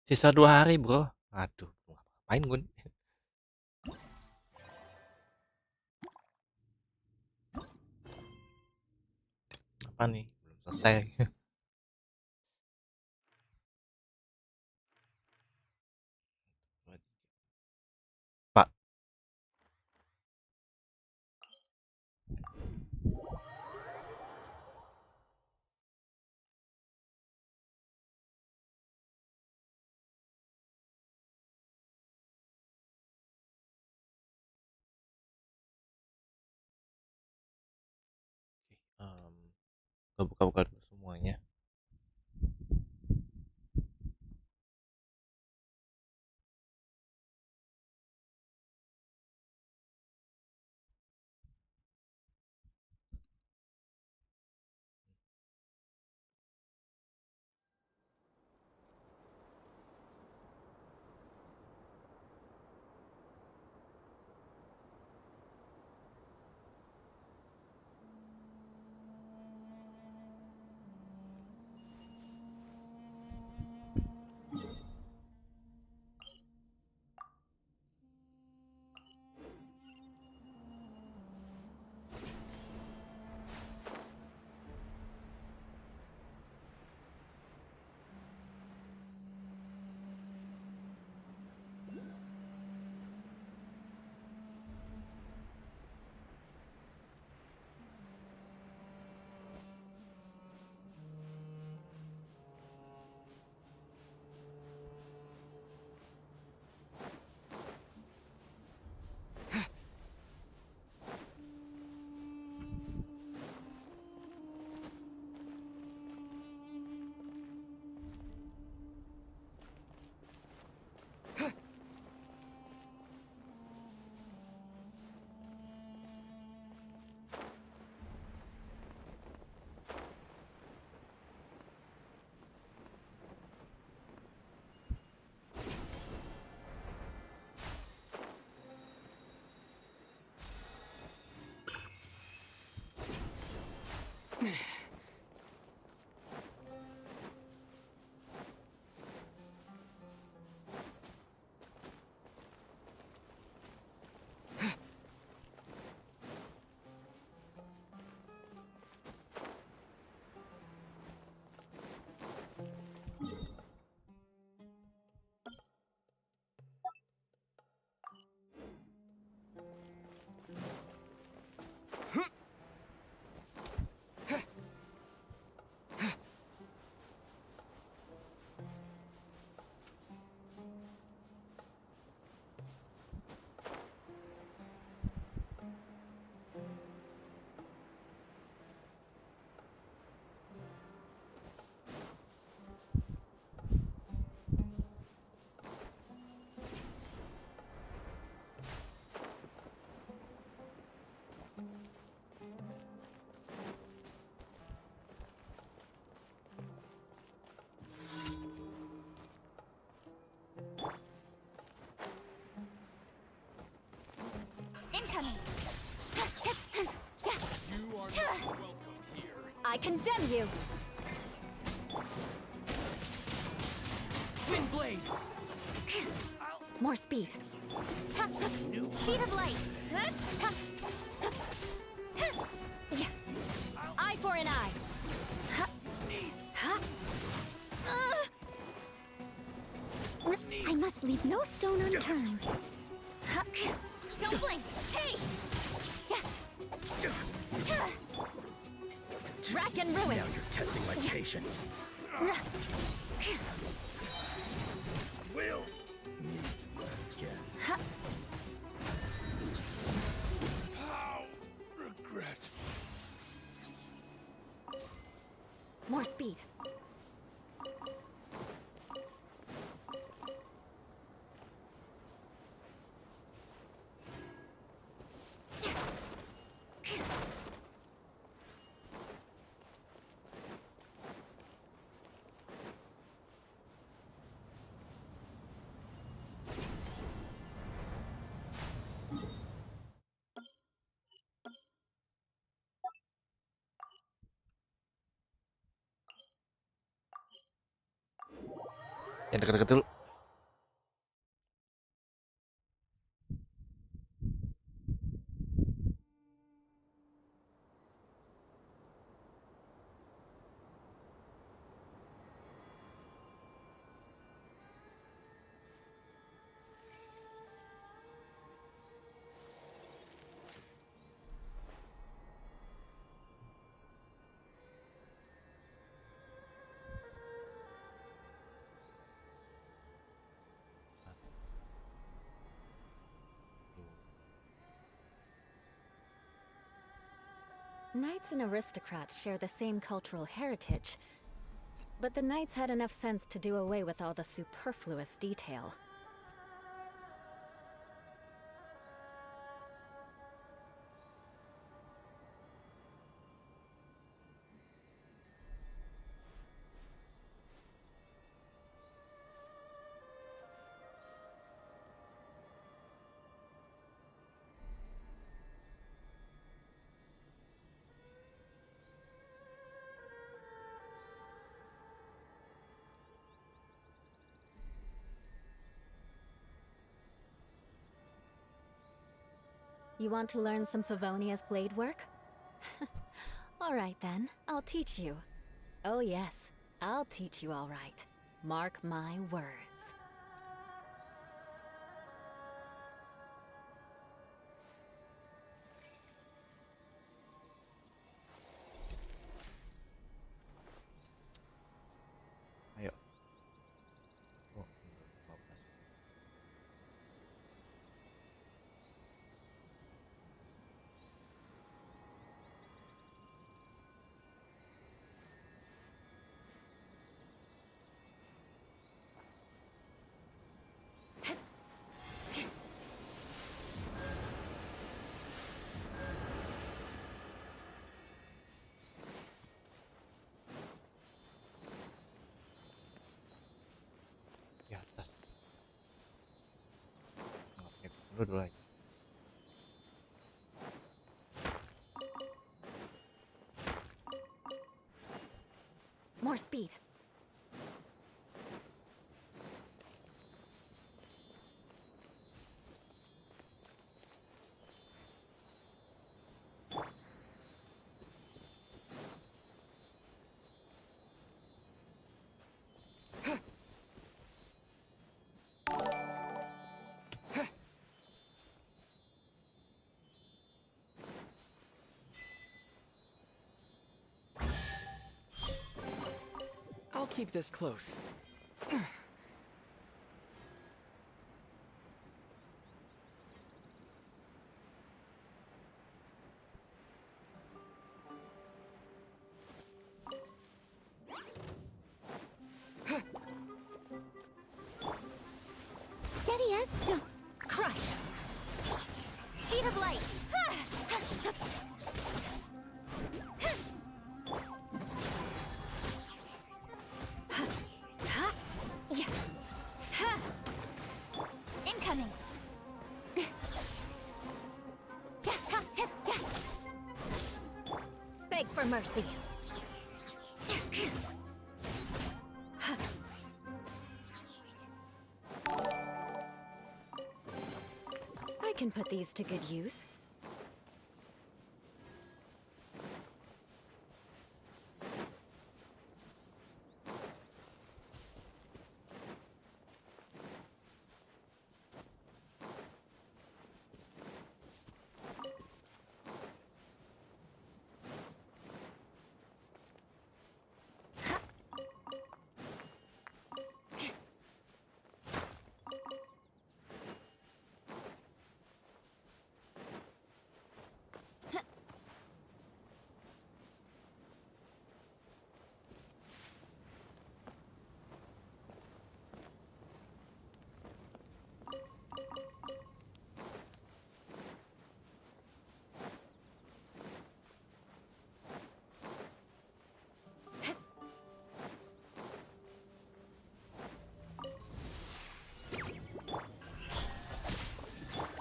Sisa 2 hari, bro. Aduh, ngapain gue? Apa nih? Belum selesai. Pak. Um, buka-buka dulu semuanya. Incoming. I condemn you. Wind blade. More speed. Speed of light. Eye for an eye. I must leave no stone unturned. Don't blink. Hey! Rack and ruin. Now you're testing my patience. Will meet again. How regret. More speed. Yang deket-deket dulu. Knights and aristocrats share the same cultural heritage, but the knights had enough sense to do away with all the superfluous detail. You want to learn some Favonia's blade work? Alright then, I'll teach you. Oh yes, I'll teach you alright. Mark my words. Ayo. Oh, 15. Di atas. Oke, dulu aja. More speed. I'll keep this close. Steady as stone. Crush. Speed of light. Incoming. Beg for mercy. I can put these to good use.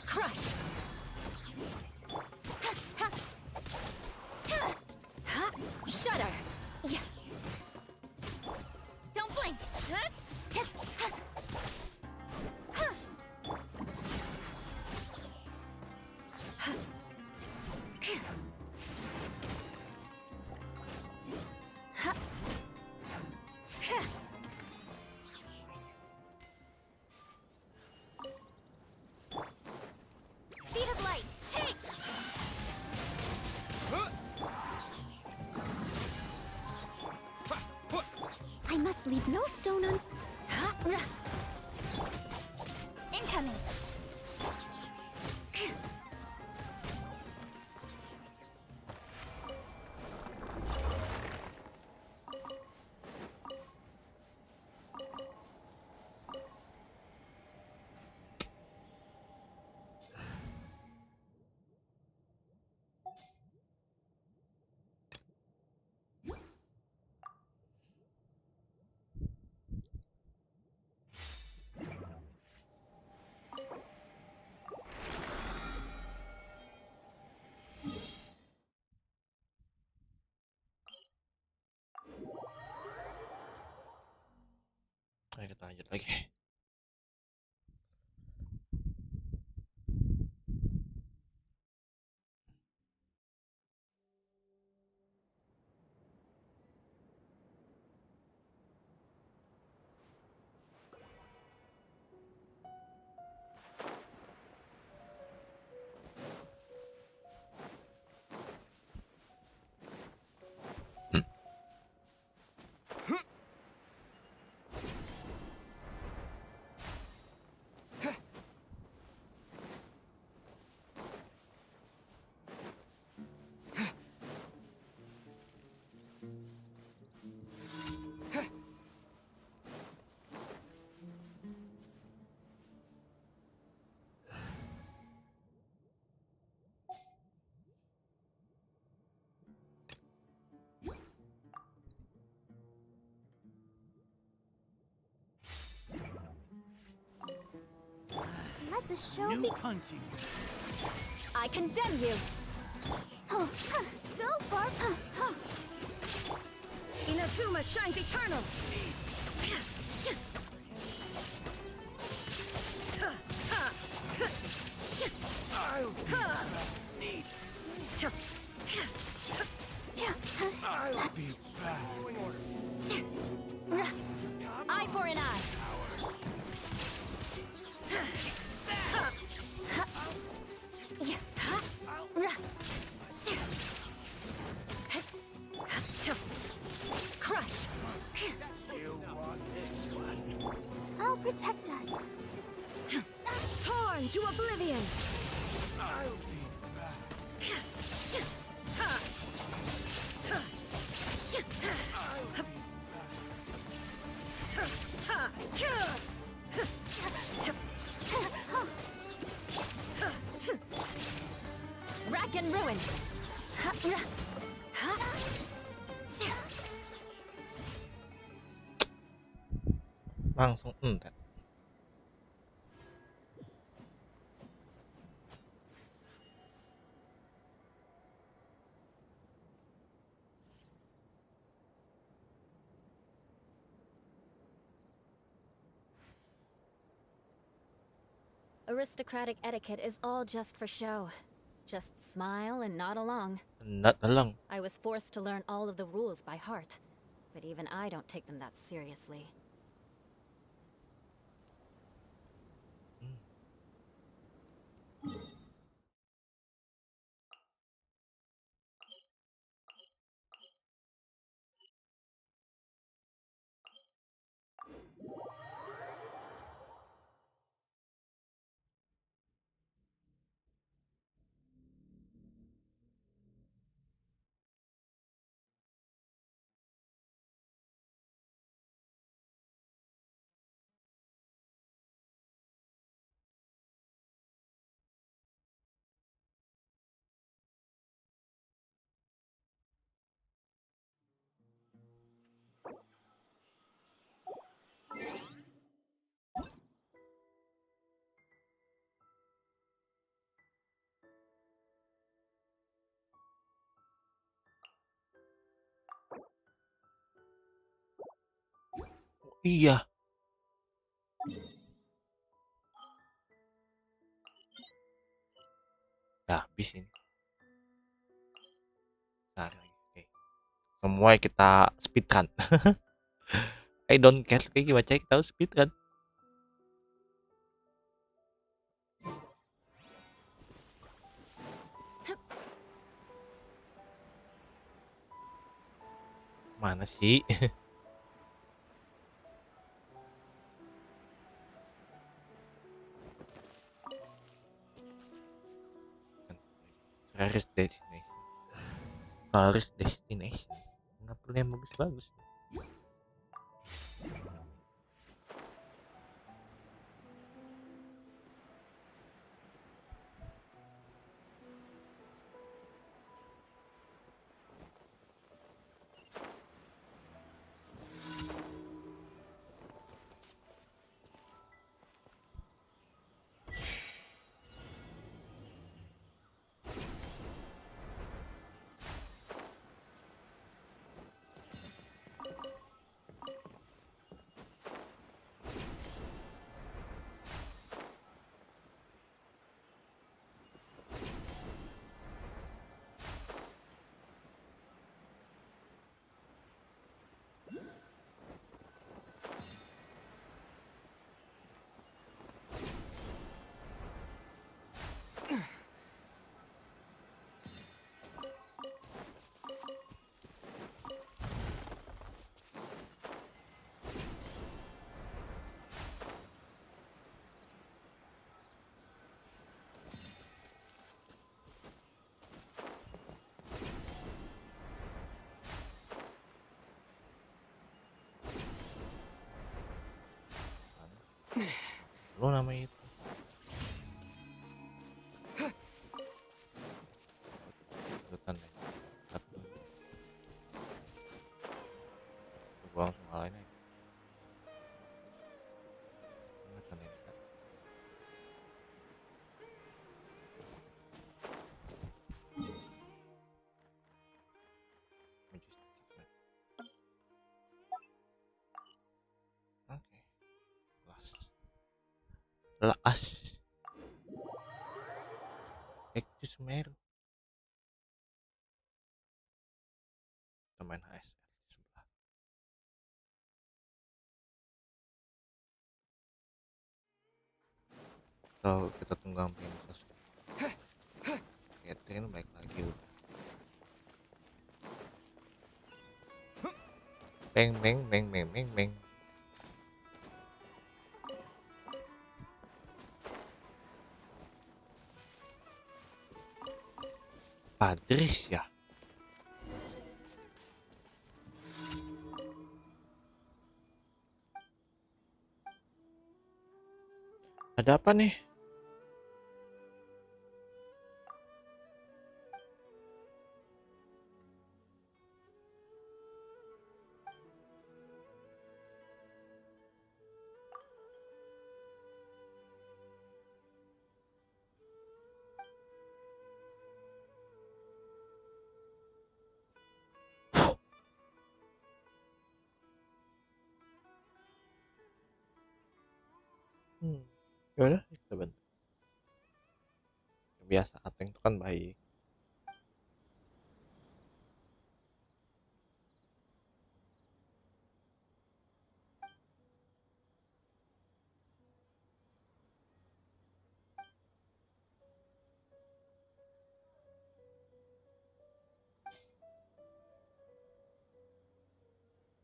Crush! Shudder! Yeah. Don't blink! Speed of light! Hey! I must leave no stone un... Incoming! Mari kita lanjut lagi. Let the show New be. punching. I condemn you! Oh, so far. Inazuma shines eternal! I'll be back. Eye for an eye! Crush! You want this one? I'll protect us. Torn to oblivion! I'll be back. Rack and ruin! Langsung entet. Aristocratic etiquette is all just for show. Just smile and nod along. Not along. I was forced to learn all of the rules by heart, but even I don't take them that seriously. Iya. Dah habis ini. Nah, oke. Semua kita speedrun. I don't care kayak gimana kita harus speedrun. Mana sih? Tourist destination. Tourist destination. Nggak perlu yang bagus-bagus. Lu namanya itu. Ikutan deh. Satu. Gua langsung ngalahin aja. Ikutan ini kan. Maju sedikit, man. Oke. Las. Ekcus Meru. Kita main HS di sebelah. So, kita tunggu sampai ini selesai. Catherine baik lagi udah. Beng beng beng beng beng beng. Padris ya. Ada apa nih? Ya udah, kita bantu. Biasa Ateng itu kan baik.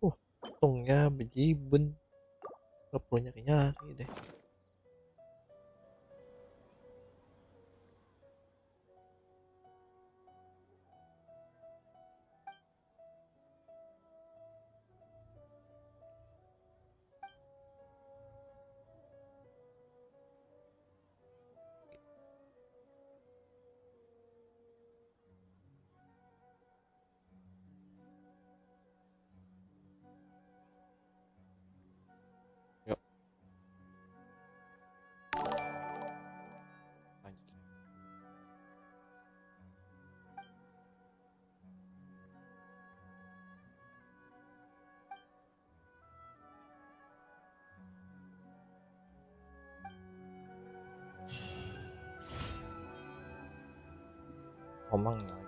Untungnya bejibun. Gak perlu nyari-nyari deh. Yuk, lanjut. Omang lagi.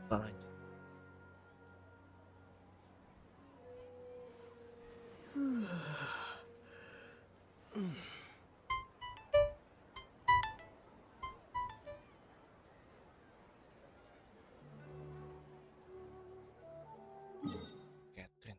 Kita lanjut. Catherine.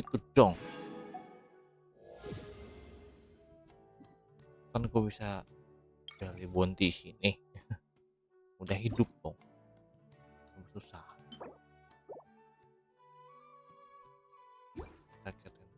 Itu dong. Kan gue bisa dari bonti sini. Udah hidup dong. Susah. Sakit kan.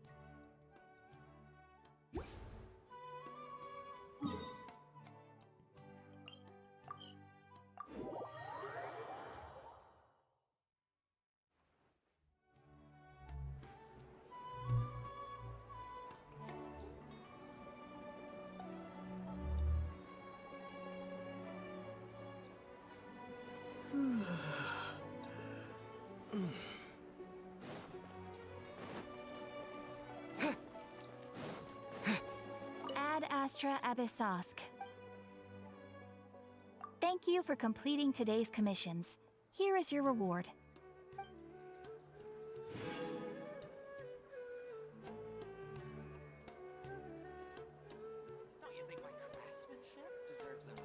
Astra Abyssosk. Thank you for completing today's commissions. Here is your reward. Don't you think my craftsmanship deserves a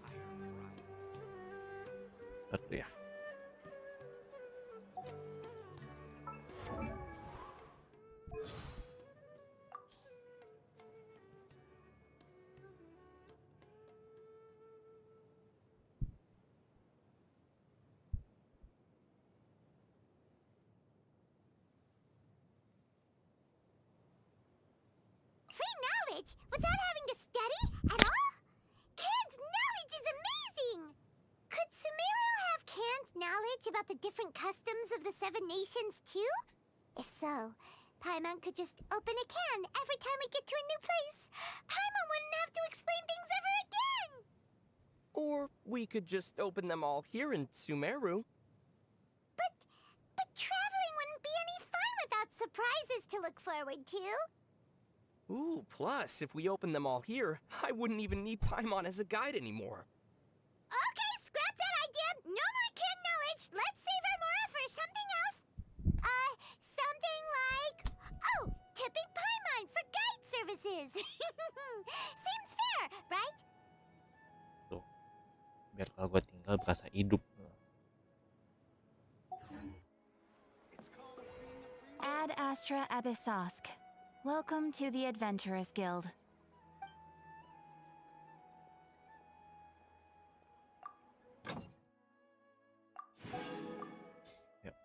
higher price? Satu ya. Free knowledge without having to study at all? Canned knowledge is amazing! Could Sumeru have canned knowledge about the different customs of the 7 nations too? If so, Paimon could just open a can every time we get to a new place. Paimon wouldn't have to explain things ever again! Or we could just open them all here in Sumeru. But traveling wouldn't be any fun without surprises to look forward to. Ooh, plus, if we open them all here, I wouldn't even need Paimon as a guide anymore. Okay, scrap that idea. No more canned knowledge. Let's save our mora for something else. Something like... Oh, tipping Paimon for guide services. Seems fair, right? Tuh. Biar kalau gue tinggal berasa hidup. Ad Astra Abyssosk. Welcome to the Adventurers Guild. Yuk.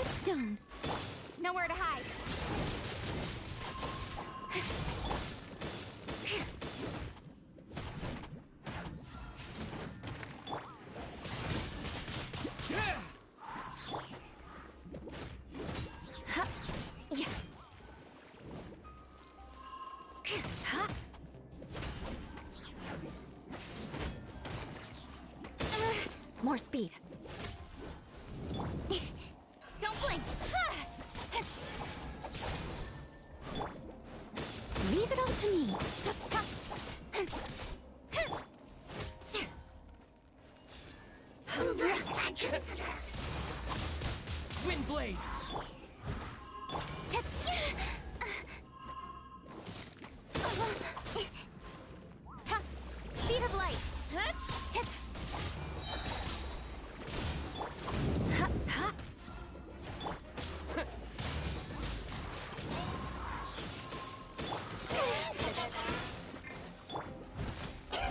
as stone. Nowhere to hide. More speed. Don't blink. Leave it all to me. Wind blade. Speed of light.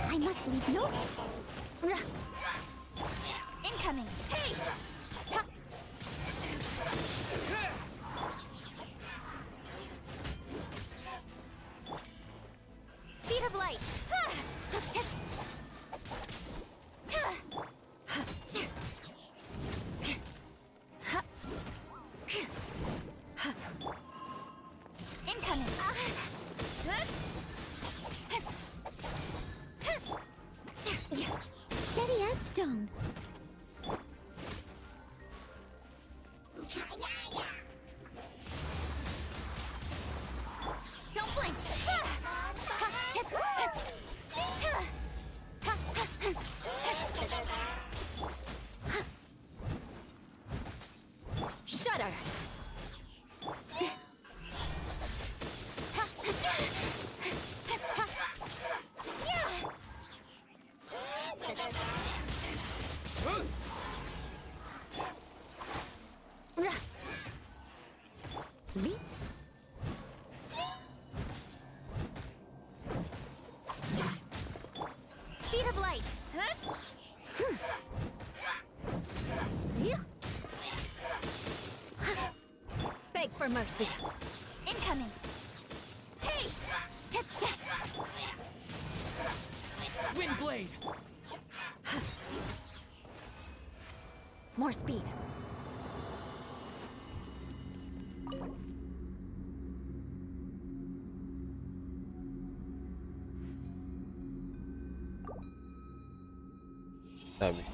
I must leave no... Incoming. Hey! Speed of light. Incoming. Steady as stone. Don't blink. Shudder. Leap. Speed of light. Beg for mercy. Incoming. Hey! Wind blade. More speed. Habis.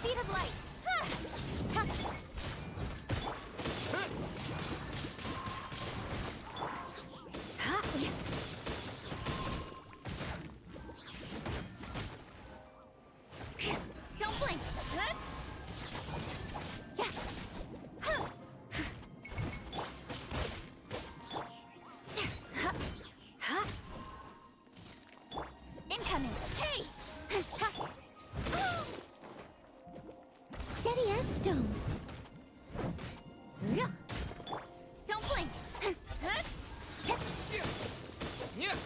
Speed of light. Don't blink. Incoming. Hey! Steady as stone. Don't blink. Yeah.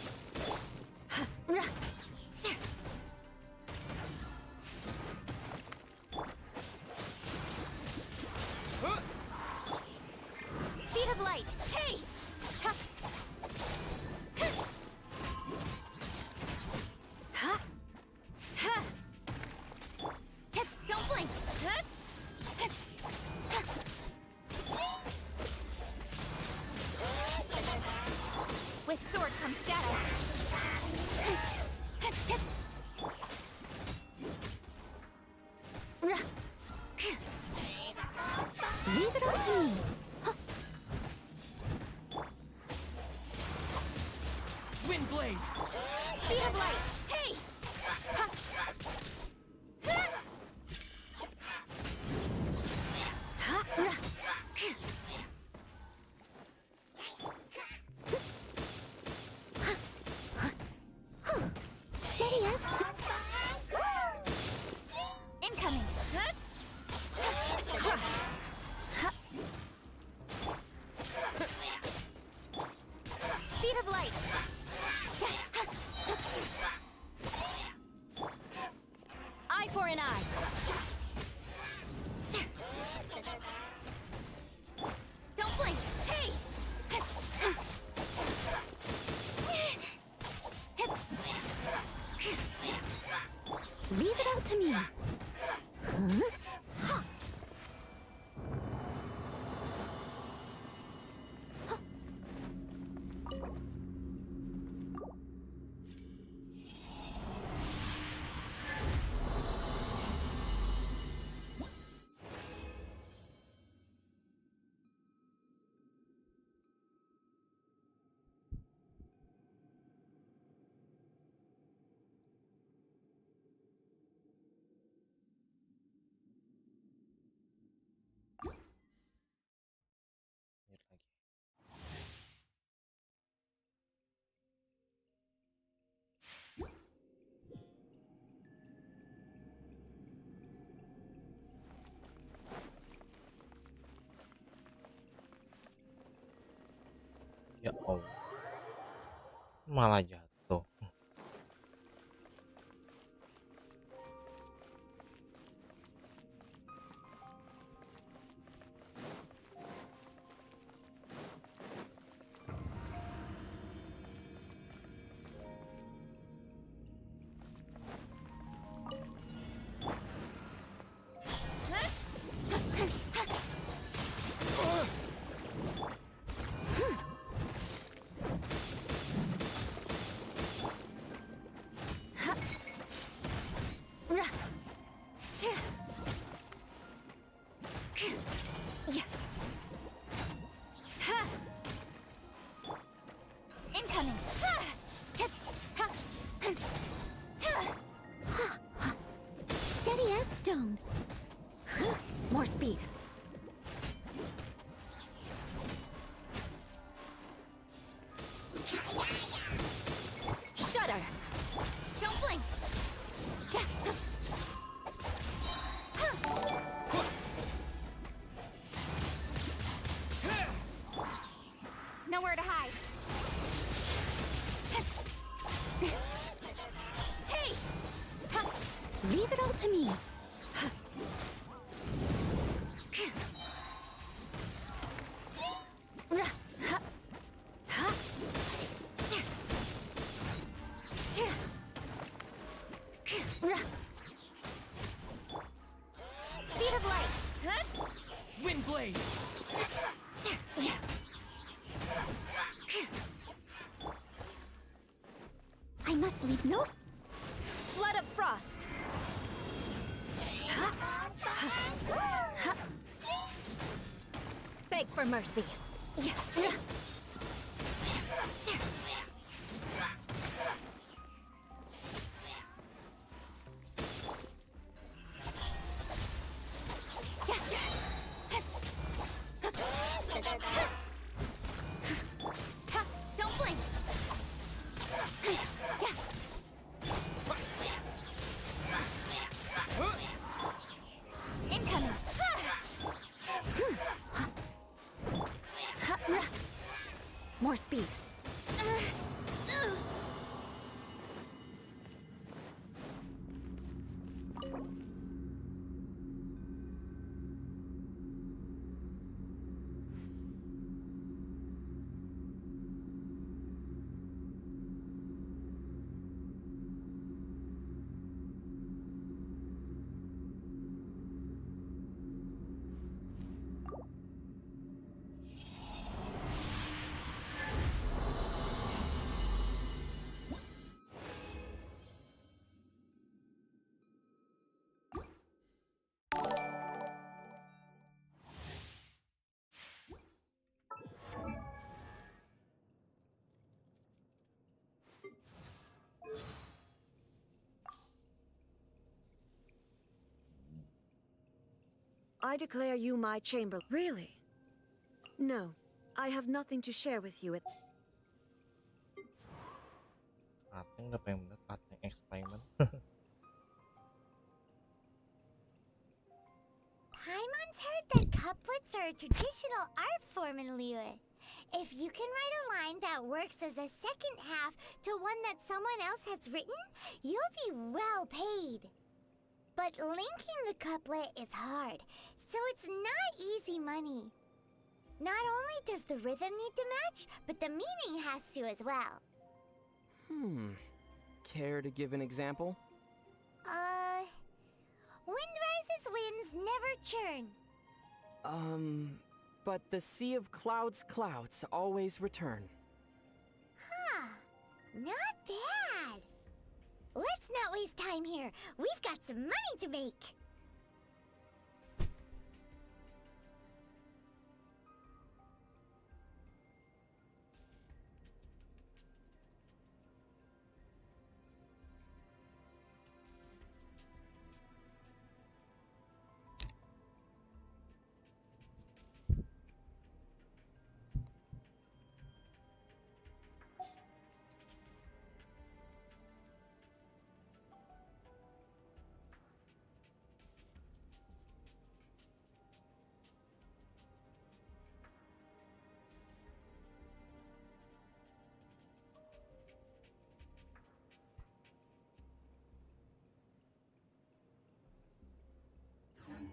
Speed of light. Hey! Don't blink. for an eye. Don't blink. Hey! Leave it all to me. Huh? Lihat lagi. Ya Allah, malah jatuh. Incoming. Steady as stone. More speed. Shudder. Don't blink. Nowhere to hide. Hey! Leave it all to me. Speed of light. Wind blade! I must leave no flood of frost. Beg for mercy. Don't blink. Incoming. More speed. I declare you my chamber. Really? No, I have nothing to share with you. Kateng udah pengen bener kateng experiment. Paimon's heard that couplets are a traditional art form in Liyue. If you can write a line that works as a second half to one that someone else has written, you'll be well paid. But linking the couplet is hard, so it's not easy money. Not only does the rhythm need to match, but the meaning has to as well. Care to give an example? Wind rises, winds never churn. But the sea of clouds always return. Huh, not bad. Let's not waste time here. We've got some money to make.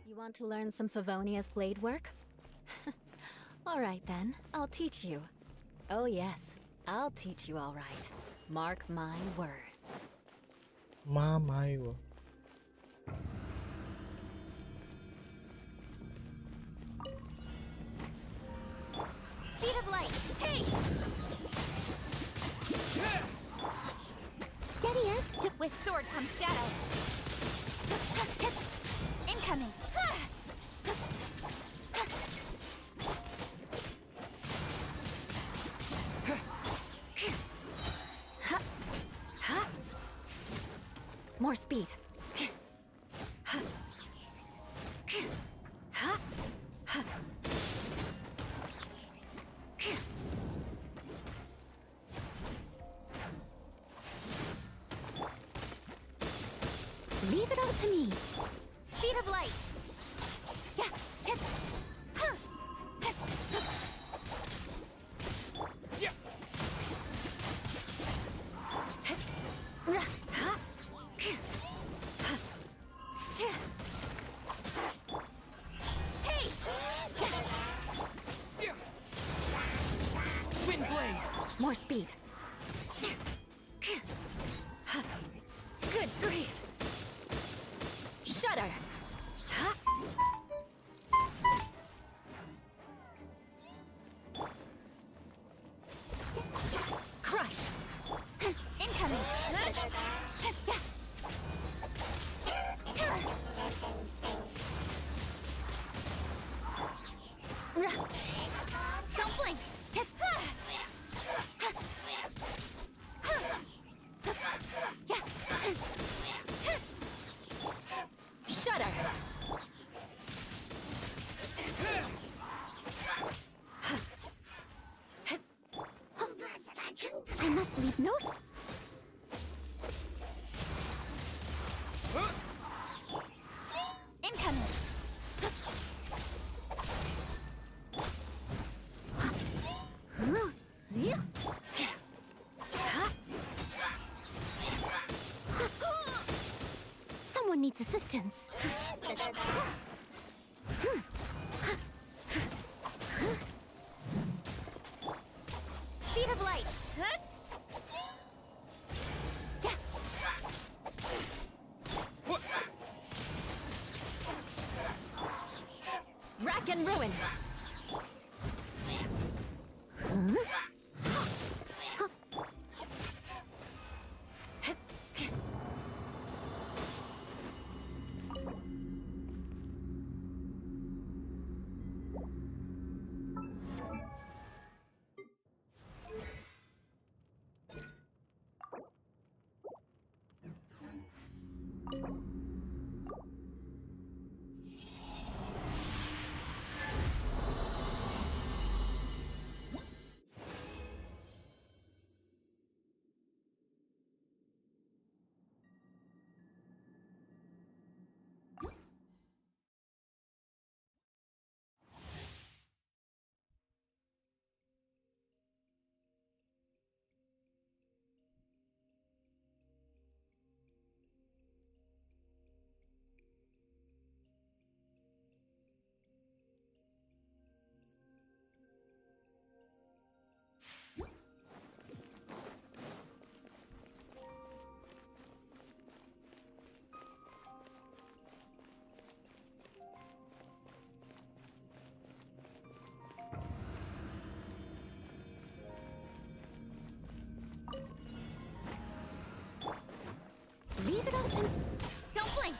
You want to learn some Favonia's blade work? Alright then, I'll teach you. Oh yes, I'll teach you alright. Mark my words. Mamai. Speed of light. Hey! Steady as with sword comes shadow. Incoming. More speed. Leave it all to me. Speed of light. Yeah. Hey! Wind blade! More speed. Good grief. Shudder. Crush. Incoming. Don't blink. Shudder. I must leave no incoming. Someone needs assistance. Speed of light. Rack and ruin. Leave it all to... Don't blink!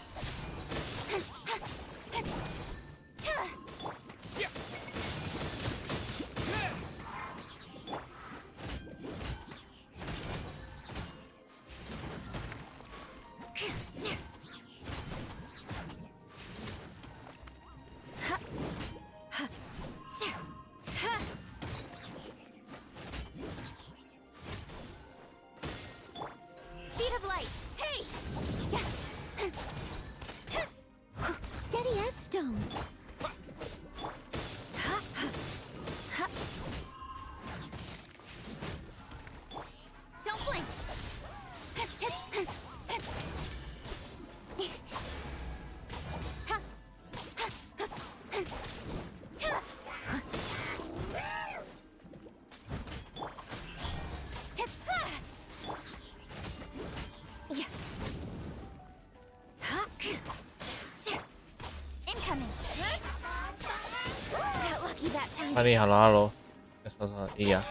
Speed of light! Hey! Steady as stone. Don't blink! Incoming! Got lucky that time. Nih, halo. Iya.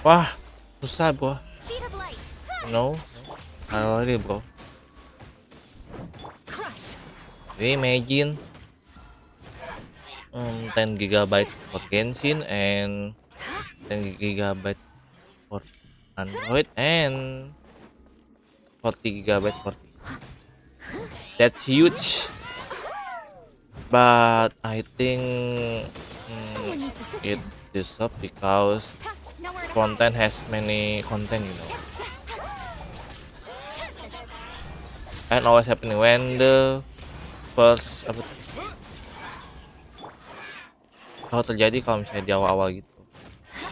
Wah, susah bro. Speed of light! No. Halo ini bro. Crush! Imagine 10 GB for Genshin and 10 GB for Android and 40 GB for that's huge. But I think Someone needs it assistance. deserves because Ha, nowhere to content has many content, and always happening when the first kalau terjadi kalau misalnya di awal-awal gitu.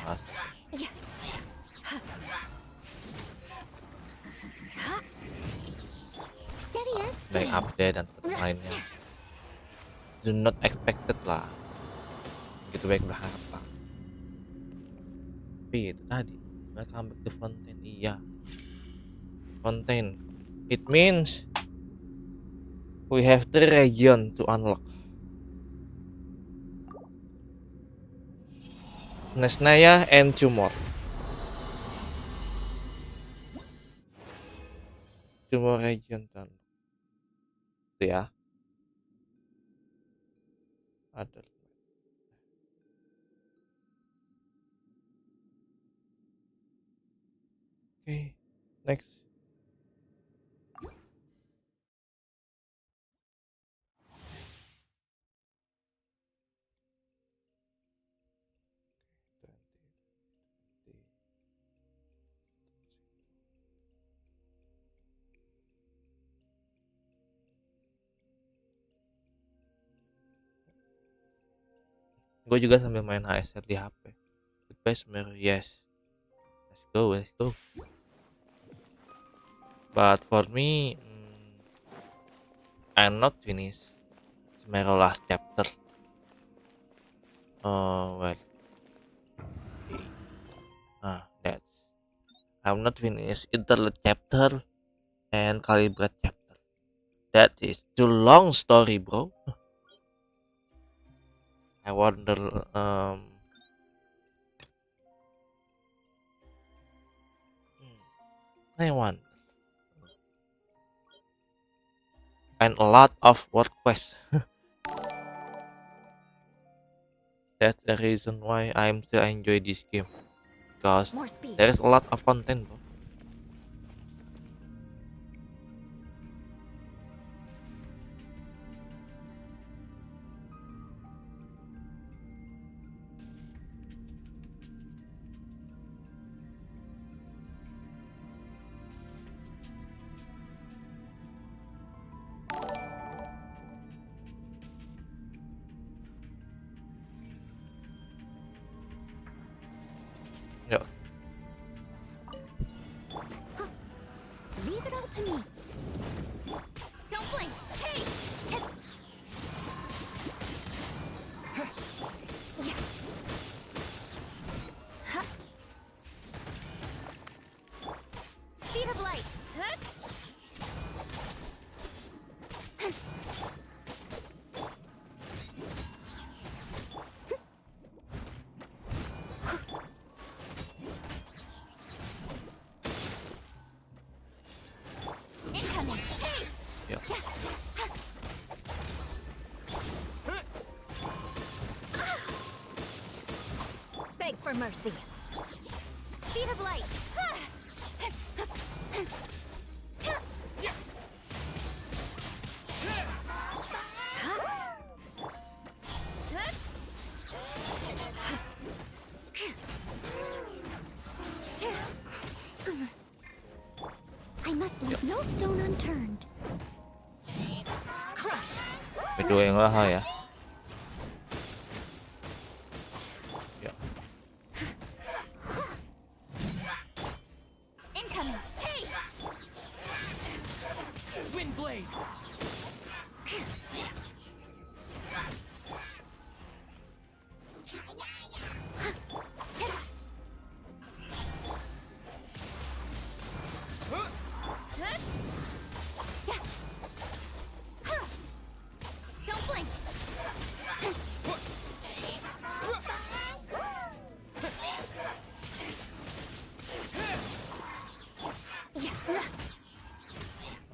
Mas, Steady as baik stone. update dan lainnya. Do not expected lah. Gitu baik berharap lah. Tapi itu tadi. Welcome back to Fontaine. Iya. Fontaine. It means we have 3 region to unlock. Nesnaya and 2 more. 2 more region to unlock. Itu ya. Ada. Oke, next. Gue juga sambil main HSR di HP. Goodbye Sumeru, yes. Let's go. But for me, I'm not finished Sumeru last chapter. Oh well. That's I'm not finished interlude chapter and calibrate chapter. That is too long story, bro. I wonder I want and a lot of work quest. That's the reason why I'm still enjoy this game because More speed. there is a lot of content, bro. Yuk. Yeah. Beg for mercy. Speed of light. I must leave no stone unturned. Crush. Video yang lah ya. Ya. Incoming. Hey! Wind blade. Don't blink.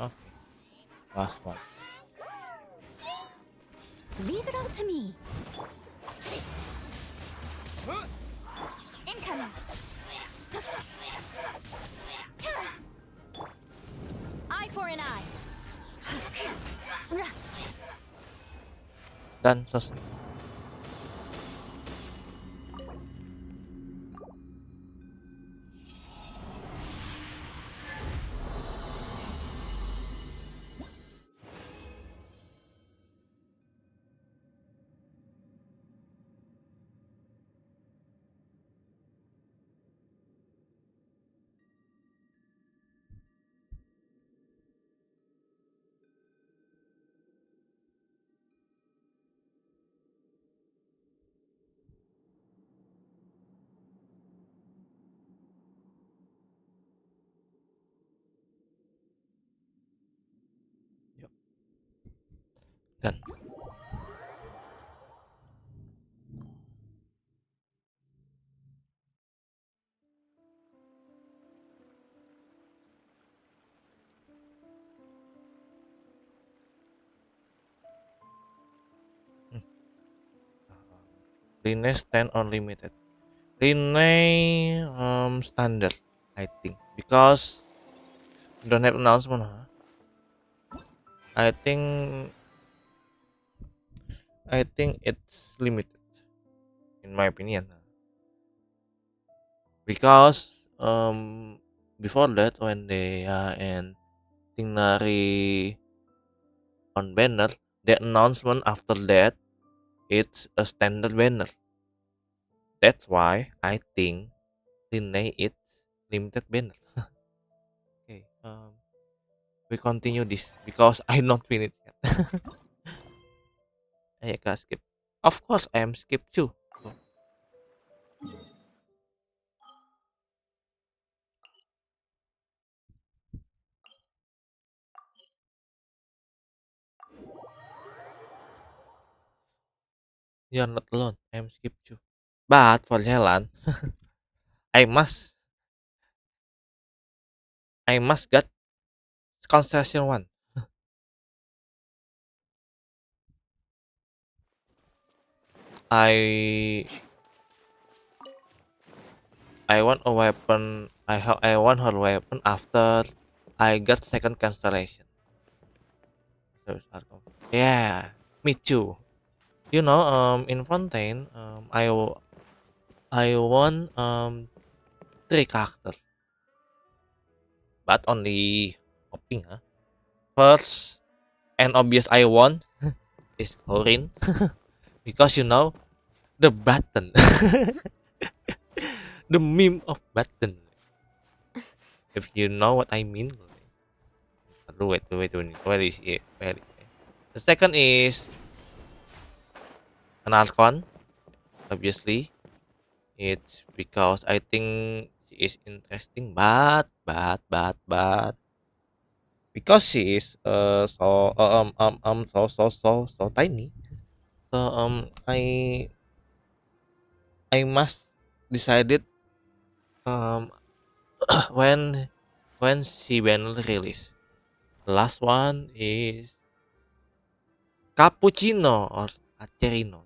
Oke. Last one. Leave it all to me. Incoming. Eye for an eye. Dan selesai. Dan Rene stand unlimited. Rene standard, I think, because don't have announcement, huh? I think it's limited, in my opinion, because before that when they are in itinerary on banner, the announcement after that it's a standard banner. That's why I think Rene it's limited banner. Okay, we continue this because I not finished yet. I can skip. Of course, I am skip too. So, you're not alone. I am skip too. But for Jalan, I must get concession one. I want a weapon. I want her weapon after I got second cancellation. So yeah, me too. You know, in Fontaine, I want three characters, but only hoping, huh? First and obvious I want is Horin because you know the button, the meme of button. If you know what I mean. Wait. Where is it? Where is it? The second is an Archon. Obviously, it's because I think she is interesting, but because she is so tiny. So I must decided um when she will release. The last one is cappuccino or acerino.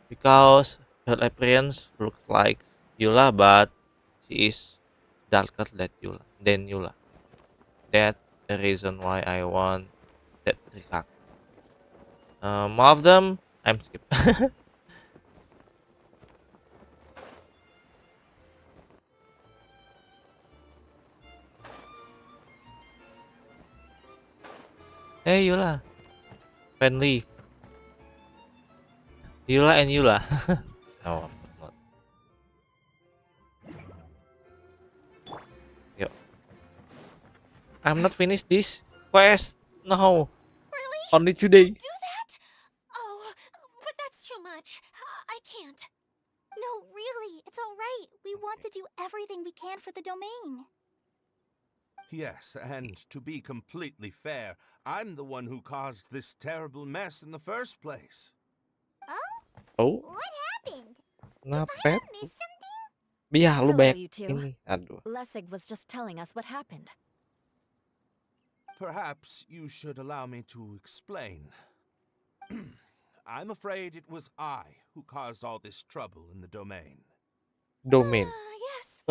Because her appearance looks like Yula, but she is darker than Yula. That's the reason why I want that three characters. More of them, I'm skip. Hey Yula, friendly. Yula and Yula. No, of course not. Yo, I'm not finished this quest. No, Really? only You today. do that? Oh, but that's too much. I can't. No, really, it's all right. We want to do everything we can for the domain. Yes, and to be completely fair, I'm the one who caused this terrible mess in the first place. Oh, What happened? ngapet. Miss something? Biar lu Hello, banyak you two. ini. Aduh. Lessig was just telling us what happened. Perhaps you should allow me to explain. I'm afraid it was I who caused all this trouble in the domain. Domain. Yes.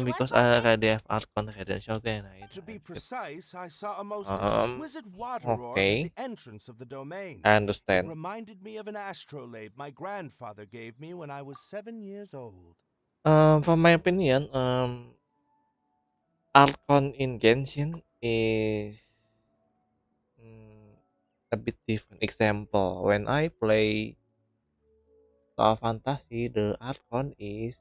Because I already have Archon credential then To be I skip. precise, I saw a most Um, exquisite water orb at okay. the entrance of the domain. I It understand. reminded me of an astrolabe my grandfather gave me when I was 7 years old. From my opinion, Archon in Genshin is mm, a bit different. Example, when I play Soal Fantasy, the Archon is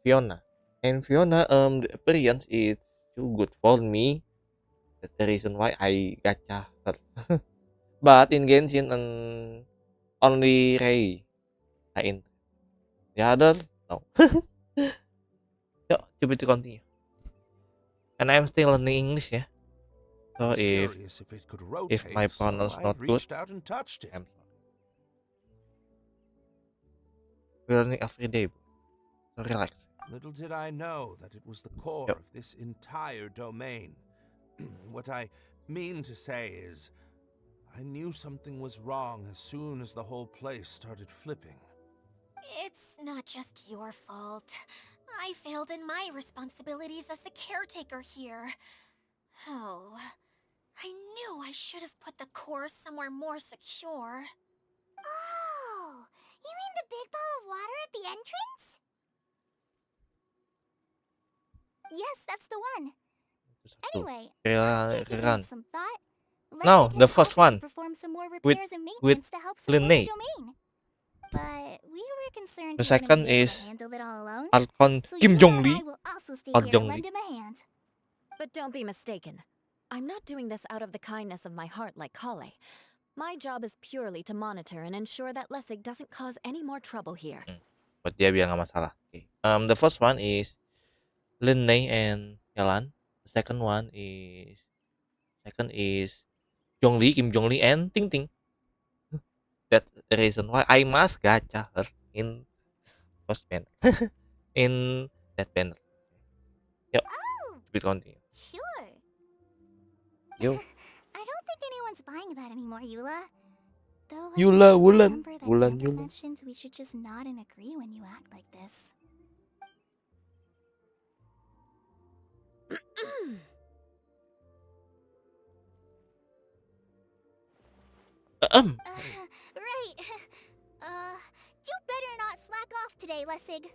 Fiona, and Fiona the appearance is too good for me. That's the reason why I gacha her. But in Genshin, only Rei I in the other no. Yo, to be to continue. And I'm still learning English, yeah. I So was curious if it could if rotate, my so pronounce I not good, reached out and touched it. I'm sorry. We're learning every day, bro. So relax. Little did I know that it was the core Yep. of this entire domain. What I mean to say is, I knew something was wrong as soon as the whole place started flipping. It's not just your fault. I failed in my responsibilities as the caretaker here. Oh, I knew I should have put the core somewhere more secure. Oh, you mean the big ball of water at the entrance? Yes, that's the one. Anyway, after giving Run. it some thought, No, Lessig the has first offered to one perform some more with repairs and with maintenance to help support the Linnae. domain. But we were concerned The he wouldn't second be able is to handle it all alone. Archon So Kim you Jong and I Lee will also stay or here to Jong lend Lee. him a hand. But don't be mistaken. I'm not doing this out of the kindness of my heart like Kale. My job is purely to monitor and ensure that Lessig doesn't cause any more trouble here. Buat dia biar nggak masalah. Okay. The first one is Linnae and Yalan. The second is Jong Lee, Kim Jong Lee and Ting Ting. That's the reason why I must gacha her in first banner. In that banner. Yep. Oh, Speed continue. sure. Yo. I don't think anyone's buying that anymore, Eula. Though I Eula, do Wulan. remember that Wulan, Xander Eula. mentioned we should just nod and agree when you act like this. Right. You better not slack off today, Lessig.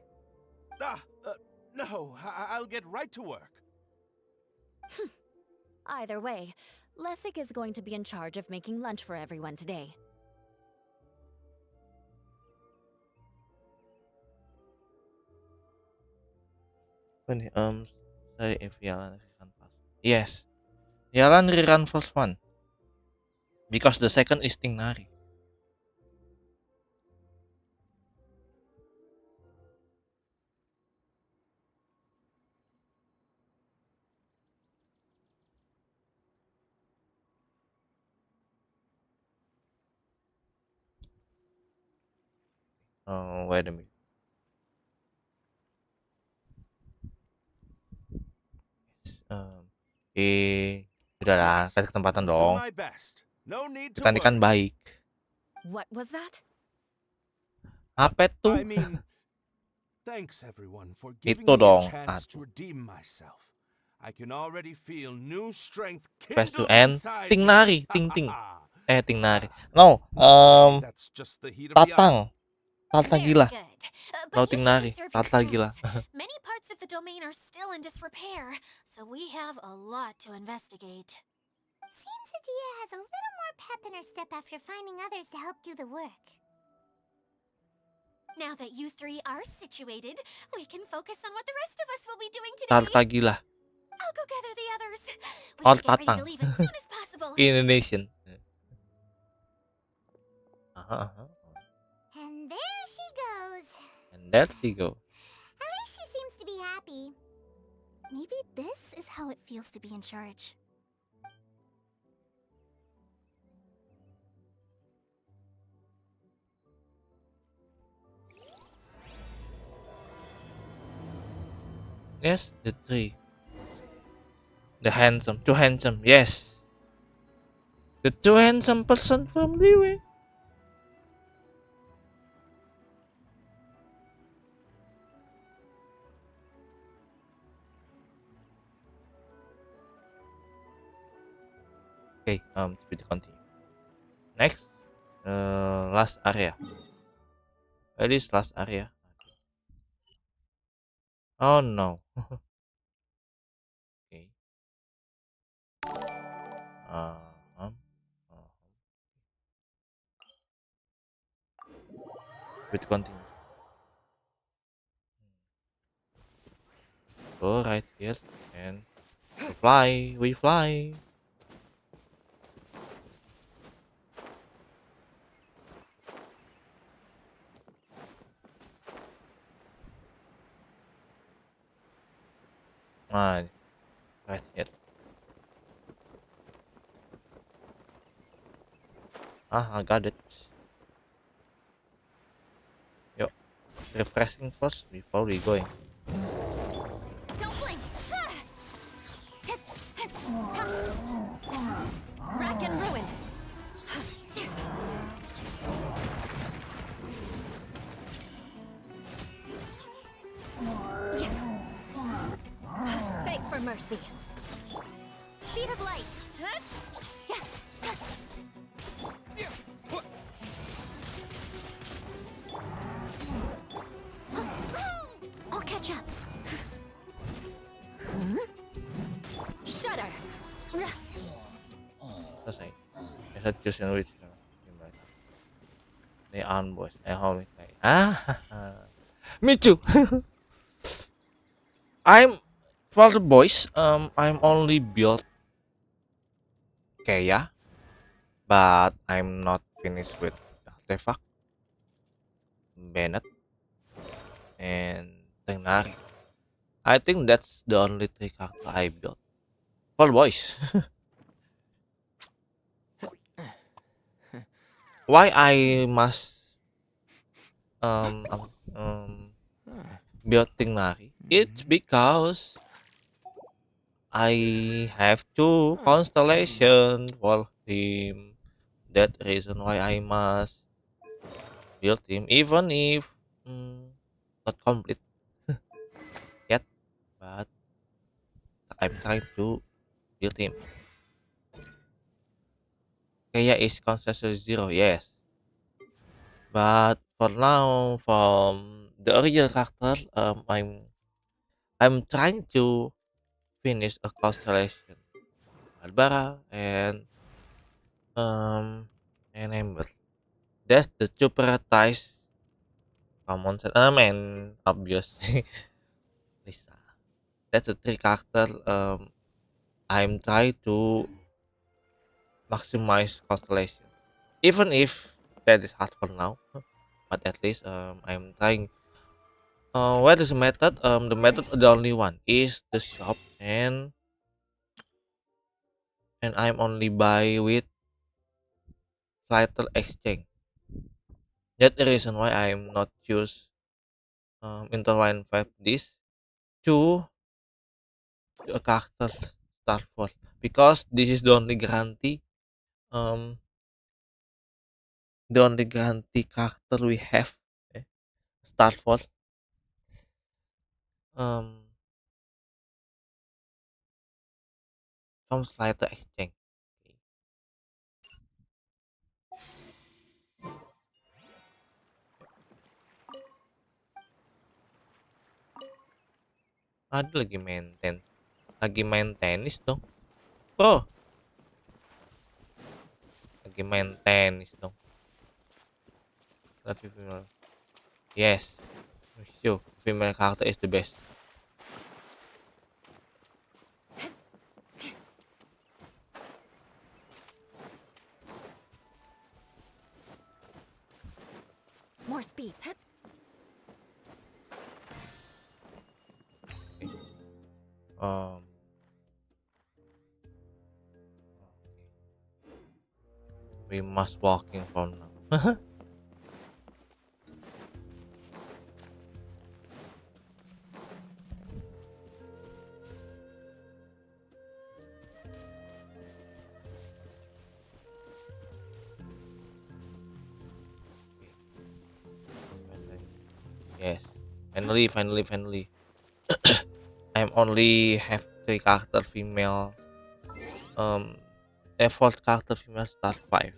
No, I'll get right to work. Either way, Lessig is going to be in charge of making lunch for everyone today. Sorry if Yalan rerun fast. Yes. Yalan rerun first one. Because the second is Tingnari. Oh, wait a minute. Udahlah, Yes, kasih kesempatan I'll do dong. my best. No need to Kita ini kan worry. baik. What was that? Apa tuh? I mean, thanks everyone for Itu giving me a dong. chance to Aduh. redeem myself. I can already feel new strength Press to kindled end. inside Ting me. nari, ting ting. Ting nari. Ah, No, maybe that's just the heat of the oven. tatang. Tata Very gila. good. No But you ting should nari. conserve your Tata gila. strength. Many parts of the domain are still in disrepair, so we have a lot to investigate. Seems Adia has a little more pep in her step after finding others to help do the work. Now that you three are situated, we can focus on what the rest of us will be doing Tata today. gila. I'll go gather the others. We Or should get ready to tatang. leave as soon as possible. Indonesian. And there she goes. And there she go. At least she seems to be happy. Maybe this is how it feels to be in charge. Yes, the three. The handsome, too handsome, yes. The too handsome person from the way. Okay, speed continue. Next, last area. It is last area. Oh no. Okay. Uh, um, uh, speed continue. Go right here and we fly. Right here. I got it. Yo, refreshing first before we going. Don't blink! Rack and ruin! Beg for mercy. Speed of light! I'll catch up. Shudder! Selesai. Bisa choose and which they on boys. Hold me. Me too. I'm for the boys. I'm only built Kaya, but I'm not finished with Artifact, Bennett, and Tenari. I think that's the only three character I built for the boys. Why I must um um, um build Tenari? It's because I have two constellation for him. That reason why I must build him, even if not complete yet, but I'm trying to build him. Kaya is consensus 0, yes. But for now, from the original character, I'm trying to finish a constellation, Barbara and Ember. That's the two prioritize common set. And obviously Lisa. That's the three character. I'm trying to maximize constellation, even if that is hard for now. But at least I'm trying. What is the method? The method the only one is the shop, and I'm only buy with title exchange. That's the reason why I'm not choose interline 5 this to a character start first because this is the only guarantee. Um, the only guarantee character we have. eh, Start first. Um, some slight exchange. Ada lagi main tenis dong, bro. Lagi main tenis dong. Love you, female. Yes, sure. Female character is the best. More speed. Um, we must walking from now. Yes, finally. I'm only have 3 character female. Default character female start 5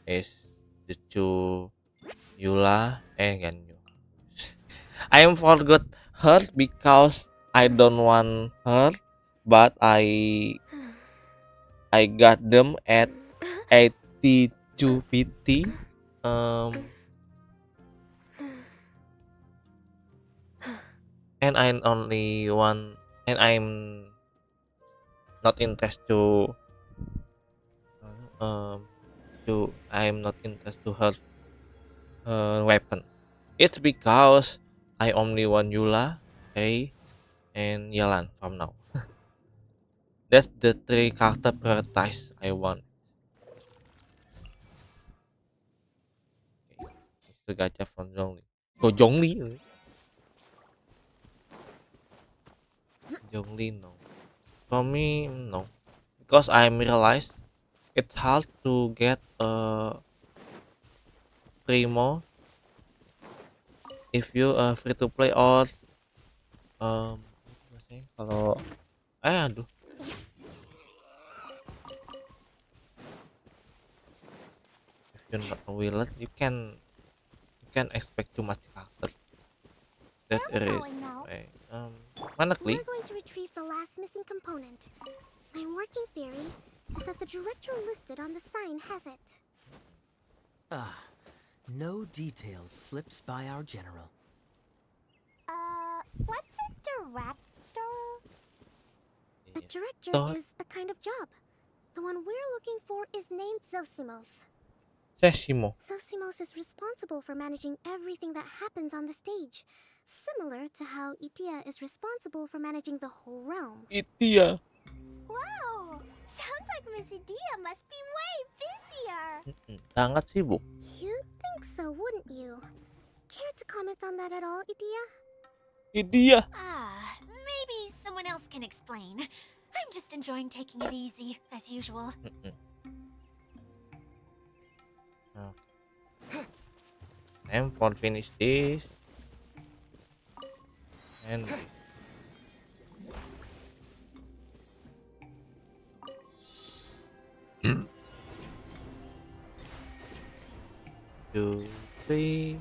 is the 2 Yula and Ganyu. I am forgot her because I don't want her, but I got them at 82 PT. And I'm only one, and not interested I'm not interested to her weapon. It's because I only want Yula, Hey, and Yalan from now. That's the 3 character prioritize I want. Okay. It's the gacha from Zhongli. Go Zhongli. Zhongli no. For me no. Because I realized it's hard to get a primo if you free to play or apa sih kalau aduh, if you're not a willer you can expect too much character. That I'm is following now. mana klik? We're going to retrieve the last missing component. My working theory is that the director listed on the sign has it. No details slips by our general. What's a director? A director Dot. is a kind of job. The one we're looking for is named Zosimos. Sesimo. Zosimos is responsible for managing everything that happens on the stage, similar to how Itia is responsible for managing the whole realm. Itia. Wow! Sounds like Miss Itia must be way busier. Sangat sibuk. You'd think so, wouldn't you? Care to comment on that at all, Itia? Itia. Maybe someone else can explain. I'm just enjoying taking it easy, as usual. I'm for finish this and this. 2, 3,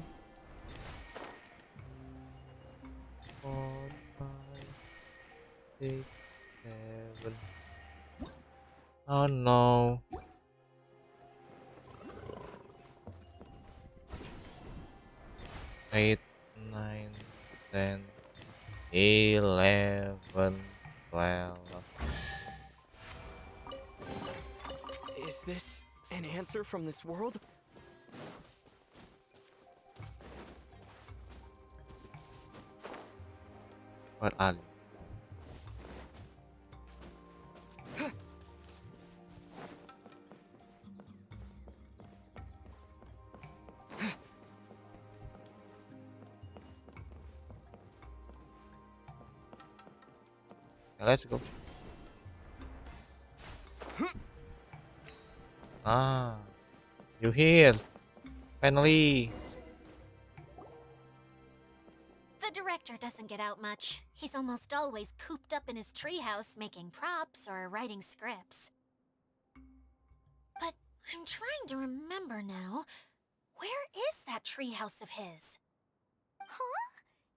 4, 5, 6, 7. Oh no. 8, 9, 10, 11, 12. Is this an answer from this world? What are you? Let's go. Ah, you here. Finally. The director doesn't get out much. He's almost always cooped up in his treehouse making props or writing scripts. But I'm trying to remember now. Where is that treehouse of his? Huh?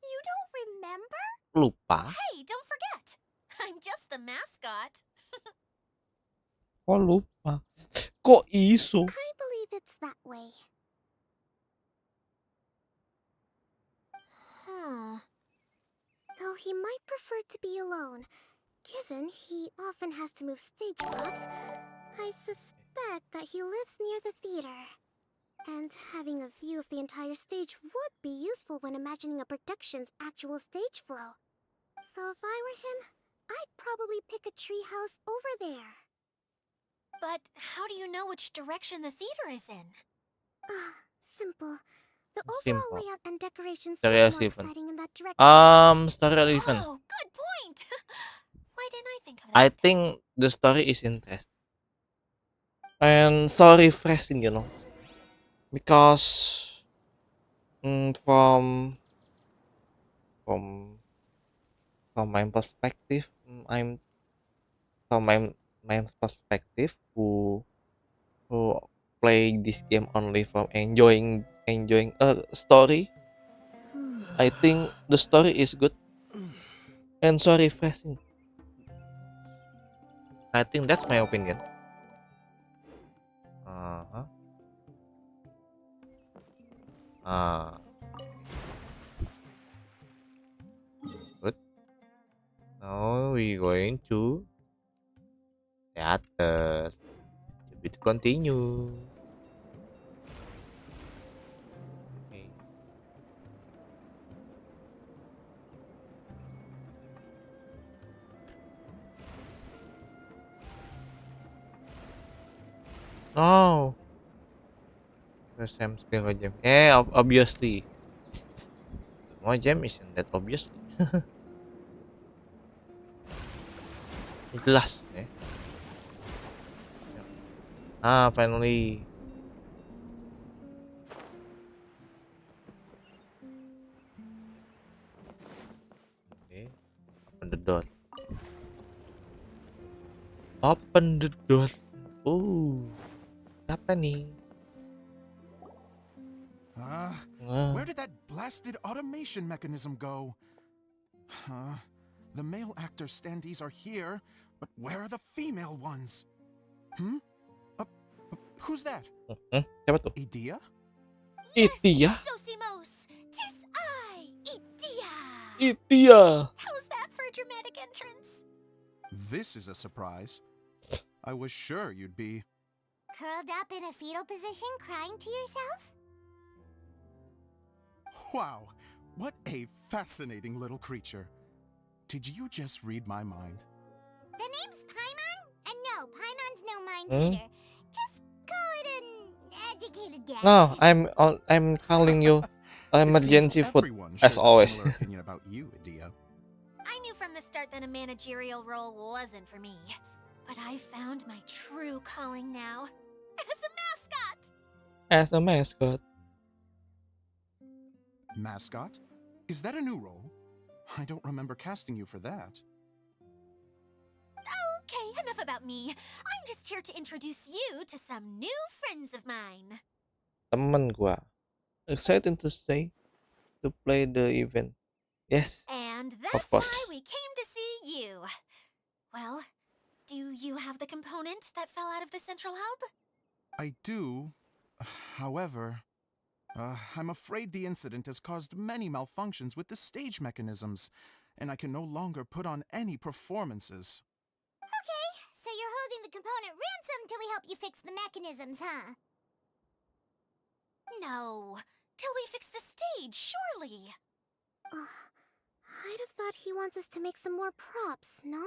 You don't remember? Lupa. Hey, don't forget! I'm just the mascot. Kok lupa? Kok iso? I believe it's that way. Huh. Though he might prefer to be alone, given he often has to move stage props, I suspect that he lives near the theater. And having a view of the entire stage would be useful when imagining a production's actual stage flow. So if I were him, I'd probably pick a treehouse over there. But how do you know which direction the theater is in? Simple. The overall Simple. layout and decorations Story look more relevant. exciting in that direction. Story relevant. Oh, good point! Why didn't I think of that? I think the story is interesting and so refreshing, because from from my perspective, I'm from my perspective who play this game only from enjoying a story. I think the story is good and so refreshing. I think that's my opinion. Uh-huh. Good. Now we going to theater. To be continue. Okay. No. First time skill gem. Obviously. Semua gem isn't that obviously. Jelas, ya. Finally. Okay. Open the door. Open the door. Apa nih? Where did that blasted automation mechanism go? The male actor standees are here, but where are the female ones? Who's that? Siapa tuh? Idea? Itia. Sosimos! Tis I, Itia! Itia. How's that for a dramatic entrance? This is a surprise. I was sure you'd be... Curled up in a fetal position, crying to yourself? Wow, what a fascinating little creature. Did you just read my mind? The name's Paimon? And no, Paimon's no mind reader. Just call it an educated guess. No, I'm calling you emergency food Everyone as shares always. a similar opinion about you, Idea. I knew from the start that a managerial role wasn't for me. But I found my true calling now. As a mascot! As a mascot. Mascot? Is that a new role? I don't remember casting you for that. Okay, enough about me. I'm just here to introduce you to some new friends of mine. Temen gua. Excited to stay to play the event. Yes. And Of that's course. why we came to see you. Well, do you have the component that fell out of the central hub? I do. However, I'm afraid the incident has caused many malfunctions with the stage mechanisms, and I can no longer put on any performances. Okay, so you're holding the component ransom till we help you fix the mechanisms, huh? No, till we fix the stage, surely. I'd have thought he wants us to make some more props, no?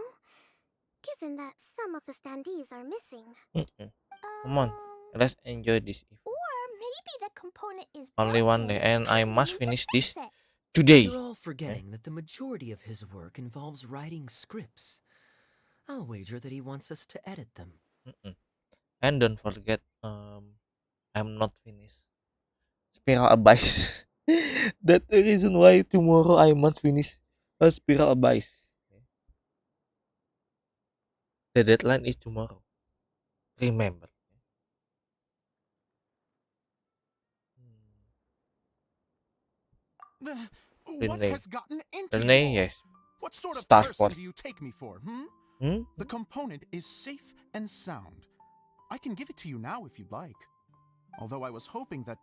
Given that some of the standees are missing. Come on, let's enjoy this event. Or maybe the component is Only one day, broken and I we must need to finish fix this it. today. You're all forgetting that the majority of his work involves writing scripts. I'll wager that he wants us to edit them. And don't forget, I'm not finished. Spiral Abyss. That's the reason why tomorrow I must finish Spiral Abyss. The deadline is tomorrow. Remember. What Renee. has gotten into you Renee, all? yes. What sort of Star person Wars. do you take me for, Hmm? The component is safe and sound. I can give it to you now if you'd like. Although I was hoping that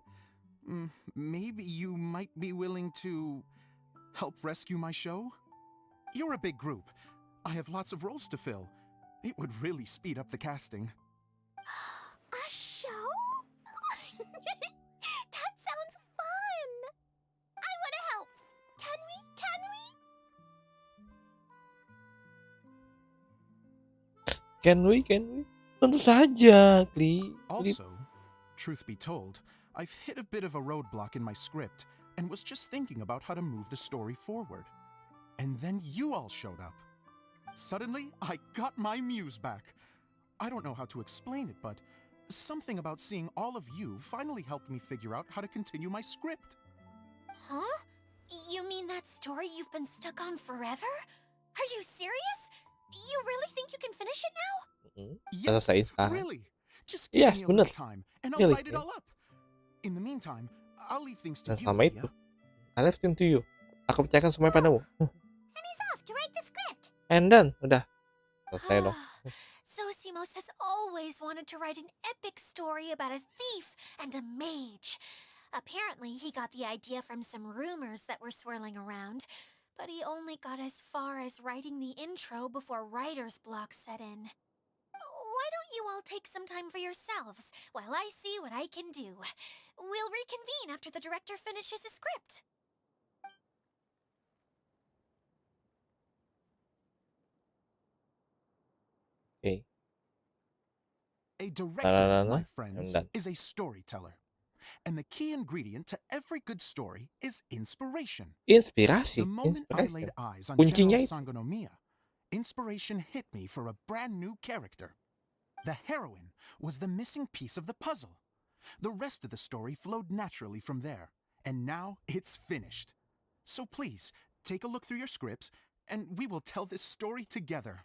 maybe you might be willing to help rescue my show? You're a big group. I have lots of roles to fill. It would really speed up the casting. A show? That sounds fun! I want to help! Can we? Can we? Tentu saja, Kli. Also, truth be told, I've hit a bit of a roadblock in my script and was just thinking about how to move the story forward. And then you all showed up. Suddenly, I got my muse back. I don't know how to explain it, but something about seeing all of you finally helped me figure out how to continue my script. Huh? You mean that story you've been stuck on forever? Are you serious? You really think you can finish it now? Yes, Selesai sekarang. really. Just give me a little Bener. time, and I'll Really, write it all up. In the meantime, I'll leave things to Dan you, sama Dia. itu. I left it to you. Aku percayakan semuanya padamu. And he's off to write the script. And then, udah. Selesai dong. Sosimos has always wanted to write an epic story about a thief and a mage. Apparently, he got the idea from some rumors that were swirling around, but he only got as far as writing the intro before writer's block set in. Why don't you all take some time for yourselves while I see what I can do? We'll reconvene after the director finishes his script. Okay. A director, my I'm friends, done. is a storyteller. And the key ingredient to every good story is inspiration. Inspirasi. The moment I Inspiration. laid eyes on Kuncinya General itu. Sangonomiya, inspiration hit me for a brand new character. The heroine was the missing piece of the puzzle. The rest of the story flowed naturally from there, and now it's finished. So please, take a look through your scripts, and we will tell this story together.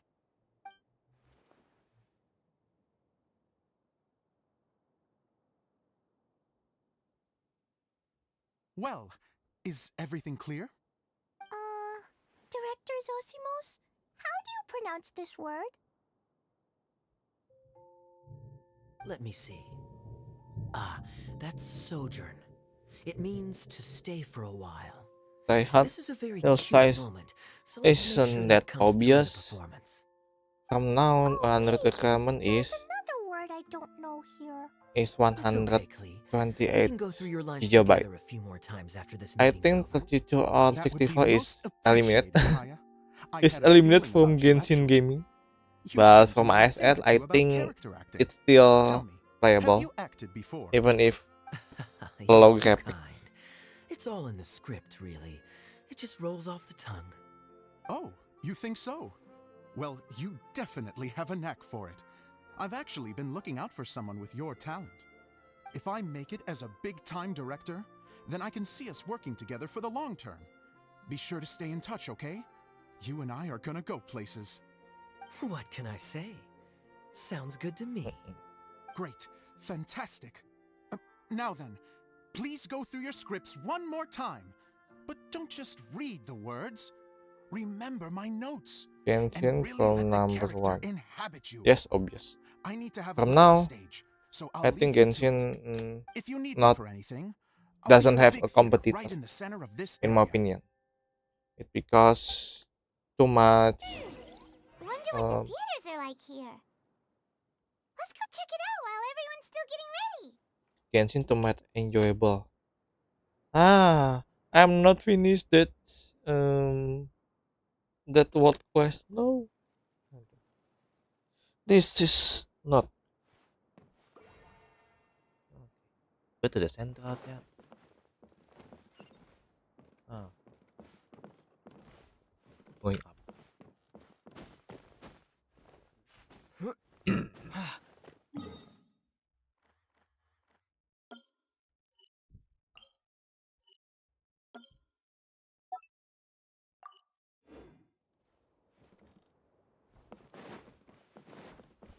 Well, is everything clear? Director Zosimos, how do you pronounce this word? Let me see. Ah, that's sojourn. It means to stay for a while. This is a very cute moment, so let's make sure Isn't that that comes through in the obvious? performance. From now, 100 requirement is There's another word I don't know here. It's okay, Klee. We 128 can go through your lines gigabyte. together a few more times after this I meeting's think over. 32 or That would be 64 is most eliminated. appreciated, Kaya. I It's had a eliminated feeling from about you, Genshin actually. Gaming. You But seem to from know a thing ISL, or I two about think character acting. it's still Tell me, have playable, you acted before? even if You're low too graphic. kind. It's all in the script, really. It just rolls off the tongue. Oh, you think so? Well, you definitely have a knack for it. I've actually been looking out for someone with your talent. If I make it as a big-time director, then I can see us working together for the long term. Be sure to stay in touch, okay? You and I are gonna go places. What can I say? Sounds good to me. Great. Fantastic. Now then, please go through your scripts one more time. But don't just read the words. Remember my notes. Genshin And really from let the number character 1. inhabit you. Yes, obvious. I need to have a From look at the now, stage, so I'll I leave think you to it. Genshin If you need me not for anything, I'll be doesn't in the have big a theater competitor, right in the center of this in my area. opinion. It's because too much. Wonder what the theaters are like here. Let's go check it out while everyone's still getting ready. Genshin too much enjoyable. I'm not finished that world quest. No, this is not. Go to the central tab. Going up.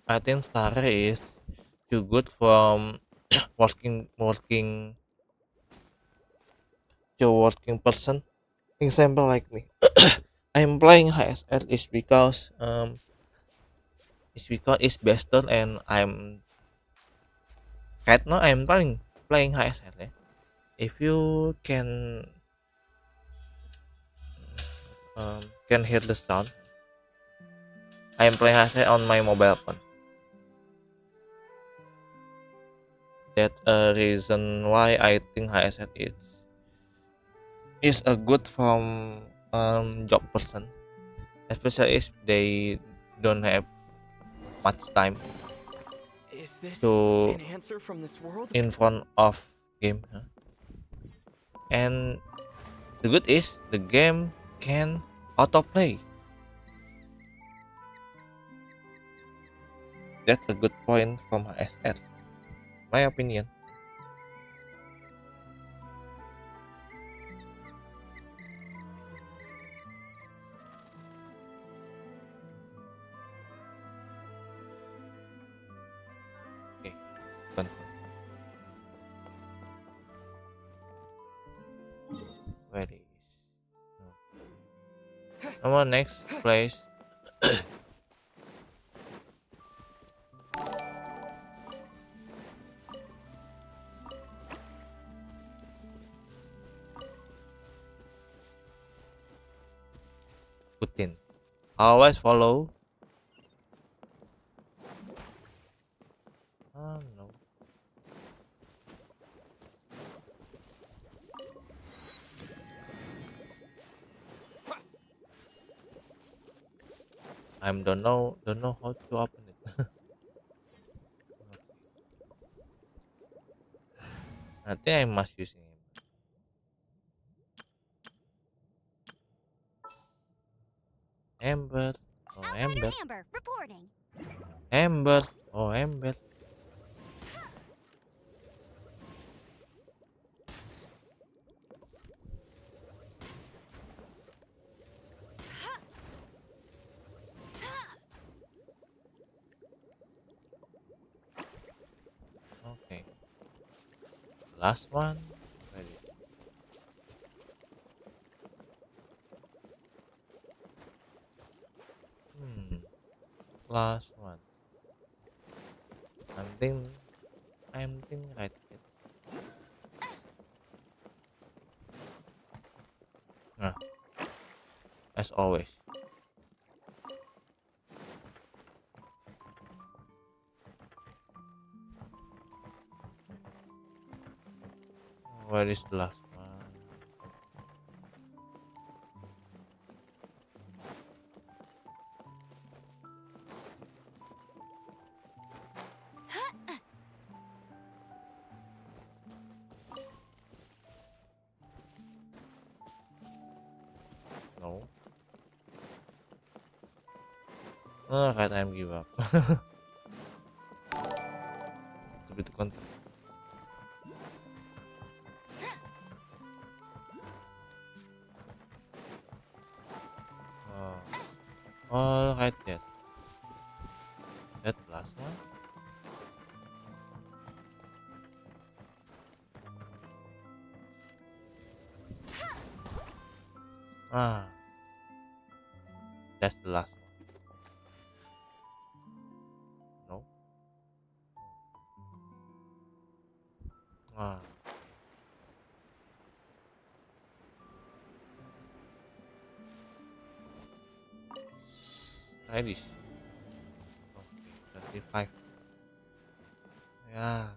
I think SARA is too good from working person. Example like me. I'm playing HSL is because it's better and I'm right now I'm playing HSL. If you can hear the sound, I'm playing HSL on my mobile phone. That's a reason why I think HSL is a good from job person, especially if they don't have much time Is this to an answer from this world? in front of game. And the good is the game can autoplay. That's a good point from HSL, my opinion. Okay, done. Where is? Our next place. Putin. Always follow. Oh no. I don't know how to open it. I think I must using it. Amber. Oh Outrider Amber. Amber, reporting. Amber. Oh Amber. Okay. Last one. Ready. Last one. I'm thinking right here. Ah, as always. Where is the last one? No. Oh, right, I'm give up. It's a bit content. Oh, oh, right there. That last one. Ah, that's the last one. No. Ah, try this. Okay, 35. Ya,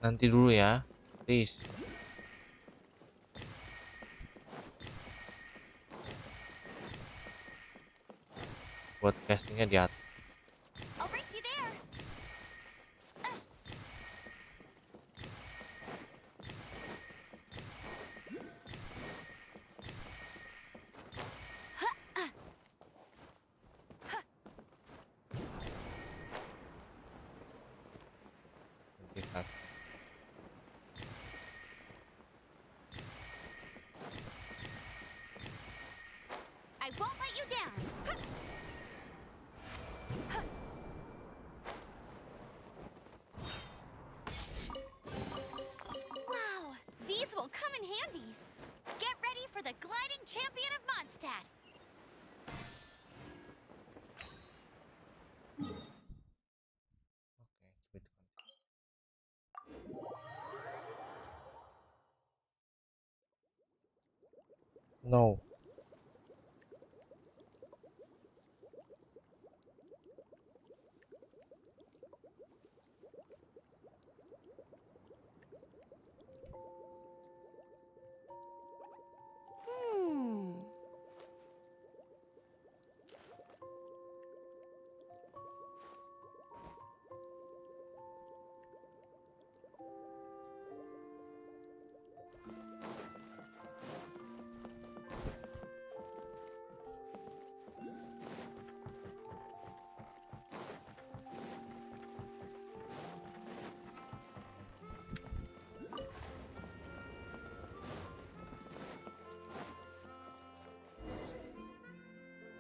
nanti dulu ya, please. Buat castingnya di atas. I'll race you there. I won't let you down. No.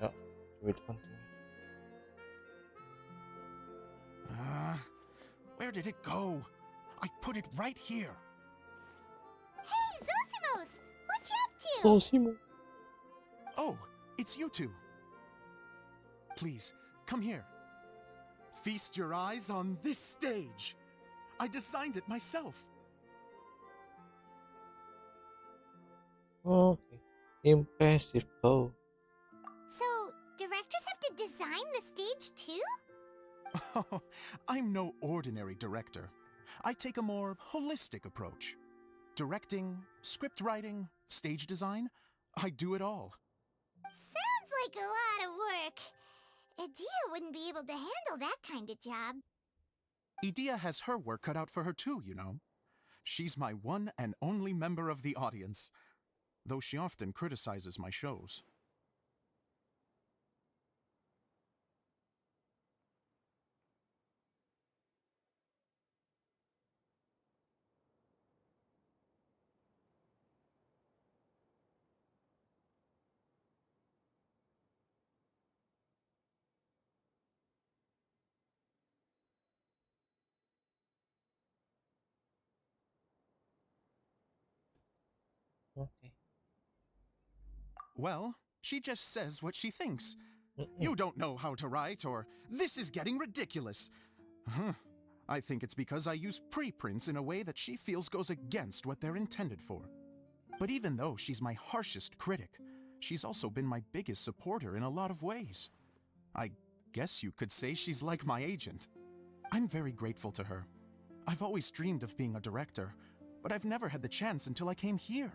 Yeah, wait, continue. Where did it go? I put it right here. Hey, Zosimos! What you up to? Zosimo. Oh, it's you two. Please, come here. Feast your eyes on this stage. I designed it myself. Okay. Impressive, though. So, directors have to design the stage too? Oh, I'm no ordinary director. I take a more holistic approach. Directing, script writing, stage design, I do it all. Sounds like a lot of work. Adia wouldn't be able to handle that kind of job. Idia has her work cut out for her too, you know. She's my one and only member of the audience, though she often criticizes my shows. Okay. Well, she just says what she thinks. Mm-mm. You don't know how to write, or this is getting ridiculous. Huh. I think it's because I use preprints in a way that she feels goes against what they're intended for. But even though she's my harshest critic, she's also been my biggest supporter in a lot of ways. I guess you could say she's like my agent. I'm very grateful to her. I've always dreamed of being a director, but I've never had the chance until I came here.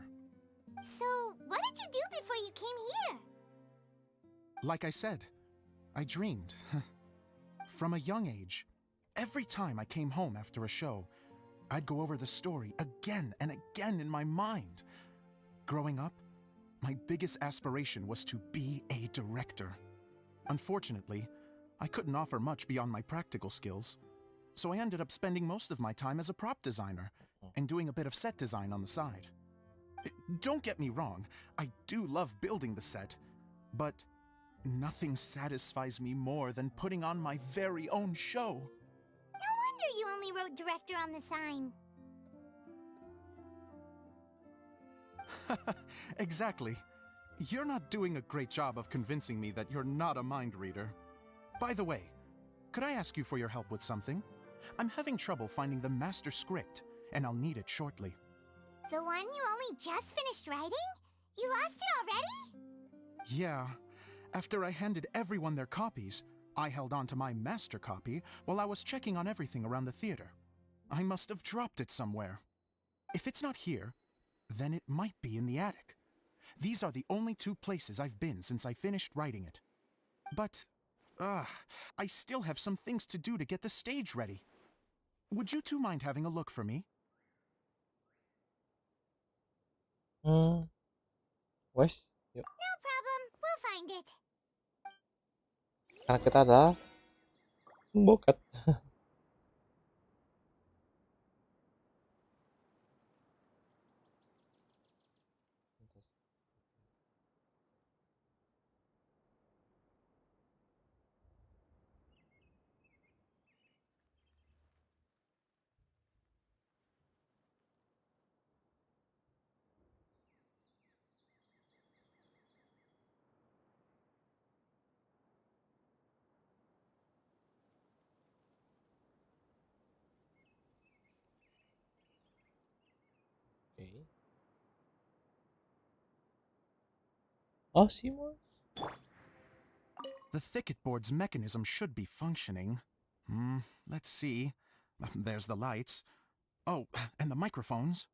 So, what did you do before you came here? Like I said, I dreamed. From a young age, every time I came home after a show, I'd go over the story again and again in my mind. Growing up, my biggest aspiration was to be a director. Unfortunately, I couldn't offer much beyond my practical skills, so I ended up spending most of my time as a prop designer and doing a bit of set design on the side. Don't get me wrong, I do love building the set, but nothing satisfies me more than putting on my very own show. No wonder you only wrote director on the sign. Exactly. You're not doing a great job of convincing me that you're not a mind reader. By the way, could I ask you for your help with something? I'm having trouble finding the master script, and I'll need it shortly. The one you only just finished writing? You lost it already? Yeah. After I handed everyone their copies, I held on to my master copy while I was checking on everything around the theater. I must have dropped it somewhere. If it's not here, then it might be in the attic. These are the only two places I've been since I finished writing it. But, I still have some things to do to get the stage ready. Would you two mind having a look for me? Wes, yuk. No problem. We'll find it. Karena kita adalah bokat. Okay. Osimos. The thicket board's mechanism should be functioning. Let's see. There's the lights. Oh, and the microphones.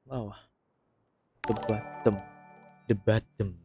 Bawah. The bottom.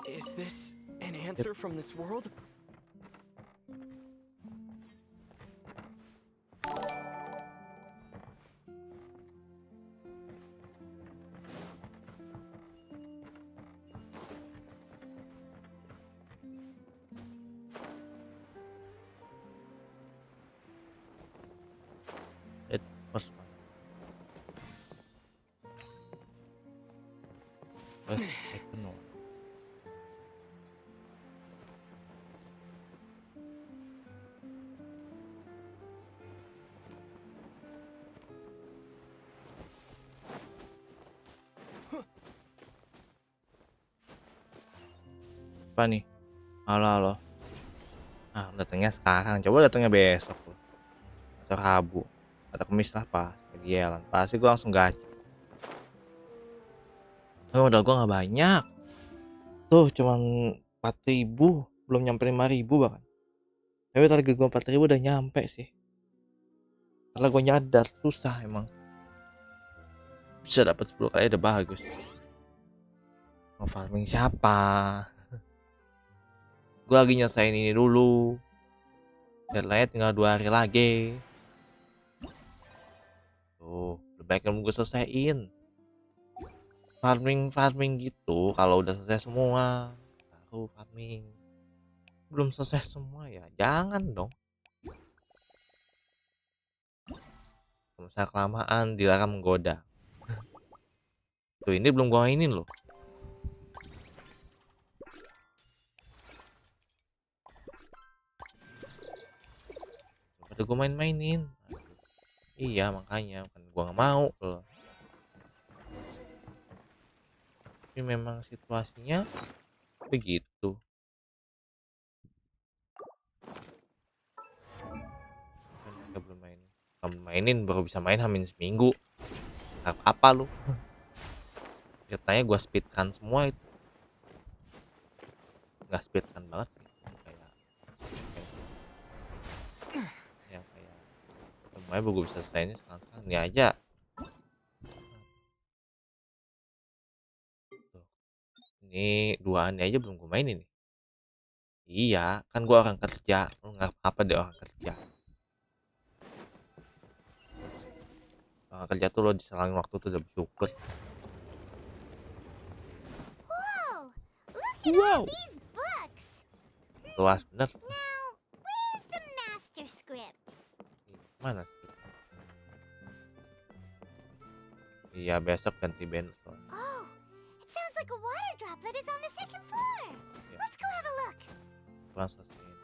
Is this an answer from this world? It was fun. Second one. Apa nih? Halo. Ah, datangnya sekarang. Coba datangnya besok loh. Atau Rabu. Atau Kamis lah pas. Lagi jalan. Pasti gue langsung gacha. Tapi modal gue gak banyak. Tuh cuman 4.000. Belum nyampe 5.000 bahkan. Tapi target gue 4.000 udah nyampe sih. Karena gue nyadar susah emang. Bisa dapat 10 kali udah bagus. Mau farming siapa? Gue lagi nyesain ini dulu. Deadline tinggal 2 hari lagi. Tuh, lebih baik gue selesaiin. Farming gitu. Kalau udah selesai semua, baru farming. Belum selesai semua ya, jangan dong. Masa kelamaan dilarang menggoda. Tuh ini belum gua mainin loh. Pada gua mainin. Iya makanya kan gua nggak mau loh. Tapi memang situasinya begitu. Kan mereka belum mainin. Kamu mainin baru bisa main hamin seminggu. Apa lu? Ceritanya gua speedkan semua itu. Nggak speedkan banget sih. Kayak yang kayak semuanya baru bisa selesainya sekarang ini aja. Tuh. Ini 2 ini aja belum gue mainin nih. Iya, kan gua orang kerja. Lu apa deh orang kerja? Orang kerja tuh lo diselangin waktu tuh udah bersyukur. Whoa! Look at Wow. all these books! Luas bener. Now, where's the master script? Mana sih? Iya, besok ganti band. Oh, it sounds like a water droplet is on the second floor. Yeah. Let's go have a look. Gua selesaiin.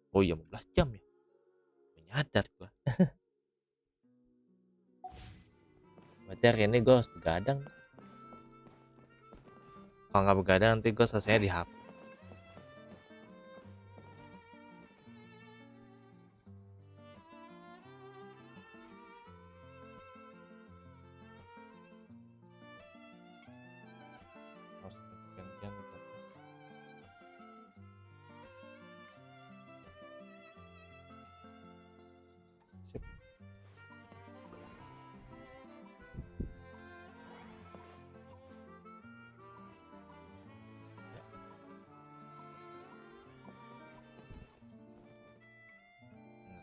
Oh iya, 15 jam ya. Gak nyadar gua. Berarti hari ini gua harus begadang. Kalau nggak begadang nanti gua selesainya di HP. Sip.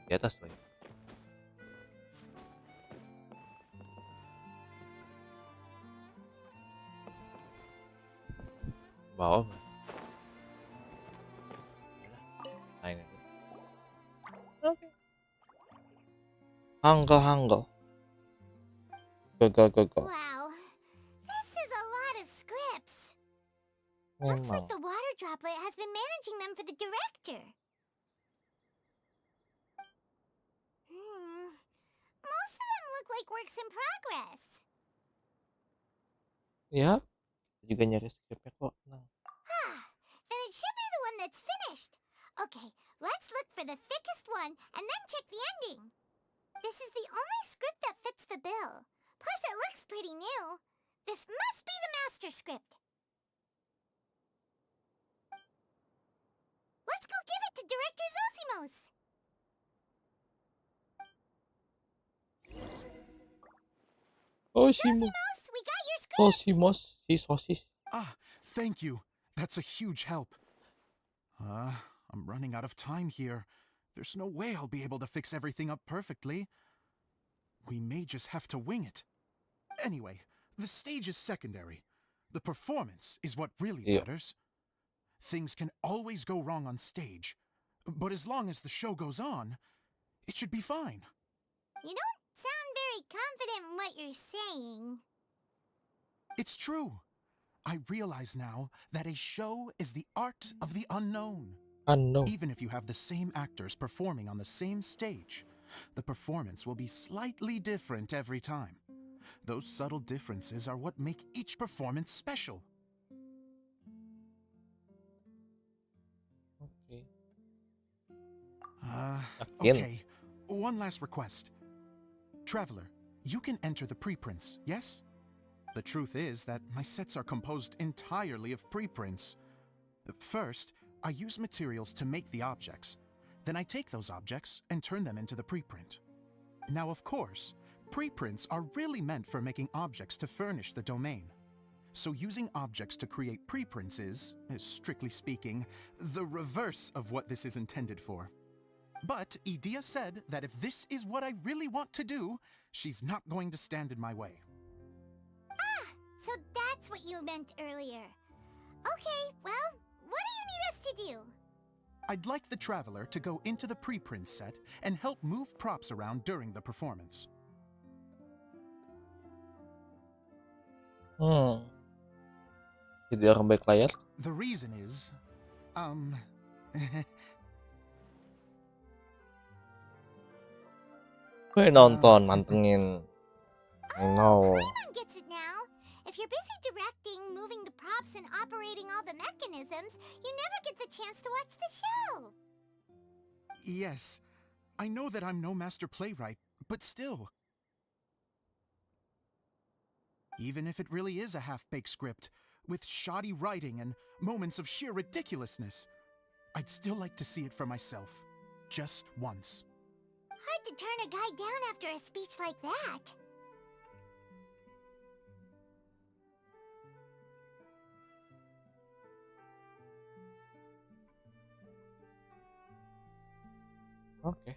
Di atas lagi. Bawah. Nah, ini. Oke. Hanggal. Go. Wow, this is a lot of scripts. Looks like Memang. the water droplet has been managing them for the director. Most of them look like works in progress. Ya, juga nyari skripnya kok. Nah. Then it should be the one that's finished. Okay, let's look for the thickest one and then check the ending. This is the only script that fits the bill. Plus, it looks pretty new. This must be the master script. Let's go give it to Director Zosimos. Zosimos, we got your script. Sosimos, si sosis. Ah, thank you. That's a huge help. I'm running out of time here. There's no way I'll be able to fix everything up perfectly. We may just have to wing it. Anyway, the stage is secondary. The performance is what really matters. Things can always go wrong on stage, but as long as the show goes on, it should be fine. You don't sound very confident in what you're saying. It's true. I realize now that a show is the art of the unknown. Even if you have the same actors performing on the same stage, the performance will be slightly different every time. Those subtle differences are what make each performance special. Okay, one last request. Traveler, you can enter the preprints, yes? The truth is that my sets are composed entirely of preprints. First, I use materials to make the objects. Then I take those objects and turn them into the preprint. Now, of course, preprints are really meant for making objects to furnish the domain. So using objects to create preprints is, strictly speaking, the reverse of what this is intended for. But Idea said that if this is what I really want to do, she's not going to stand in my way. Ah, so that's what you meant earlier. Okay, well, what do you need us to do? I'd like the Traveler to go into the preprint set and help move props around during the performance. Jadi orang baik layar. The reason is, Gue nonton, mantengin. I know. Paimon gets it now. If you're busy directing, moving the props, and operating all the mechanisms, you never get the chance to watch the show. Yes, I know that I'm no master playwright, but still. Even if it really is a half-baked script, with shoddy writing and moments of sheer ridiculousness, I'd still like to see it for myself. Just once. Hard to turn a guy down after a speech like that. Oke.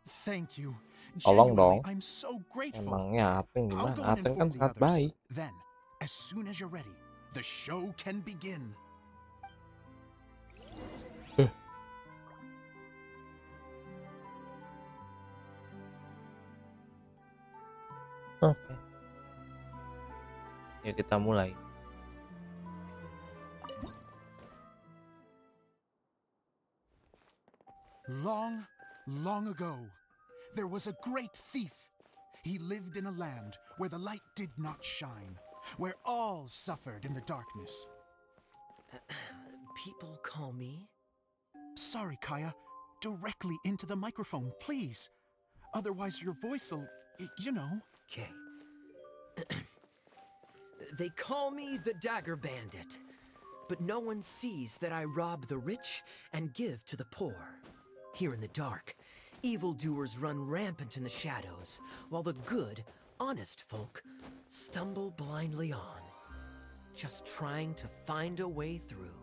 Thank you. Tolong Genuinely, dong. I'm so grateful. Emangnya Ating I'll gimana? go and Ating kan inform the sangat others. baik. Then, as soon as you're ready, the show can begin. Oke. Ya kita mulai. Long, long ago, there was a great thief. He lived in a land where the light did not shine, where all suffered in the darkness. People call me? Sorry, Kaya. Directly into the microphone, please. Otherwise your voice'll, you know. Okay. They call me the Dagger Bandit, but no one sees that I rob the rich and give to the poor. Here in the dark, evildoers run rampant in the shadows, while the good, honest folk stumble blindly on, just trying to find a way through.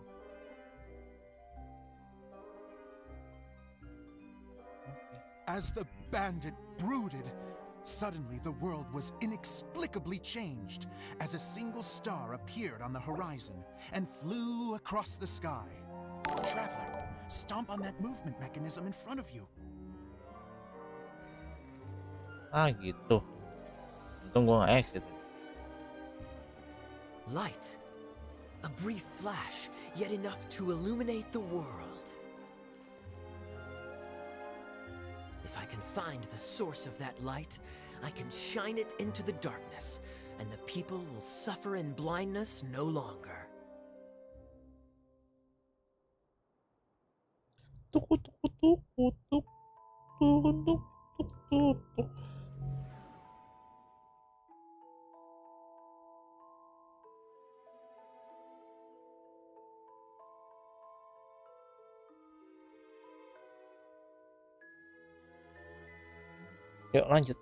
As the bandit brooded, suddenly the world was inexplicably changed as a single star appeared on the horizon and flew across the sky. Traveler, stomp on that movement mechanism in front of you. Ah gitu. Untung gua nggak exit. Light. A brief flash, yet enough to illuminate the world. If I can find the source of that light, I can shine it into the darkness, and the people will suffer in blindness no longer. Tuk tuk tuk tuk tuk tuk tuk tuk tuk tuk. Yuk lanjut.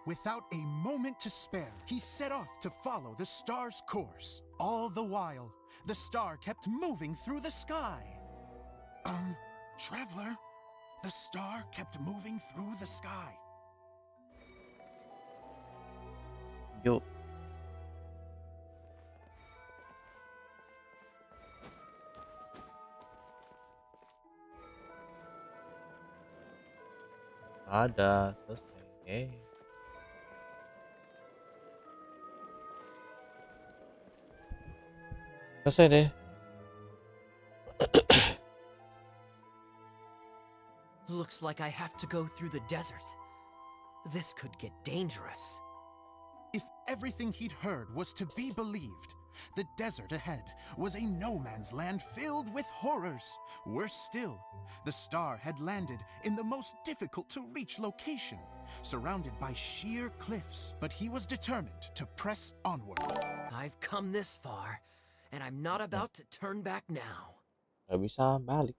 Without a moment to spare, he set off to follow the star's course. All the while, the star kept moving through the sky. Traveler, the star kept moving through the sky. Yuk. Ada selesai. Selesai deh. Looks like I have to go through the desert. This could get dangerous. If everything he'd heard was to be believed, the desert ahead was a no-man's land filled with horrors. Worse still, the star had landed in the most difficult-to-reach location, surrounded by sheer cliffs. But he was determined to press onward. I've come this far, and I'm not about to turn back now. Gak bisa balik.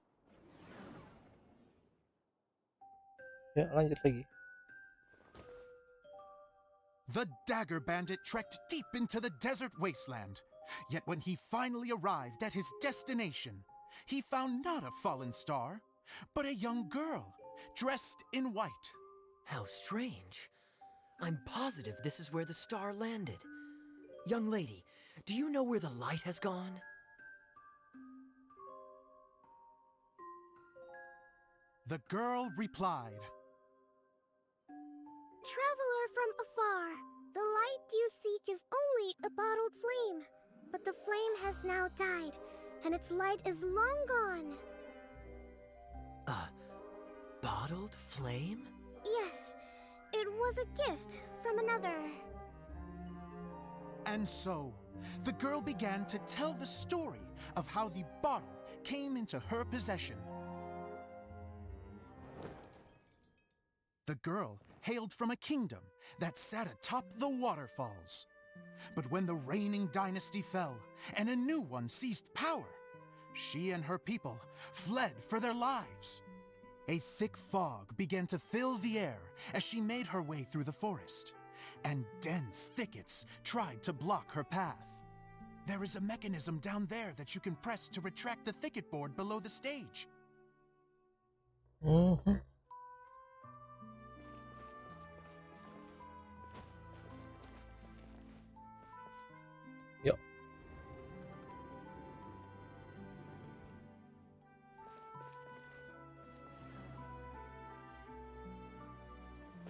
Ya lanjut lagi. The Dagger Bandit trekked deep into the desert wasteland. Yet when he finally arrived at his destination, he found not a fallen star, but a young girl, dressed in white. How strange. I'm positive this is where the star landed. Young lady, do you know where the light has gone? The girl replied, Traveler from afar, the light you seek is only a bottled flame. But the flame has now died, and its light is long gone. bottled flame? Yes, it was a gift from another. And so, the girl began to tell the story of how the bottle came into her possession. The girl hailed from a kingdom that sat atop the waterfalls. But when the reigning dynasty fell and a new one seized power, she and her people fled for their lives. A thick fog began to fill the air as she made her way through the forest, and dense thickets tried to block her path. There is a mechanism down there that you can press to retract the thicket board below the stage. Yuk.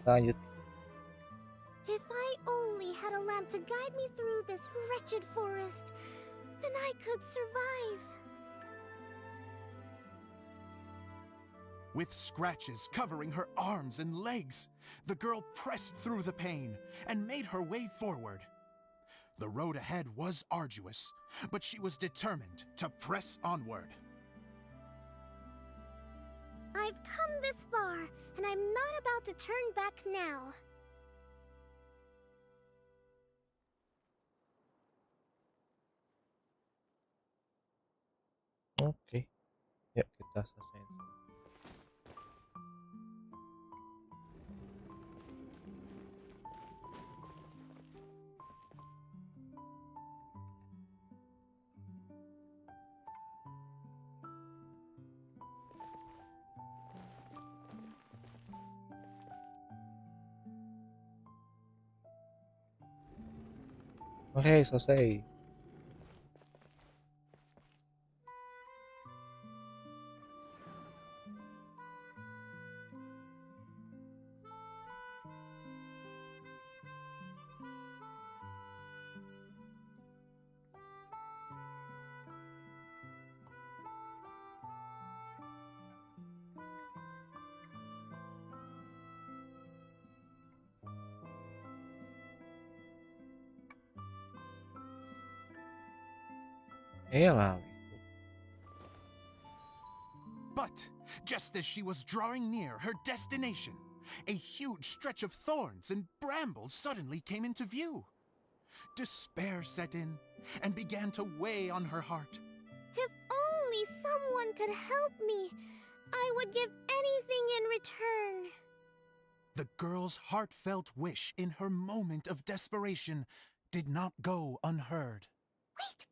Lanjut. If I only had a lamp to guide me through this wretched forest, then I could survive. With scratches covering her arms and legs, the girl pressed through the pain and made her way forward. The road ahead was arduous, but she was determined to press onward. I've come this far, and I'm not about to turn back now. Oke. Yuk kita selesaiin. Oke, selesai. Elah. But just as she was drawing near her destination, a huge stretch of thorns and brambles suddenly came into view. Despair set in and began to weigh on her heart. If only someone could help me, I would give anything in return. The girl's heartfelt wish in her moment of desperation did not go unheard. Wait!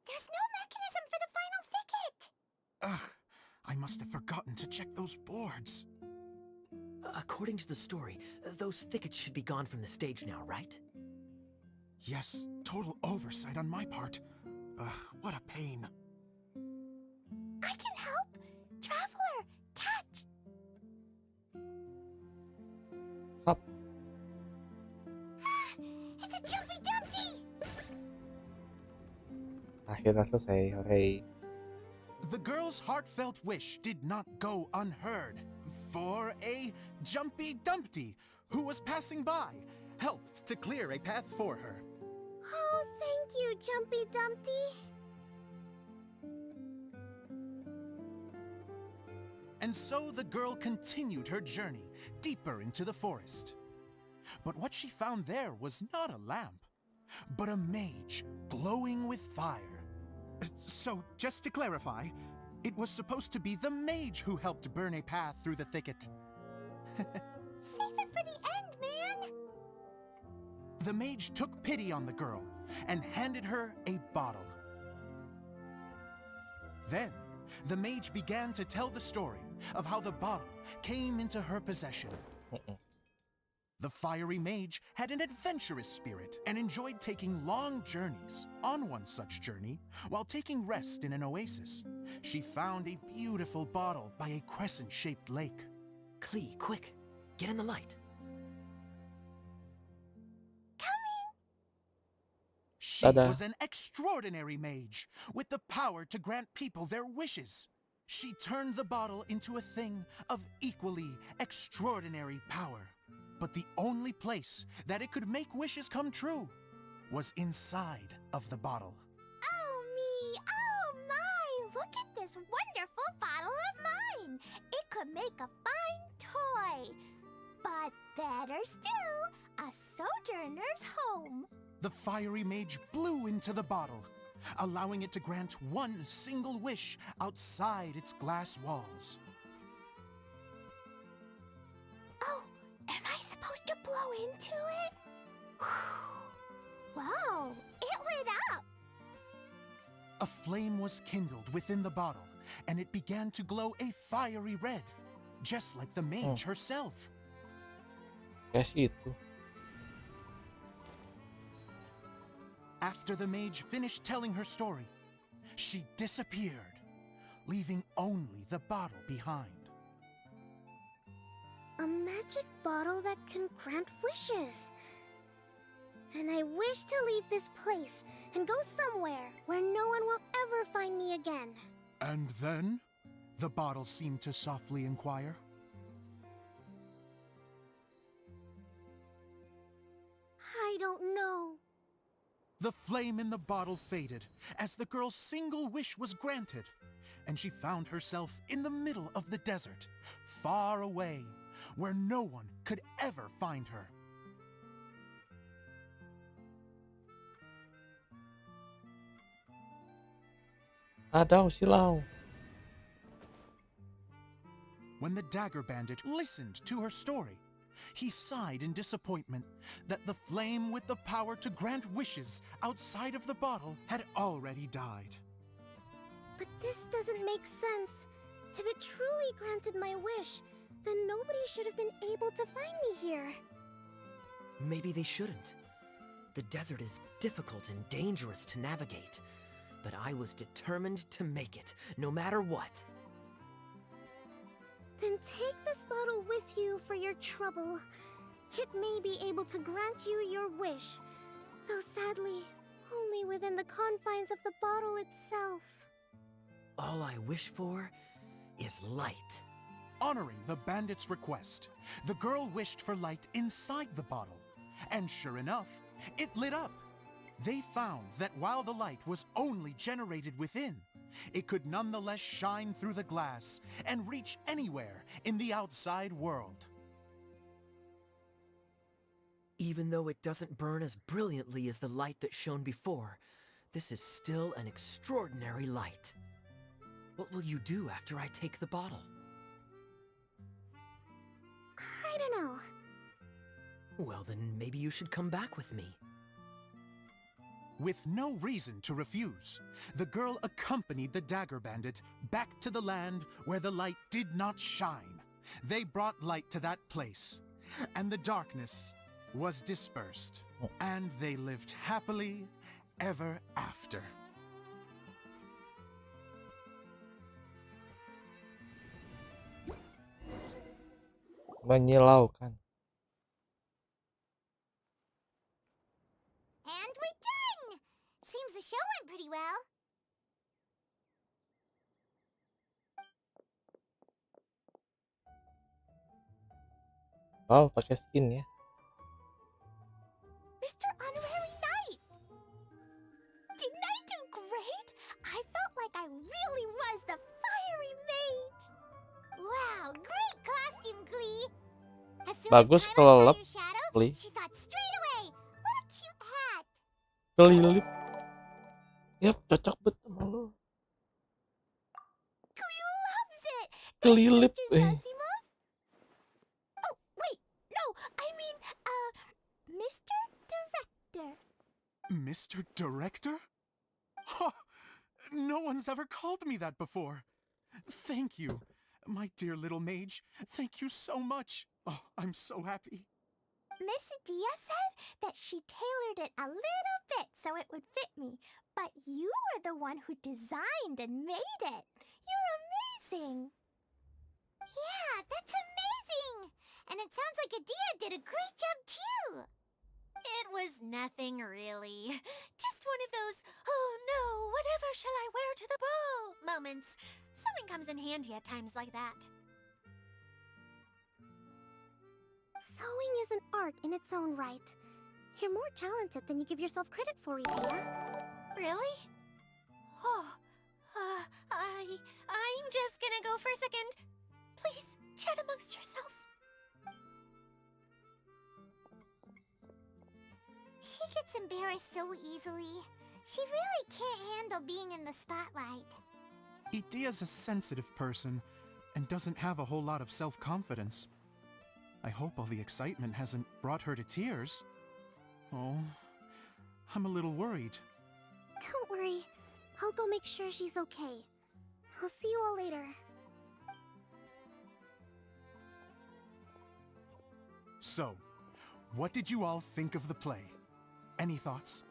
There's no mechanism for the final thicket! Ugh, I must have forgotten to check those boards. According to the story, those thickets should be gone from the stage now, right? Yes, total oversight on my part. What a pain. I can help! Traveler, catch! Hop. It's a Jumpy Dumpty! Akhirnya selesai. Hooray. The girl's heartfelt wish did not go unheard, for a Jumpy Dumpty who was passing by helped to clear a path for her. Oh, thank you, Jumpy Dumpty. And so the girl continued her journey deeper into the forest. But what she found there was not a lamp, but a mage glowing with fire. So, just to clarify, it was supposed to be the mage who helped burn a path through the thicket. Save it for the end, man! The mage took pity on the girl and handed her a bottle. Then, the mage began to tell the story of how the bottle came into her possession. The fiery mage had an adventurous spirit and enjoyed taking long journeys. On one such journey, while taking rest in an oasis, she found a beautiful bottle by a crescent-shaped lake. Klee, quick, get in the light. She Tada. was an extraordinary mage with the power to grant people their wishes. she turned the bottle into a thing of equally extraordinary power. But the only place that it could make wishes come true was inside of the bottle. Oh me, oh my! Look at this wonderful bottle of mine! It could make a fine toy. But better still, a sojourner's home. The fiery mage blew into the bottle, allowing it to grant one single wish outside its glass walls. Oh, am I supposed to blow into it? Whoa, it lit up! A flame was kindled within the bottle, and it began to glow a fiery red, just like the mage herself. Kayak situ. After the mage finished telling her story, she disappeared, leaving only the bottle behind. A magic bottle that can grant wishes. And I wish to leave this place and go somewhere where no one will ever find me again. And then, the bottle seemed to softly inquire. I don't know. The flame in the bottle faded as the girl's single wish was granted, and she found herself in the middle of the desert, far away, where no one could ever find her. Ada silau. When the dagger bandit listened to her story, he sighed in disappointment that the flame with the power to grant wishes outside of the bottle had already died. But this doesn't make sense. If it truly granted my wish, then nobody should have been able to find me here. Maybe they shouldn't. The desert is difficult and dangerous to navigate, but I was determined to make it, no matter what. Then take this bottle with you for your trouble. It may be able to grant you your wish, though sadly, only within the confines of the bottle itself. All I wish for is light. Honoring the bandit's request, the girl wished for light inside the bottle, and sure enough, it lit up. They found that while the light was only generated within, it could nonetheless shine through the glass and reach anywhere in the outside world. Even though it doesn't burn as brilliantly as the light that shone before, this is still an extraordinary light. What will you do after I take the bottle? I don't know. Well, then maybe you should come back with me. With no reason to refuse, the girl accompanied the dagger bandit back to the land where the light did not shine. They brought light to that place, and the darkness was dispersed, and they lived happily ever after. Menyilaukan. And we're done! Seems the show went pretty well. Wow, pakai skin ya. Mr. Honorary Knight! Didn't I do great? I felt like I really was the fiery mage. Wow, great costume, Glee. As soon Bagus as kelelep, Paimon saw your shadow, Glee. she thought straight away, what a cute hat. Kelilip. Yap, cocok banget sama lo. Glee loves it. Kelilip, Mr. Sasimos? Oh, wait, no, I mean, Mr. Director. Mr. Director? Ha! No one's ever called me that before. Thank you, my dear little mage. Thank you so much. Oh, I'm so happy. Miss Adia said that she tailored it a little bit so it would fit me, but you were the one who designed and made it. You're amazing. Yeah, that's amazing. And it sounds like Adia did a great job too. It was nothing really. Just one of those, oh no, whatever shall I wear to the ball moments. So Sewing comes in handy at times like that. Sewing is an art in its own right. You're more talented than you give yourself credit for, Idia. Really? Oh, I'm just gonna go for a second. Please, chat amongst yourselves. She gets embarrassed so easily. She really can't handle being in the spotlight. Idia's a sensitive person and doesn't have a whole lot of self-confidence. I hope all the excitement hasn't brought her to tears. Oh, I'm a little worried. Don't worry. I'll go make sure she's okay. I'll see you all later. So, what did you all think of the play? Any thoughts?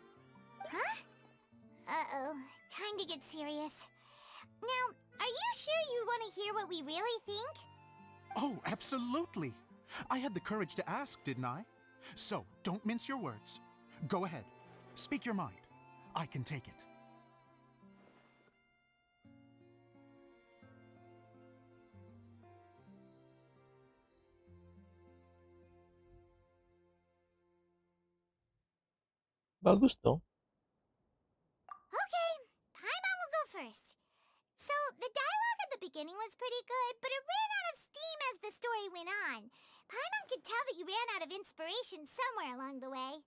Huh? Uh-oh. Time to get serious. Now, are you sure you want to hear what we really think? Oh, absolutely. I had the courage to ask, didn't I? So, don't mince your words. Go ahead. Speak your mind. I can take it. Bagus dong. Okay, Paimon will go first. So, the dialogue at the beginning was pretty good, but it ran out of steam as the story went on. Paimon could tell that you ran out of inspiration somewhere along the way.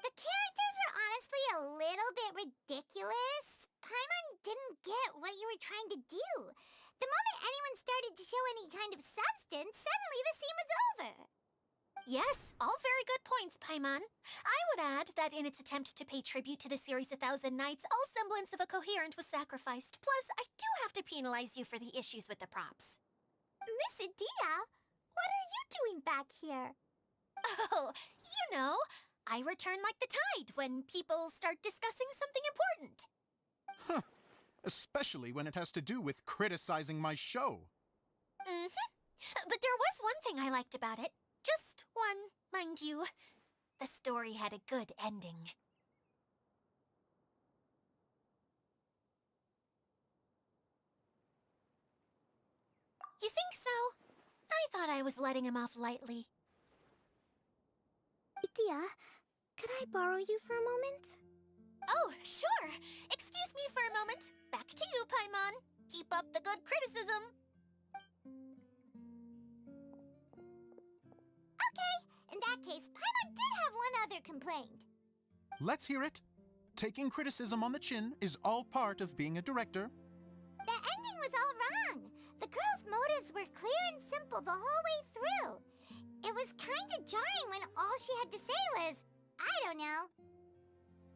The characters were honestly a little bit ridiculous. Paimon didn't get what you were trying to do. The moment anyone started to show any kind of substance, suddenly the scene was over. Yes, all very good points, Paimon. I would add that in its attempt to pay tribute to the series 1,000 Nights, all semblance of a coherent was sacrificed. Plus, I do have to penalize you for the issues with the props. Miss Idia, what are you doing back here? Oh, you know, I return like the tide when people start discussing something important. Huh. Especially when it has to do with criticizing my show. Mm-hmm. But there was one thing I liked about it. Just one, mind you. The story had a good ending. You think so? I thought I was letting him off lightly. Idia, could I borrow you for a moment? Oh, sure. Excuse me for a moment. Back to you, Paimon. Keep up the good criticism. Okay, in that case, Paimon did have one other complaint. Let's hear it. Taking criticism on the chin is all part of being a director. The ending was all wrong. The girl's motives were clear and simple the whole way through. It was kinda jarring when all she had to say was, I don't know.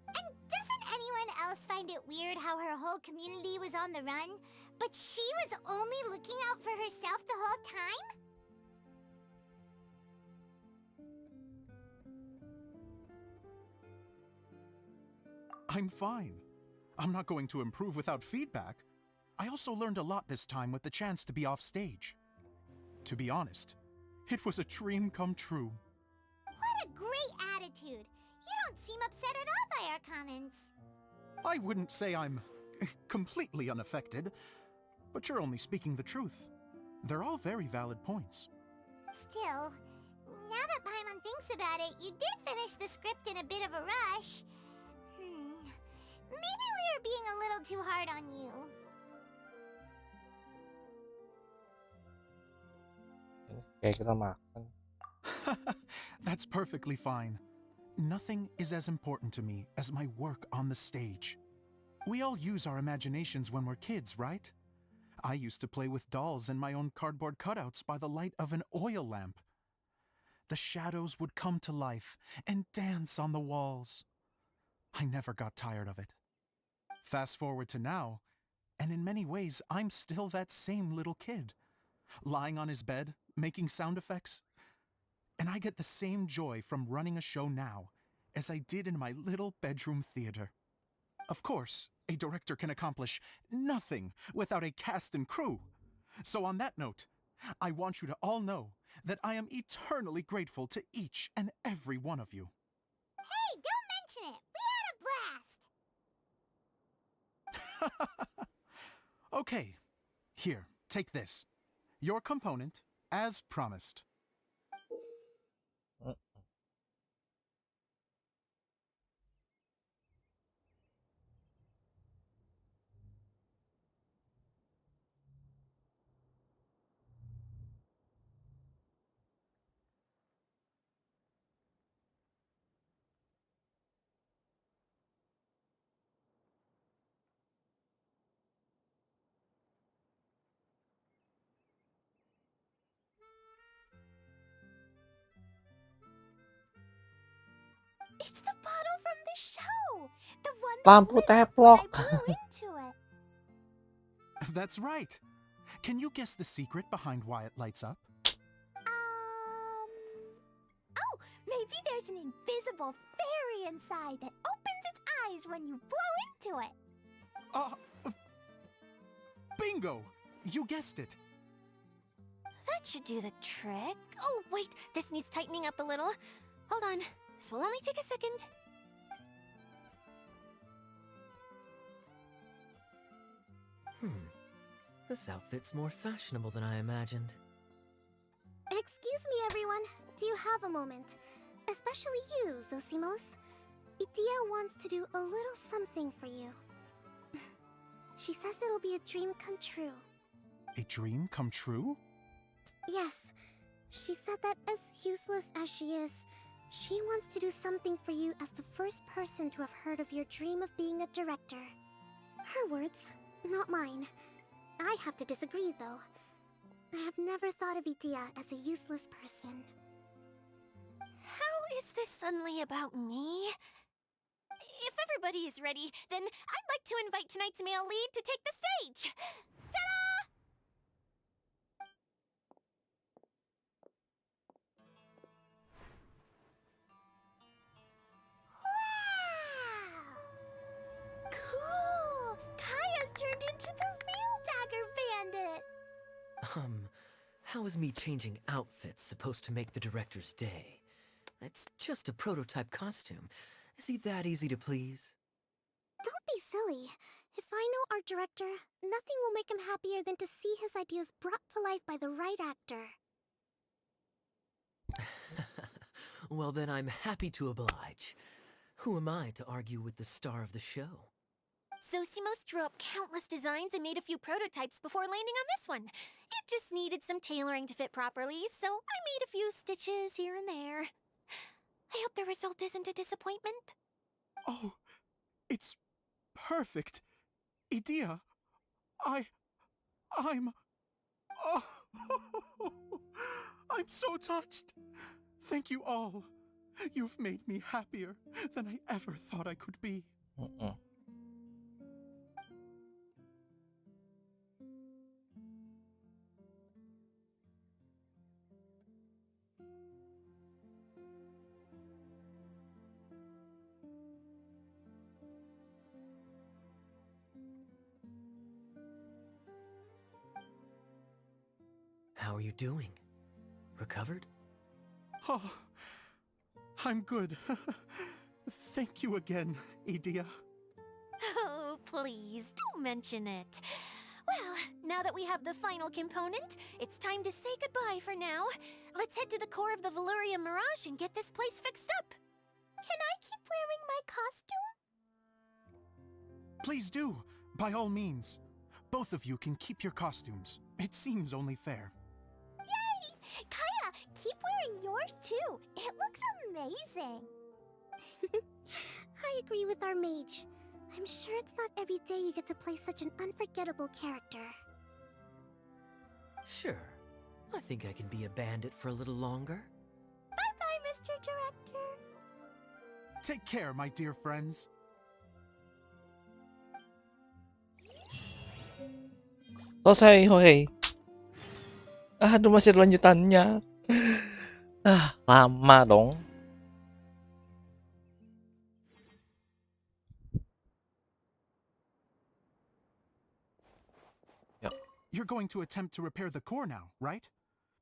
And doesn't anyone else find it weird how her whole community was on the run, but she was only looking out for herself the whole time? I'm fine. I'm not going to improve without feedback. I also learned a lot this time with the chance to be off stage. To be honest, it was a dream come true. What a great attitude. You don't seem upset at all by our comments. I wouldn't say I'm completely unaffected, but you're only speaking the truth. They're all very valid points. Still, now that Paimon thinks about it, you did finish the script in a bit of a rush. Maybe we were being a little too hard on you. Kayak kita makan. That's perfectly fine. Nothing is as important to me as my work on the stage. We all use our imaginations when we're kids, right? I used to play with dolls and my own cardboard cutouts by the light of an oil lamp. The shadows would come to life and dance on the walls. I never got tired of it. Fast forward to now, and in many ways, I'm still that same little kid, lying on his bed, making sound effects. And I get the same joy from running a show now as I did in my little bedroom theater. Of course, a director can accomplish nothing without a cast and crew. So on that note, I want you to all know that I am eternally grateful to each and every one of you. Hey, don't mention it. We had a blast. Okay, Here, take this. Your component, as promised. It's the bottle from the show! The one Lampu lit up when I teplok. blew into it. That's right. Can you guess the secret behind why it lights up? Oh, maybe there's an invisible fairy inside that opens its eyes when you blow into it. Bingo! You guessed it. That should do the trick. Oh, wait, this needs tightening up a little. Hold on, this will only take a second. This outfit's more fashionable than I imagined. Excuse me, everyone. Do you have a moment? Especially you, Zosimos. Idia wants to do a little something for you. She says it'll be a dream come true. A dream come true? Yes. She said that as useless as she is, she wants to do something for you as the first person to have heard of your dream of being a director. Her words, not mine. I have to disagree, though. I have never thought of Idia as a useless person. How is this suddenly about me? If everybody is ready, then I'd like to invite tonight's male lead to take the stage. Ta-da! Wow! Cool! Kaya's turned into the real Dagger Bandit! How is me changing outfits supposed to make the director's day? It's just a prototype costume. Is he that easy to please? Don't be silly. If I know our director, nothing will make him happier than to see his ideas brought to life by the right actor. Well, then I'm happy to oblige. Who am I to argue with the star of the show? Zosimos drew up countless designs and made a few prototypes before landing on this one. It just needed some tailoring to fit properly, so I made a few stitches here and there. I hope the result isn't a disappointment. Oh, it's perfect. Idia, I'm... Oh, I'm so touched. Thank you all. You've made me happier than I ever thought I could be. How are you doing? Recovered? Oh, I'm good. Thank you again, Idia. Oh, please, don't mention it. Well, now that we have the final component, it's time to say goodbye for now. Let's head to the core of the Valuria Mirage and get this place fixed up. Can I keep wearing my costume? Please do, by all means. Both of you can keep your costumes. It seems only fair. Yay! Kaya, keep wearing yours too. It looks amazing. I agree with our mage. I'm sure it's not every day you get to play such an unforgettable character. Sure. I think I can be a bandit for a little longer. Bye-bye, Mr. Director. Take care, my dear friends. Selesai, oke. Aduh, masih ada lanjutannya. Lama dong. Yep. You're going to attempt to repair the core now, right?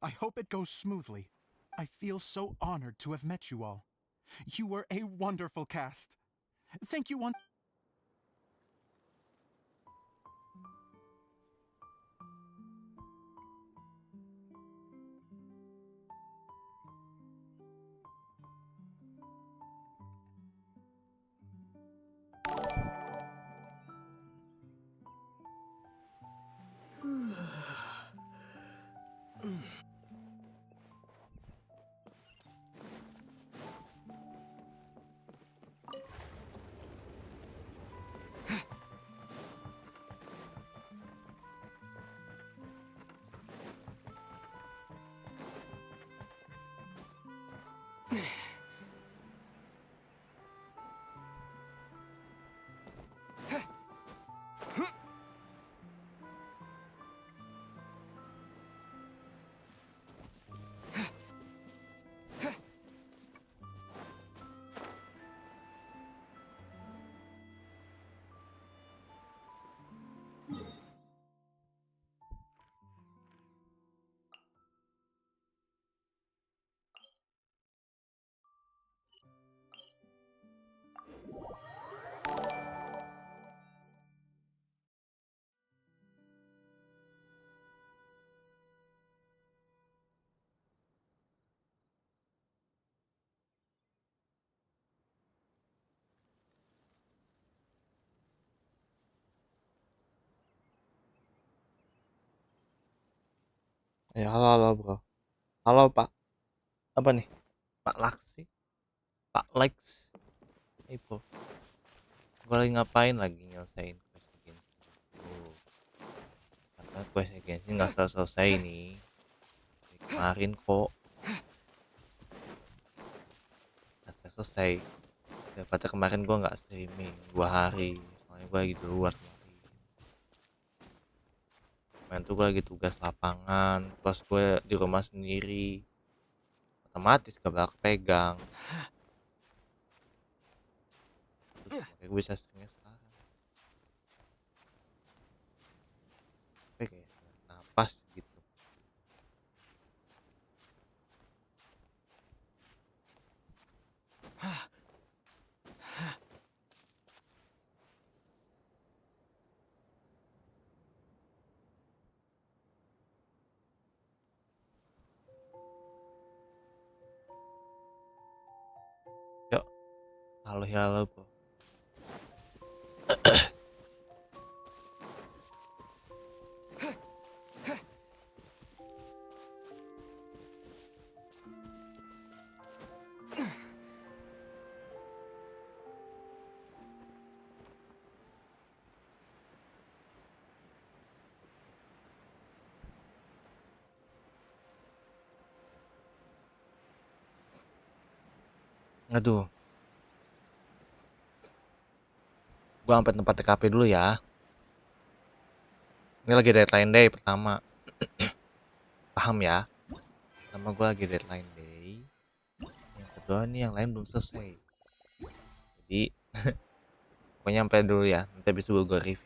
I hope it goes smoothly. I feel so honored to have met you all. You were a wonderful cast. Thank you once. Ya, halo bro. Halo Pak. Apa nih? Pak Laksi? Pak Lex? Bro. Gue lagi ngapain lagi nyelesain quest Genshin. Karena quest Genshin nggak selesai nih. Dari kemarin kok nggak selesai. Daripada kemarin gue nggak streaming 2 hari. Soalnya gue lagi di luar kemarin. Kemarin tuh gue lagi tugas lapangan. Plus gue di rumah sendiri. Otomatis gak bakal pegang. Terus makanya gue bisa streaming sekarang. Tapi kayak napas gitu. Yuk, halo bro. Aduh, gua sampai tempat TKP dulu ya. Ini lagi deadline day pertama. Paham ya? Pertama gua lagi deadline day. Yang kedua nih yang lain belum selesai. Jadi pokoknya sampai dulu ya. Nanti habis itu gua review.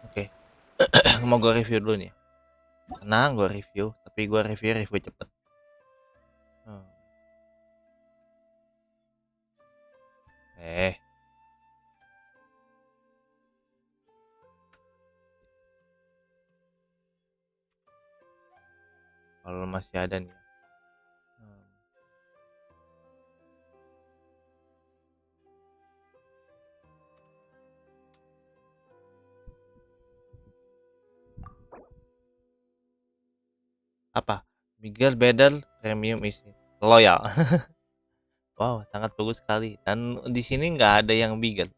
Oke. Mau gua review dulu nih. Tenang, gua review. Tapi gua review cepet. Hmm. Kalau masih ada nih. Hmm. Apa? Miguel Bedel Premium isi Loyal. Wow, sangat bagus sekali. Dan di sini nggak ada yang Miguel.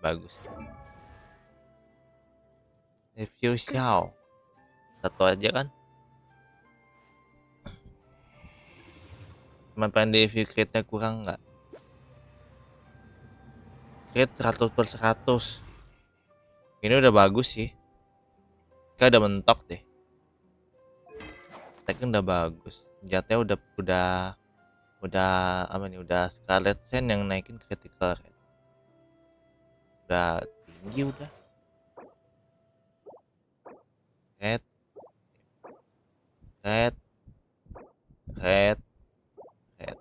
Bagus. Review Xiao. Satu aja kan? Cuma pengen di review crit-nya kurang nggak? Crit 100/100. Ini udah bagus sih. Kayak udah mentok deh. Attack-nya udah bagus. Senjatanya udah apa nih? Udah Scarlet Sand yang naikin critical rate. Udah tinggi udah. Red. Red. Red. Red.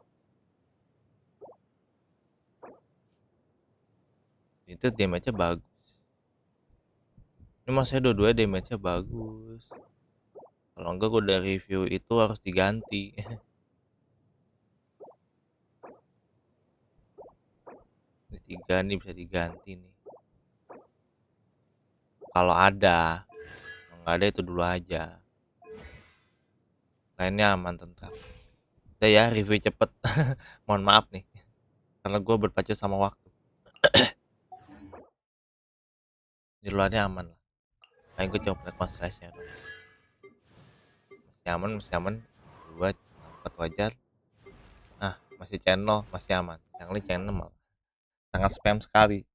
Itu damage-nya bagus. Ini masanya dua-duanya damage-nya bagus. Kalau enggak gue udah review itu harus diganti. Ini 3 nih bisa diganti nih. Kalau ada. Kalau nggak ada itu dulu aja. Lainnya aman tentram. Udah ya review cepet. Mohon maaf nih. Karena gue berpacu sama waktu. Di luarnya aman lah. Kayak gue coba konstrasinya dong. Masih aman. 2, 4 wajar. Nah, masih channel, masih aman. Yang lain channel malah sangat spam sekali.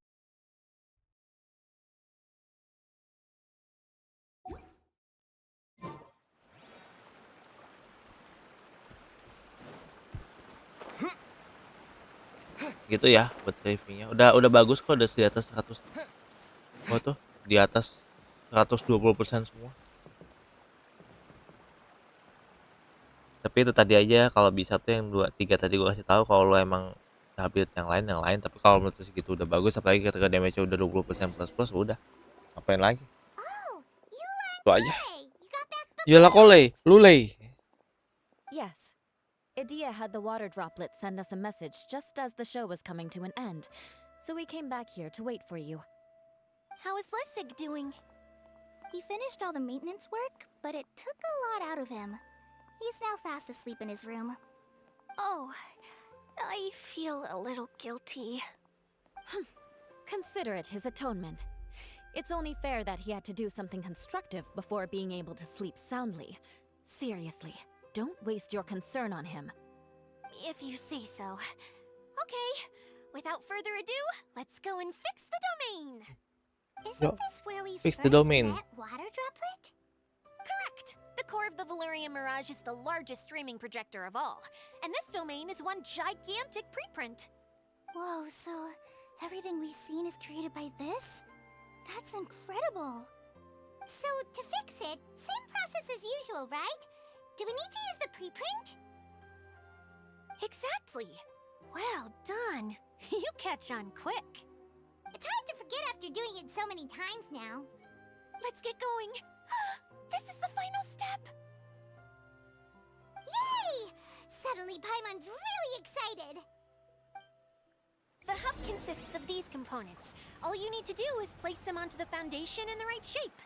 Gitu ya buat reviewnya. Udah bagus kok, udah di atas 100. Oh tuh di atas 120% semua. Tapi itu tadi aja, kalau bisa tuh yang 2 3 tadi gua kasih tahu, kalau lu emang update yang lain, tapi kalau menurut segitu udah bagus, apalagi ketika damage-nya udah 20% plus udah. Ngapain lagi? Oh, Itu aja. you got back Iyalah Kole, Lulei. Yes. Idia had the water droplet send us a message just as the show was coming to an end, so we came back here to wait for you. How is Lissig doing? He finished all the maintenance work, but it took a lot out of him. He's now fast asleep in his room. Oh, I feel a little guilty. Consider it his atonement. It's only fair that he had to do something constructive before being able to sleep soundly. Seriously, don't waste your concern on him. If you say so. Okay, without further ado, let's go and fix the domain. Isn't this where we fix first the domain. met Water Droplet? Correct. The core of the Valerian Mirage is the largest streaming projector of all, and this domain is one gigantic preprint. Whoa, so everything we've seen is created by this? That's incredible. So, to fix it, same process as usual, right? Do we need to use the preprint? Exactly. Well done. You catch on quick. It's hard to forget after doing it so many times now. Let's get going. This is the final step. Yay! Suddenly Paimon's really excited. The hub consists of these components. All you need to do is place them onto the foundation in the right shape.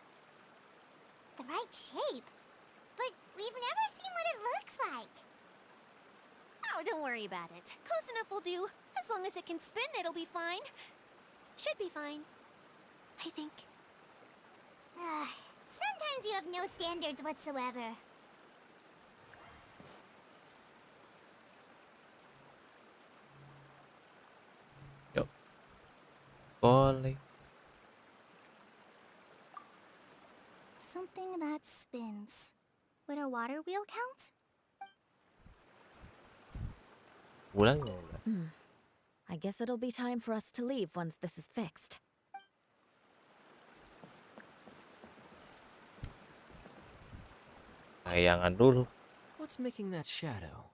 The right shape? But we've never seen what it looks like. Oh, don't worry about it. Close enough will do. As long as it can spin, it'll be fine. Should be fine. I think. Sometimes you have no standards whatsoever. Yuk. Boleh. Something that spins. Would a water wheel count? Ulang ya udah. I guess it'll be time for us to leave once this is fixed. Kayangan dulu. What's making that shadow?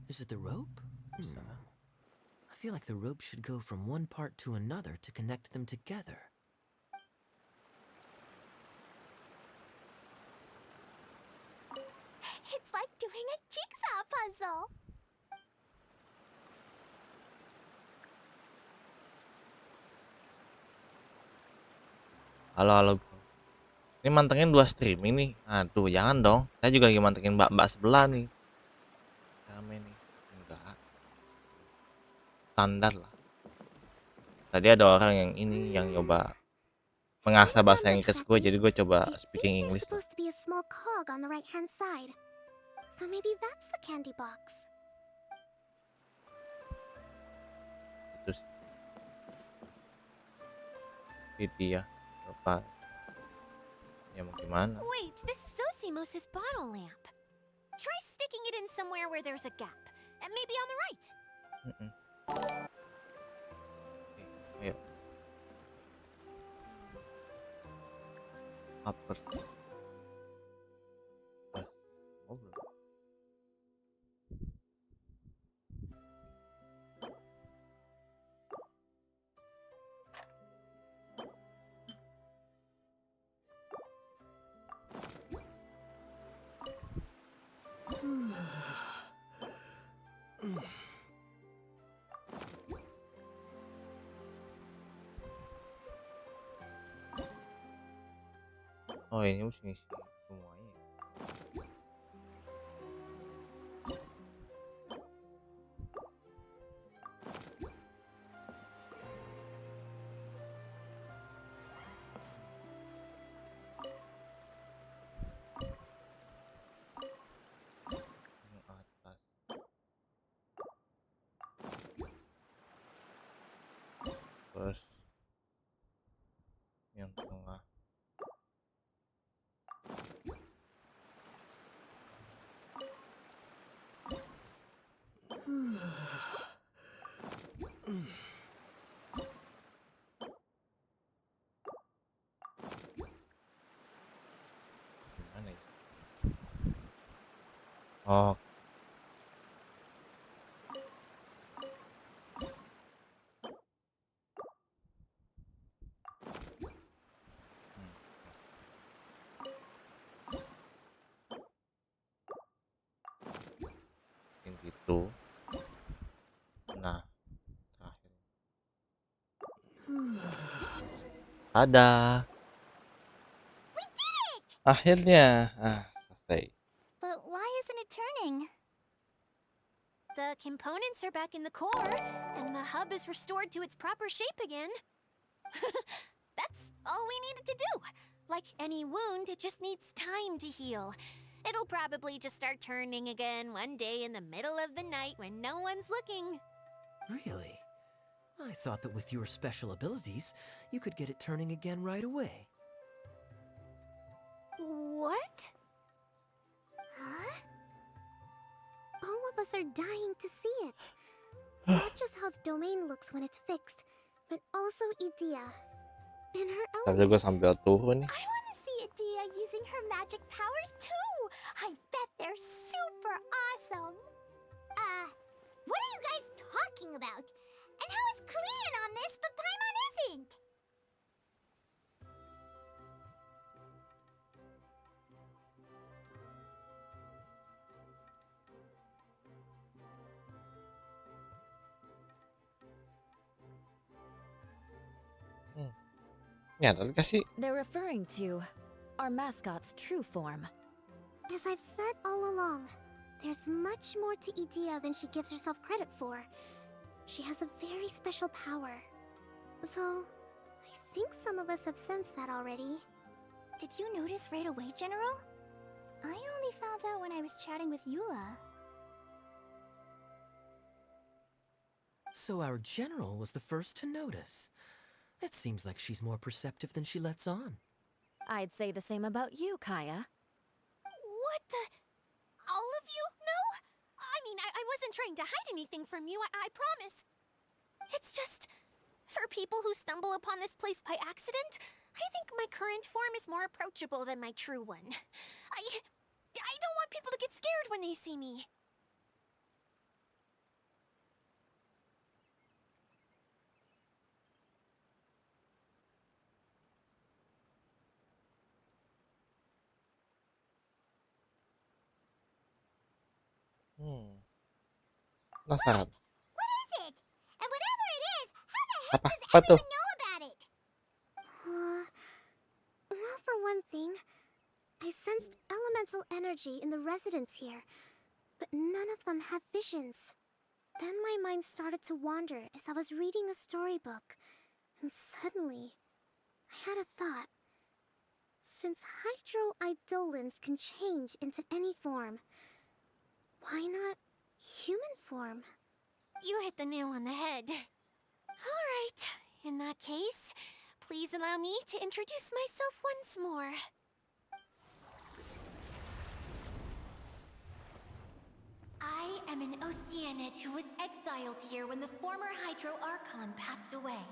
Is it the rope? I feel like the rope should go from one part to another to connect them together. It's like doing a jigsaw puzzle. Halo. Ini mantengin 2 streaming nih. Aduh, jangan dong. Saya juga lagi mantengin mbak-mbak sebelah nih. Rame nih. Enggak. Standar lah. Tadi ada orang yang ini yang nyoba mengasah bahasa Inggris gue, jadi gue coba speaking English. There's supposed to be a small cog on the right-hand side. So maybe that's the candy box. Terus dia apa? Ya mau gimana? Wait, this is Zosimos' bottle lamp. Try sticking it in somewhere where there's a gap. And maybe on the right. Oke, ayo. Upper. Oh, belum. Oh, ini mesti ngisi semuanya. Yang atas. Terus yang tengah. Oh, mungkin gitu. Nah, terakhir. Ada. We did it! Akhirnya. Selesai. But why isn't it turning? The components are back in the core, and the hub is restored to its proper shape again. That's all we needed to do. Like any wound, it just needs time to heal. It'll probably just start turning again one day in the middle of the night when no one's looking. Really? I thought that with your special abilities, you could get it turning again right away. What? Huh? All of us are dying to see it. Not just how the domain looks when it's fixed, but also Idea. And her Tapi gue element. sambil turun nih. I want to see Idea using her magic powers too. I bet they're super awesome. What are you guys talking about? And how is Klean on this, but Paimon isn't? Nyata gak sih? They're referring to our mascot's true form. As I've said all along, there's much more to Idea than she gives herself credit for. She has a very special power. Though, I think some of us have sensed that already. Did you notice right away, General? I only found out when I was chatting with Eula. So our general was the first to notice. It seems like she's more perceptive than she lets on. I'd say the same about you, Kaya. What the? All of you? No? I mean, I wasn't trying to hide anything from you, I promise. It's just, for people who stumble upon this place by accident, I think my current form is more approachable than my true one. I don't want people to get scared when they see me. Penasaran. What is it? And whatever it is, how the heck Apa? does Apa tuh? everyone know about it? Well, for one thing, I sensed elemental energy in the residents here, but none of them have visions. Then my mind started to wander as I was reading a storybook, and suddenly, I had a thought. Since hydro-eidolons can change into any form, why not human form? You hit the nail on the head. All right, in that case, please allow me to introduce myself once more. I am an Oceanid who was exiled here when the former Hydro Archon passed away.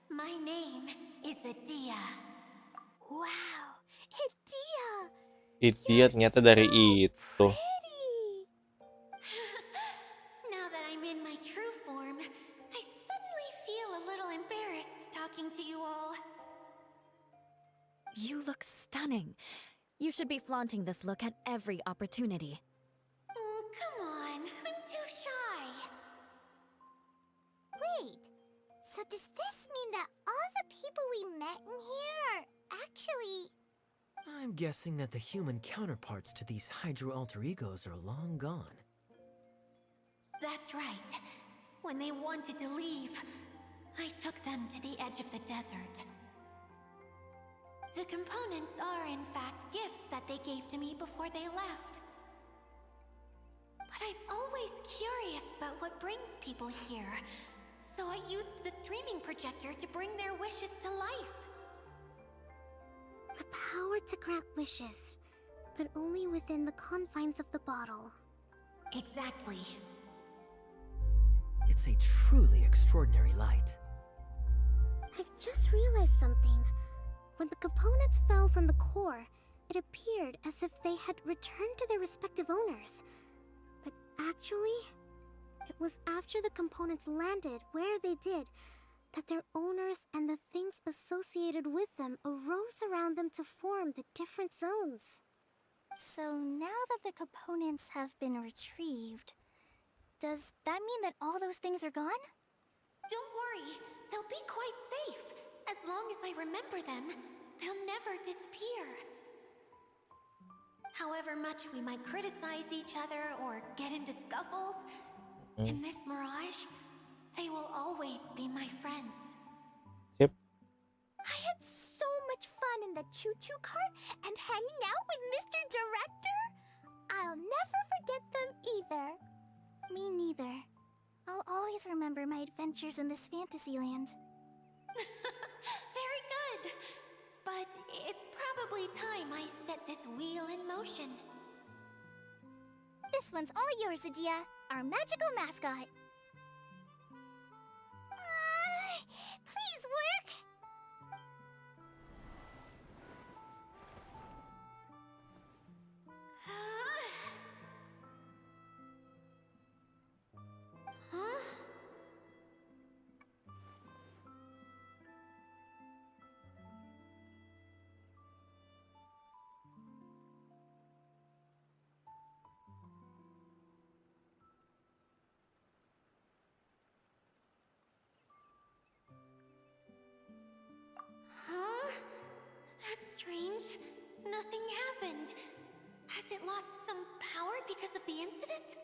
My name is Idea. Wow, Idea! Dia ternyata dari itu. Now that I'm in my true form, I suddenly feel a little embarrassed talking to you all. You look stunning. You should be flaunting this look at every opportunity. Oh, come on, I'm too shy. Wait, so does this mean that all the people we met in here are actually... I'm guessing that the human counterparts to these hydro alter egos are long gone. That's right. When they wanted to leave, I took them to the edge of the desert. The components are, in fact, gifts that they gave to me before they left. But I'm always curious about what brings people here, so I used the streaming projector to bring their wishes to life. The power to grant wishes, but only within the confines of the bottle. Exactly. It's a truly extraordinary light. I've just realized something. When the components fell from the core, it appeared as if they had returned to their respective owners. Actually, it was after the components landed where they did that their owners and the things associated with them arose around them to form the different zones. So now that the components have been retrieved, does that mean that all those things are gone? Don't worry, they'll be quite safe. As long as I remember them, they'll never disappear. However much we might criticize each other or get into scuffles, in this mirage, they will always be my friends. Yep. I had so much fun in the choo-choo cart and hanging out with Mr. Director. I'll never forget them either. Me neither. I'll always remember my adventures in this fantasy land. Very good. But it's probably time I set this wheel in motion. This one's all yours, Adia, our magical mascot. Please work. Huh? Huh? That's strange. Nothing happened. Has it lost some power because of the incident?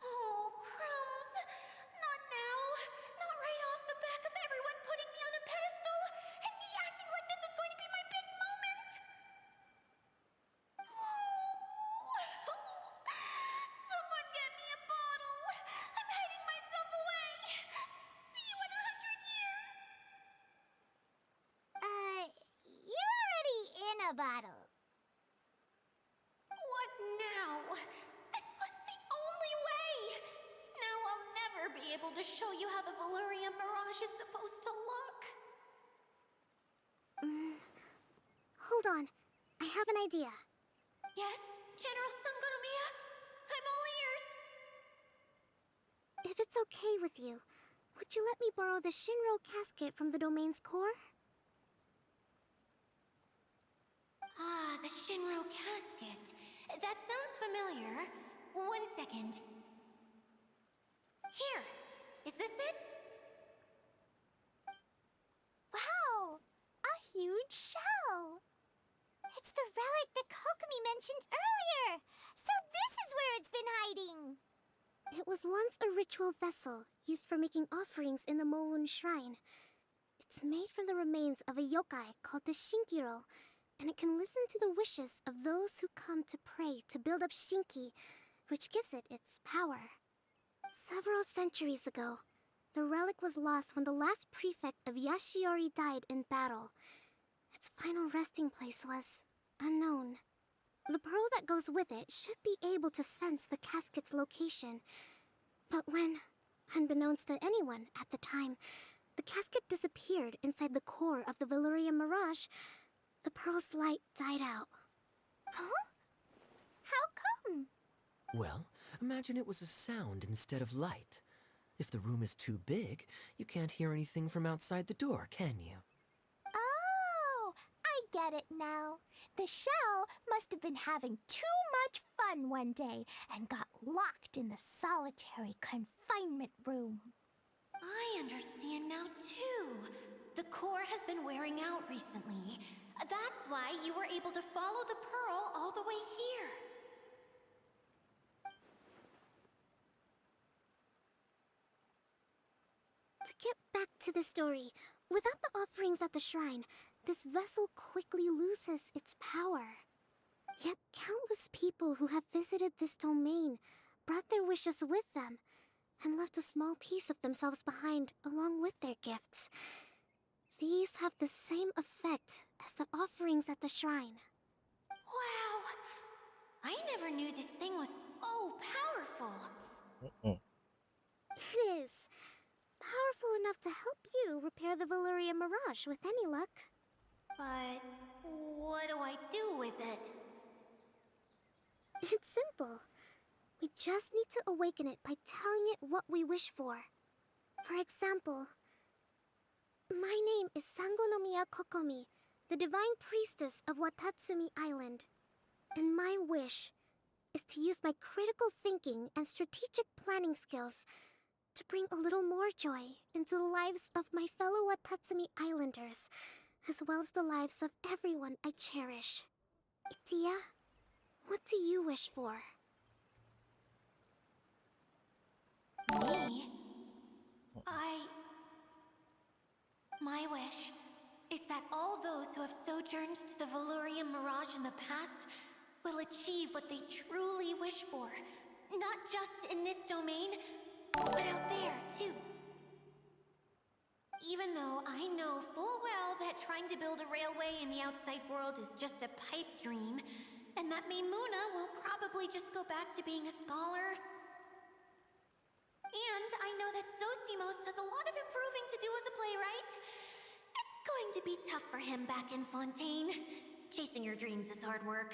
Oh, crumbs! Not now! Not right off the back of everyone putting me on a pedestal and me acting like this was going to be my big moment! Someone get me a bottle! I'm hiding myself away! See you in 100 years! You're already in a bottle. What now? This was the only way! Now I'll never be able to show you how the Valerian Mirage is supposed to look. Hold on. I have an idea. Yes, General Sangonomiya? I'm all ears. If it's okay with you, would you let me borrow the Shinro casket from the domain's core? Ah, the Shinro casket. That sounds familiar. 1 second. Here. Is this it? Wow! A huge shell! It's the relic that Kokomi mentioned earlier! So this is where it's been hiding! It was once a ritual vessel used for making offerings in the Moun Shrine. It's made from the remains of a yokai called the Shinkiro, and it can listen to the wishes of those who come to pray to build up Shinki, which gives it its power. Several centuries ago, the relic was lost when the last prefect of Yashiori died in battle. Its final resting place was unknown. The pearl that goes with it should be able to sense the casket's location. But when, unbeknownst to anyone at the time, the casket disappeared inside the core of the Valerian Mirage, the pearl's light died out. Huh? How come? Well, imagine it was a sound instead of light. If the room is too big, you can't hear anything from outside the door, can you? Oh, I get it now. The shell must have been having too much fun one day and got locked in the solitary confinement room. I understand now, too. The core has been wearing out recently. That's why you were able to follow the pearl all the way here. To get back to the story, without the offerings at the shrine, this vessel quickly loses its power. Yet countless people who have visited this domain brought their wishes with them and left a small piece of themselves behind along with their gifts. These have the same effect as the offerings at the shrine. Wow! I never knew this thing was so powerful. It is. Powerful enough to help you repair the Valerian Mirage with any luck. But what do I do with it? It's simple. We just need to awaken it by telling it what we wish for. For example, my name is Sangonomiya Kokomi, the divine priestess of Watatsumi Island. And my wish is to use my critical thinking and strategic planning skills to bring a little more joy into the lives of my fellow Watatsumi Islanders, as well as the lives of everyone I cherish. Itia, what do you wish for? Me? My wish is that all those who have sojourned to the Valurian Mirage in the past will achieve what they truly wish for. Not just in this domain, but out there, too. Even though I know full well that trying to build a railway in the outside world is just a pipe dream, and that Maimuna will probably just go back to being a scholar. And I know that Zosimos has a lot of improving to do as a playwright. It's going to be tough for him back in Fontaine. Chasing your dreams is hard work.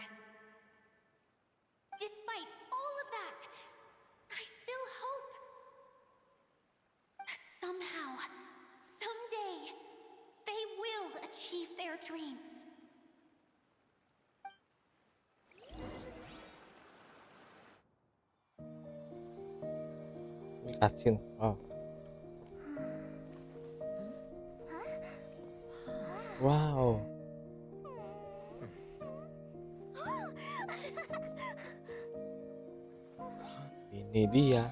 Despite all of that, I still hope that somehow, someday, they will achieve their dreams. Cutscene. Oh. Wow. Ini dia.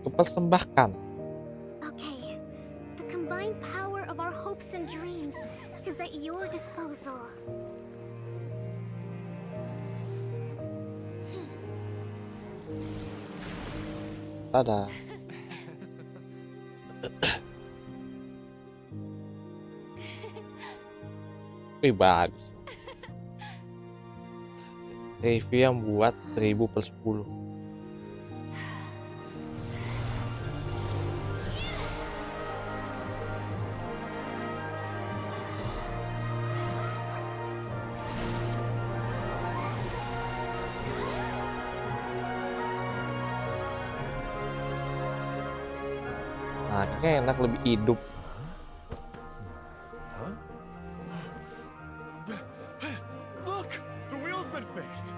Kupersembahkan. Okay, the combined power of our hopes and dreams is at your disposal. Tada. Wih, bagus. Review yang buat 1000/10. Nah, kayaknya enak, lebih hidup. Look, the wheel's been fixed.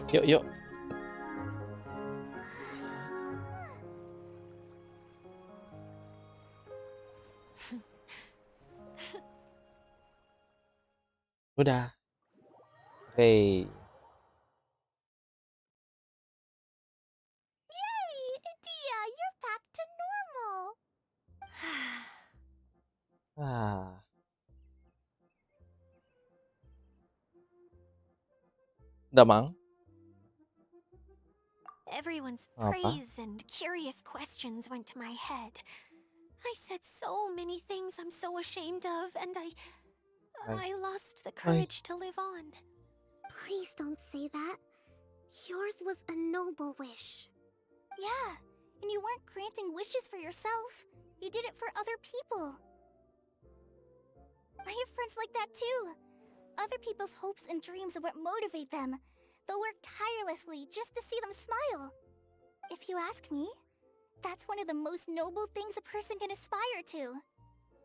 Yuk, yuk. Udah. Hey. Yay! Itia, you're back to normal! Ah. Udah, Mang? Everyone's Apa? praise and curious questions went to my head. I said so many things I'm so ashamed of, and I lost the courage to live on. Please don't say that. Yours was a noble wish. Yeah, and you weren't granting wishes for yourself. You did it for other people. I have friends like that too. Other people's hopes and dreams are what motivate them. They'll work tirelessly just to see them smile. If you ask me, that's one of the most noble things a person can aspire to.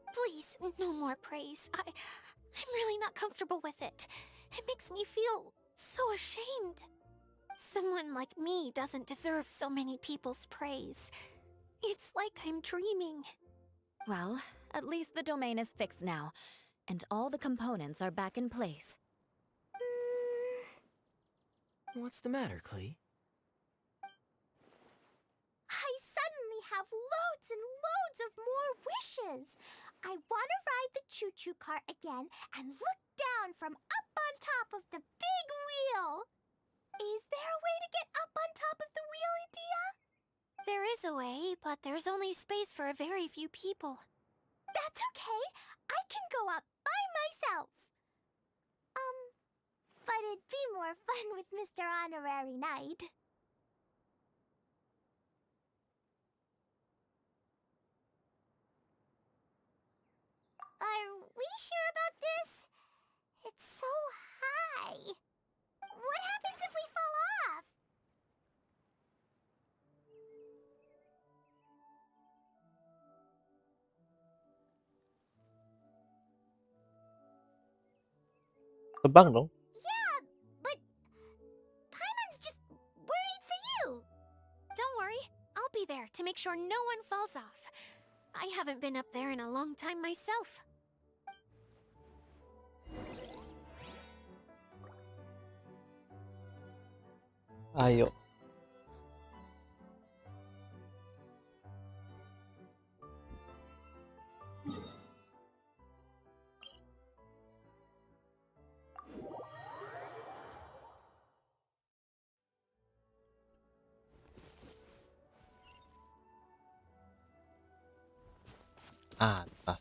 Please, no more praise. I'm really not comfortable with it. It makes me feel so ashamed. Someone like me doesn't deserve so many people's praise. It's like I'm dreaming. Well, at least the domain is fixed now, and all the components are back in place. What's the matter, Klee? I suddenly have loads and loads of more wishes. I want to ride the choo-choo cart again and look down from up on top of the big wheel. Is there a way to get up on top of the wheel, Idia? There is a way, but there's only space for a very few people. That's okay. I can go up by myself. But it'd be more fun with Mr. Honorary Knight. Are we sure about this? It's so high. What happens if we fall off? Tebang dong. Yeah, but Paimon's just worried for you. Don't worry, I'll be there to make sure no one falls off. I haven't been up there in a long time myself. Ayo. Atas.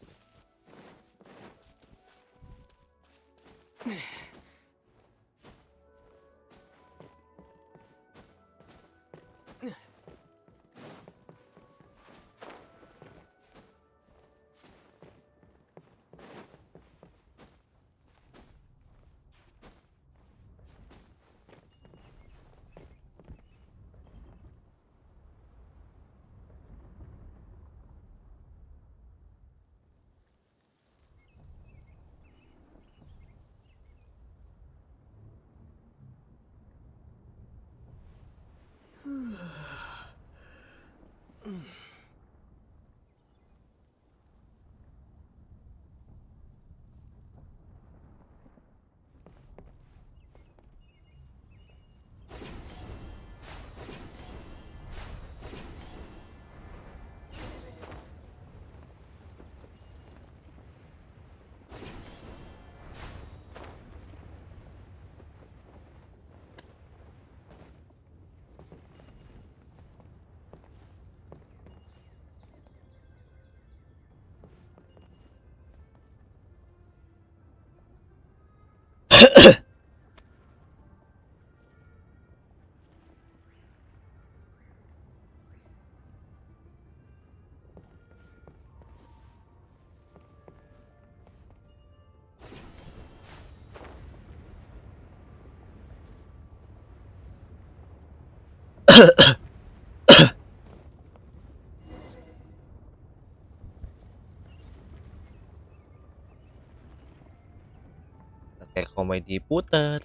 Kayak komedi puter.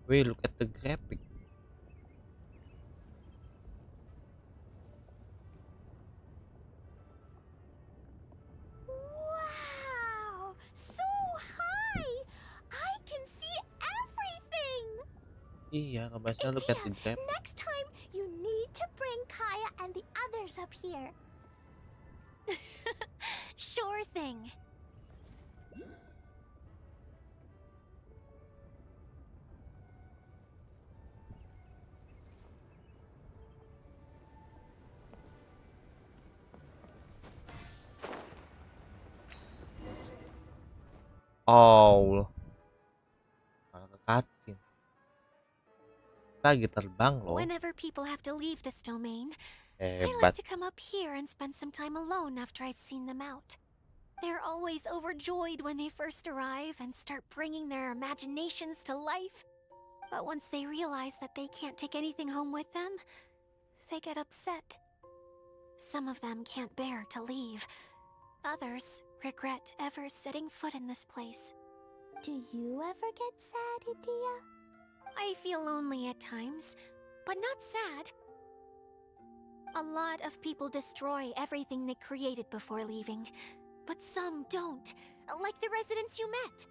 Wih, look at the graphic. Wow! So high! I can see everything! Iya, kebiasaan look at the Idia, graphic. next time you need to bring Kaya and the others up here. Sure thing. Oh, malah ke cutscene. Lagi terbang loh. Whenever people have to leave this domain, I like Hebat. to come up here and spend some time alone after I've seen them out. They're always overjoyed when they first arrive and start bringing their imaginations to life. But once they realize that they can't take anything home with them, they get upset. Some of them can't bear to leave. Others regret ever setting foot in this place. Do you ever get sad, Idia? I feel lonely at times, but not sad. A lot of people destroy everything they created before leaving, but some don't, like the residents you met.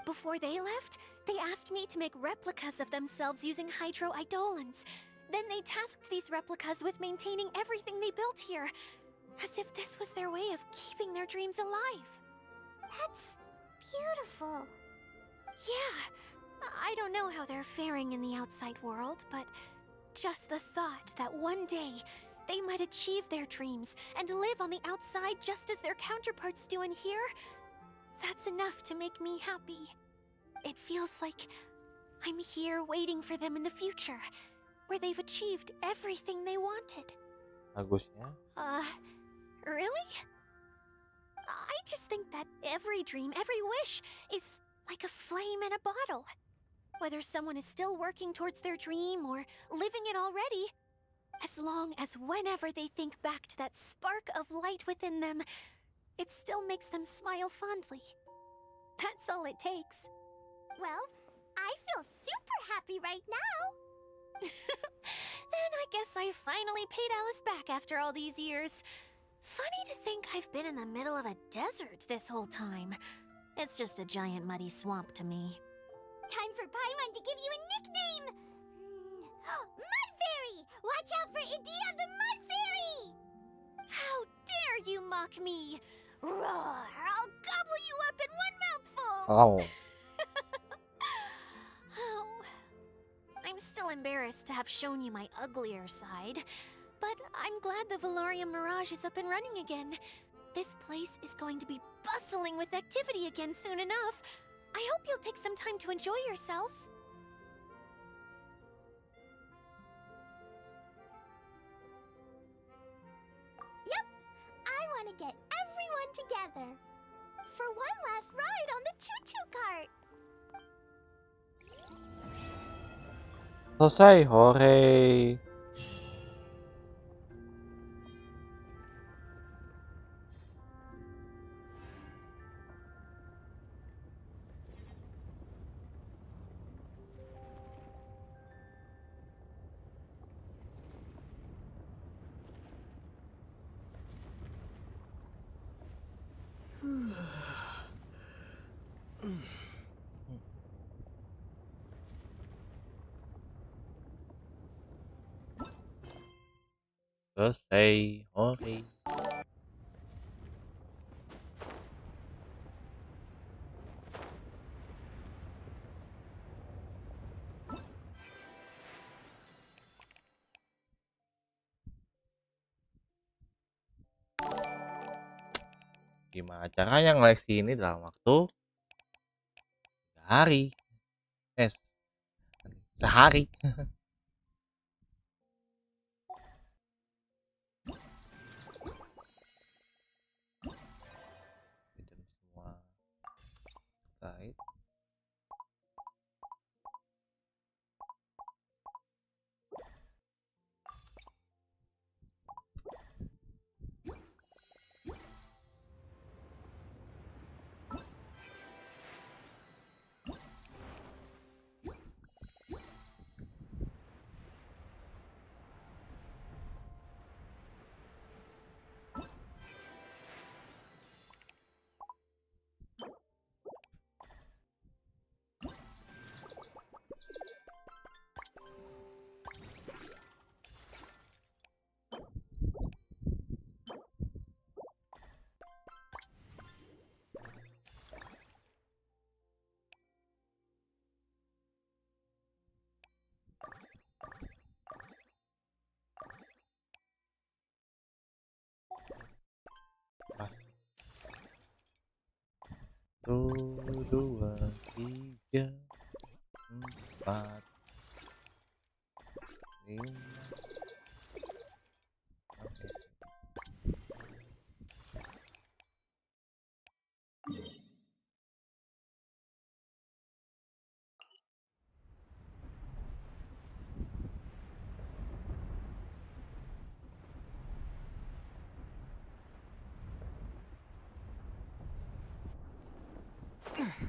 Before they left, They asked me to make replicas of themselves using hydroidolons. Then they tasked these replicas with maintaining everything they built here, as if this was their way of keeping their dreams alive. That's beautiful. Yeah, I don't know how they're faring in the outside world, but just the thought that one day they might achieve their dreams and live on the outside just as their counterparts do in here, that's enough to make me happy. It feels like I'm here waiting for them in the future, where they've achieved everything they wanted. Bagusnya. Really? I just think that every dream, every wish is like a flame in a bottle. Whether someone is still working towards their dream or living it already, as long as whenever they think back to that spark of light within them, it still makes them smile fondly. That's all it takes. Well, I feel super happy right now. Then I guess I finally paid Alice back after all these years. Funny to think I've been in the middle of a desert this whole time. It's just a giant muddy swamp to me. Time for Paimon to give you a nickname! Mud Fairy! Watch out for Idea the Mud Fairy! How dare you mock me! Roar! I'll gobble you up in one mouthful! Oh. Oh. I'm still embarrassed to have shown you my uglier side, but I'm glad the Valorium Mirage is up and running again. This place is going to be bustling with activity again soon enough. I hope you'll take some time to enjoy yourselves. Yep, I want to get everyone together for one last ride on the choo-choo cart. Selesai, hore. Selesai, hore. Gimana caranya ngeleksi ini dalam waktu 3 hari? Sehari. Item semua terkait. Satu, dua, tiga, empat, lima. Oke.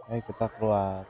Ayo kita keluar.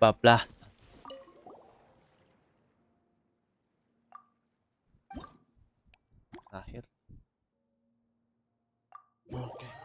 bablas. Terakhir. Oke.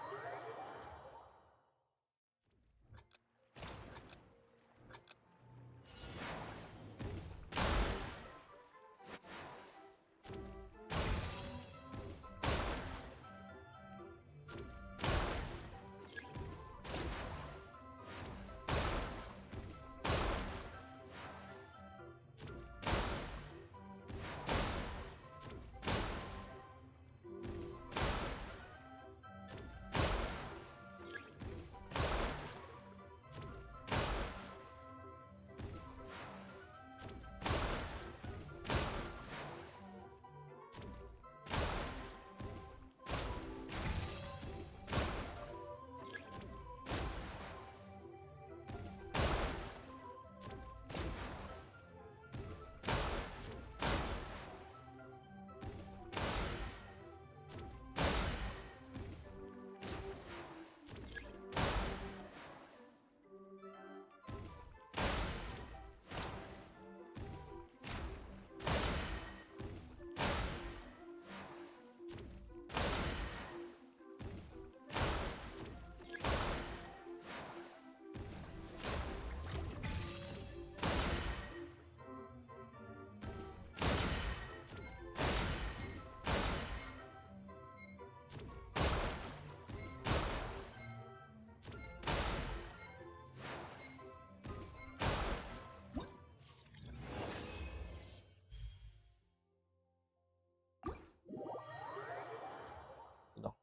Dong.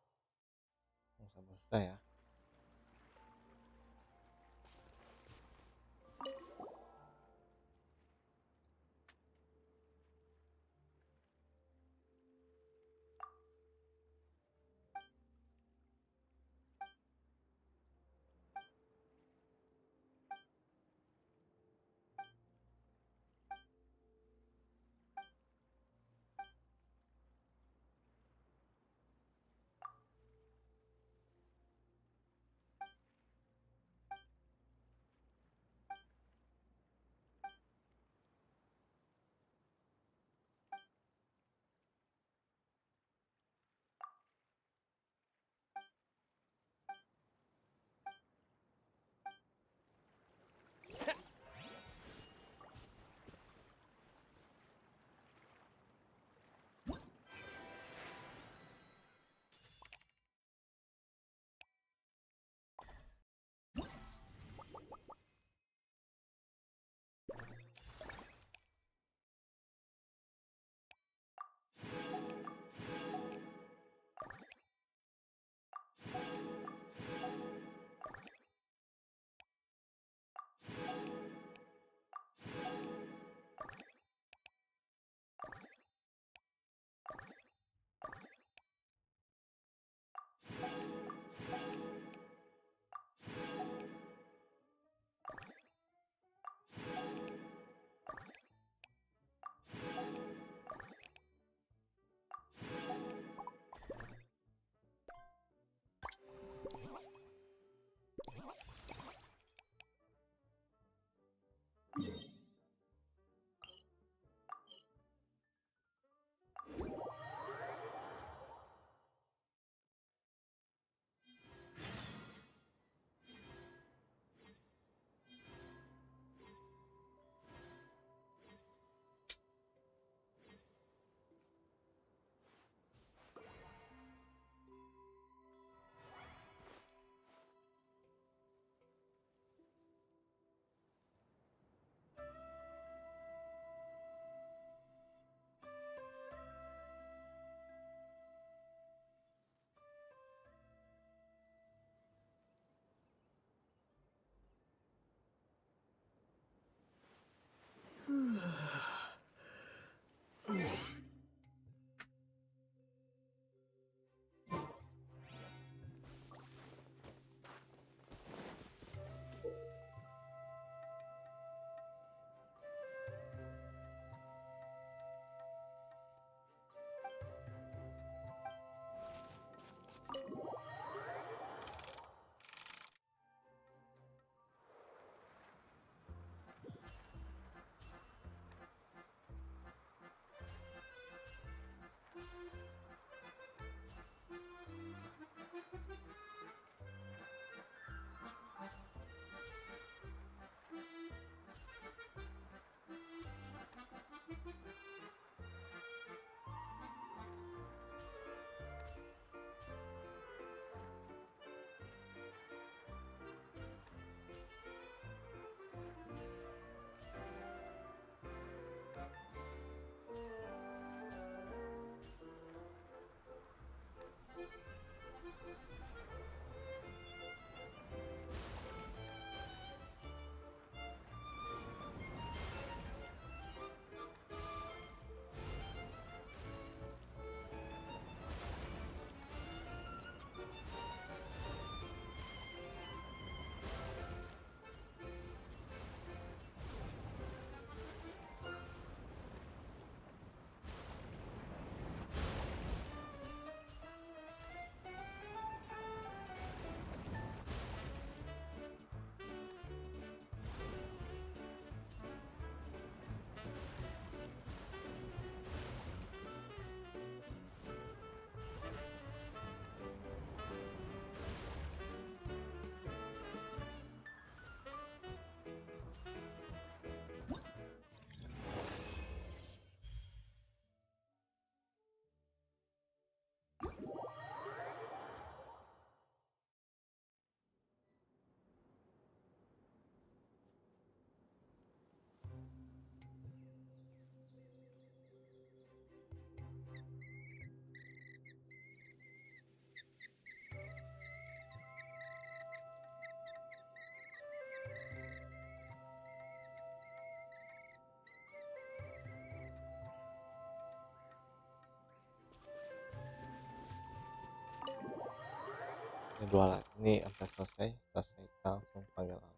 Sampai selesai ya. Ini dua lagi. Ini sampai selesai kita langsung panggil out.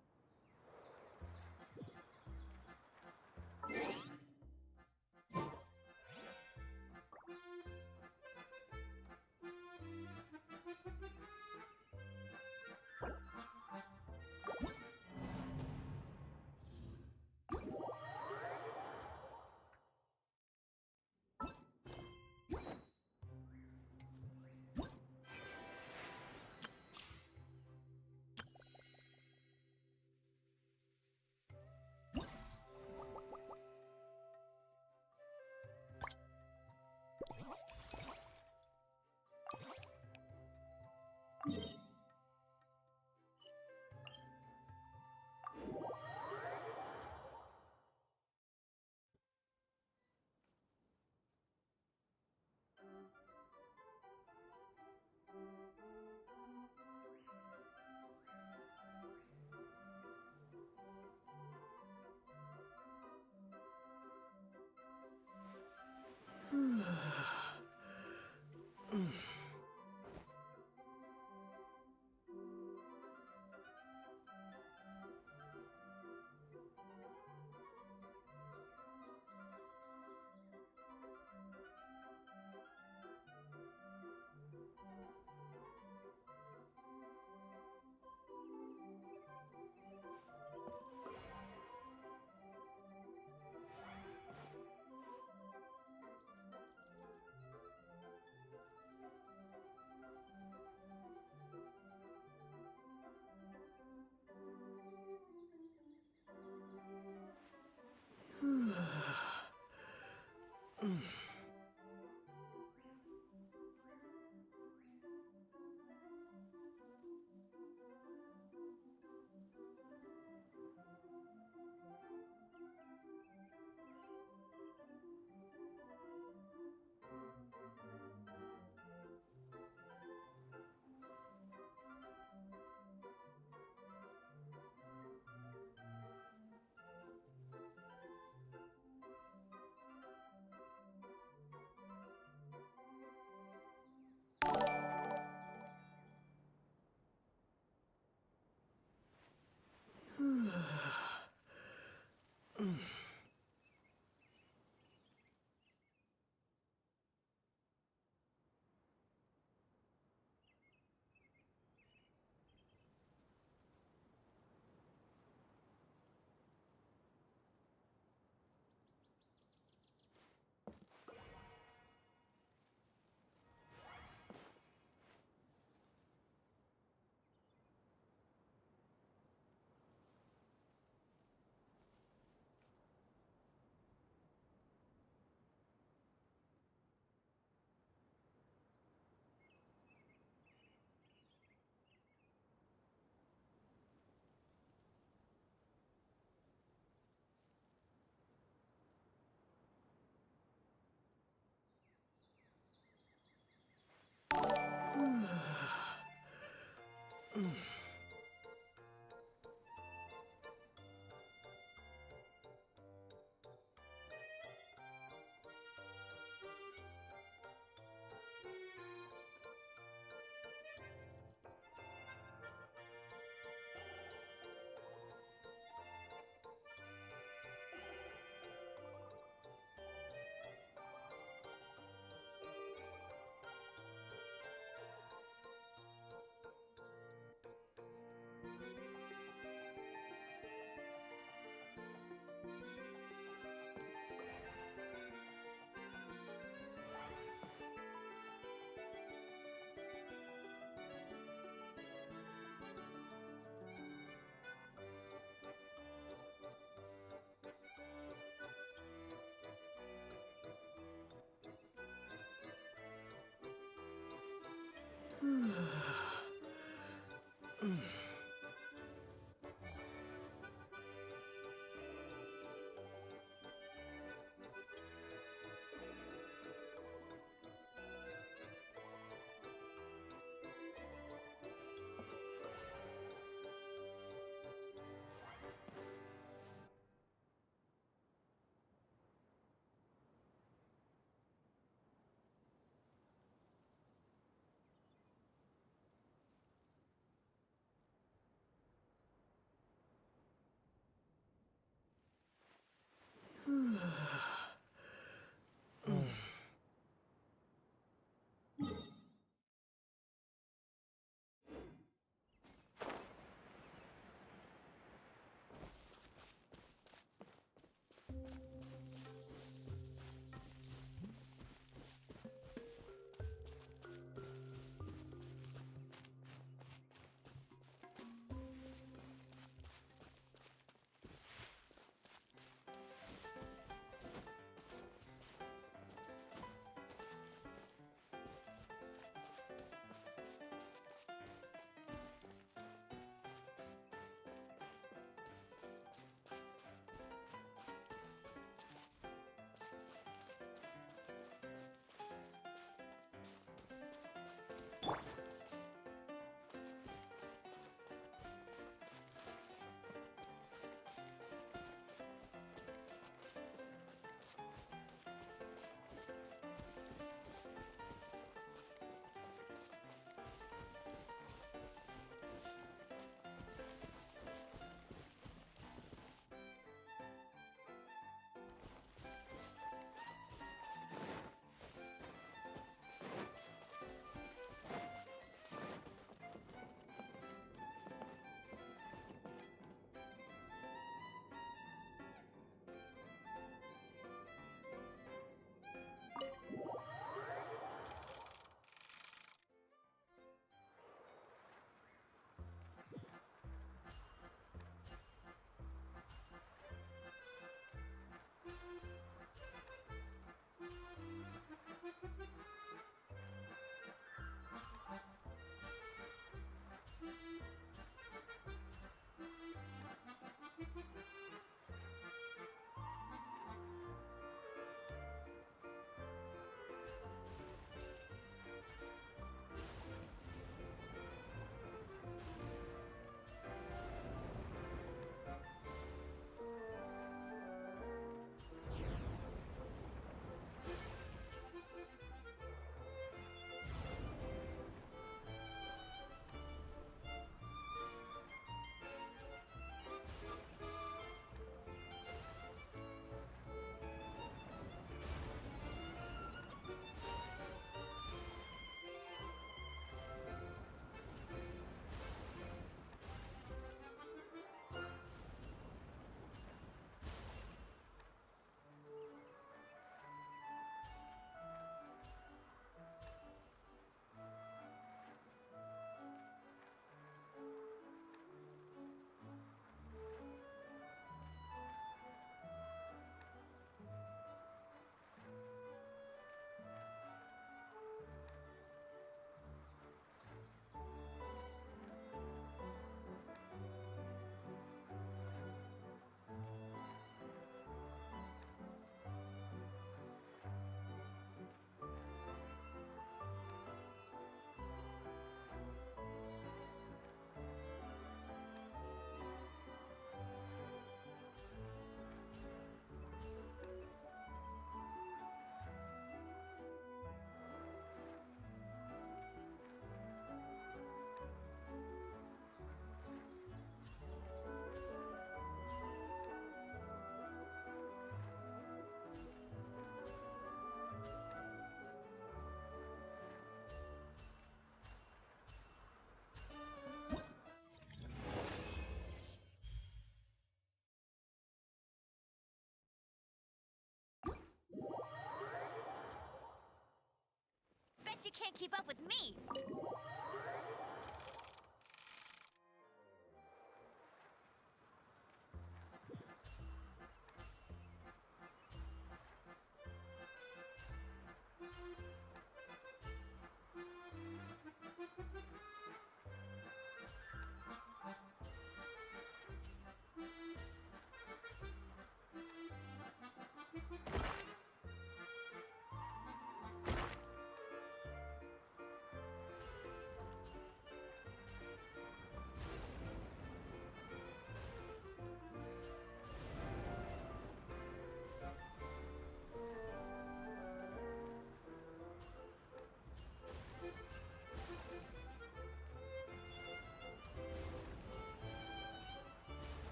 you can't keep up with me.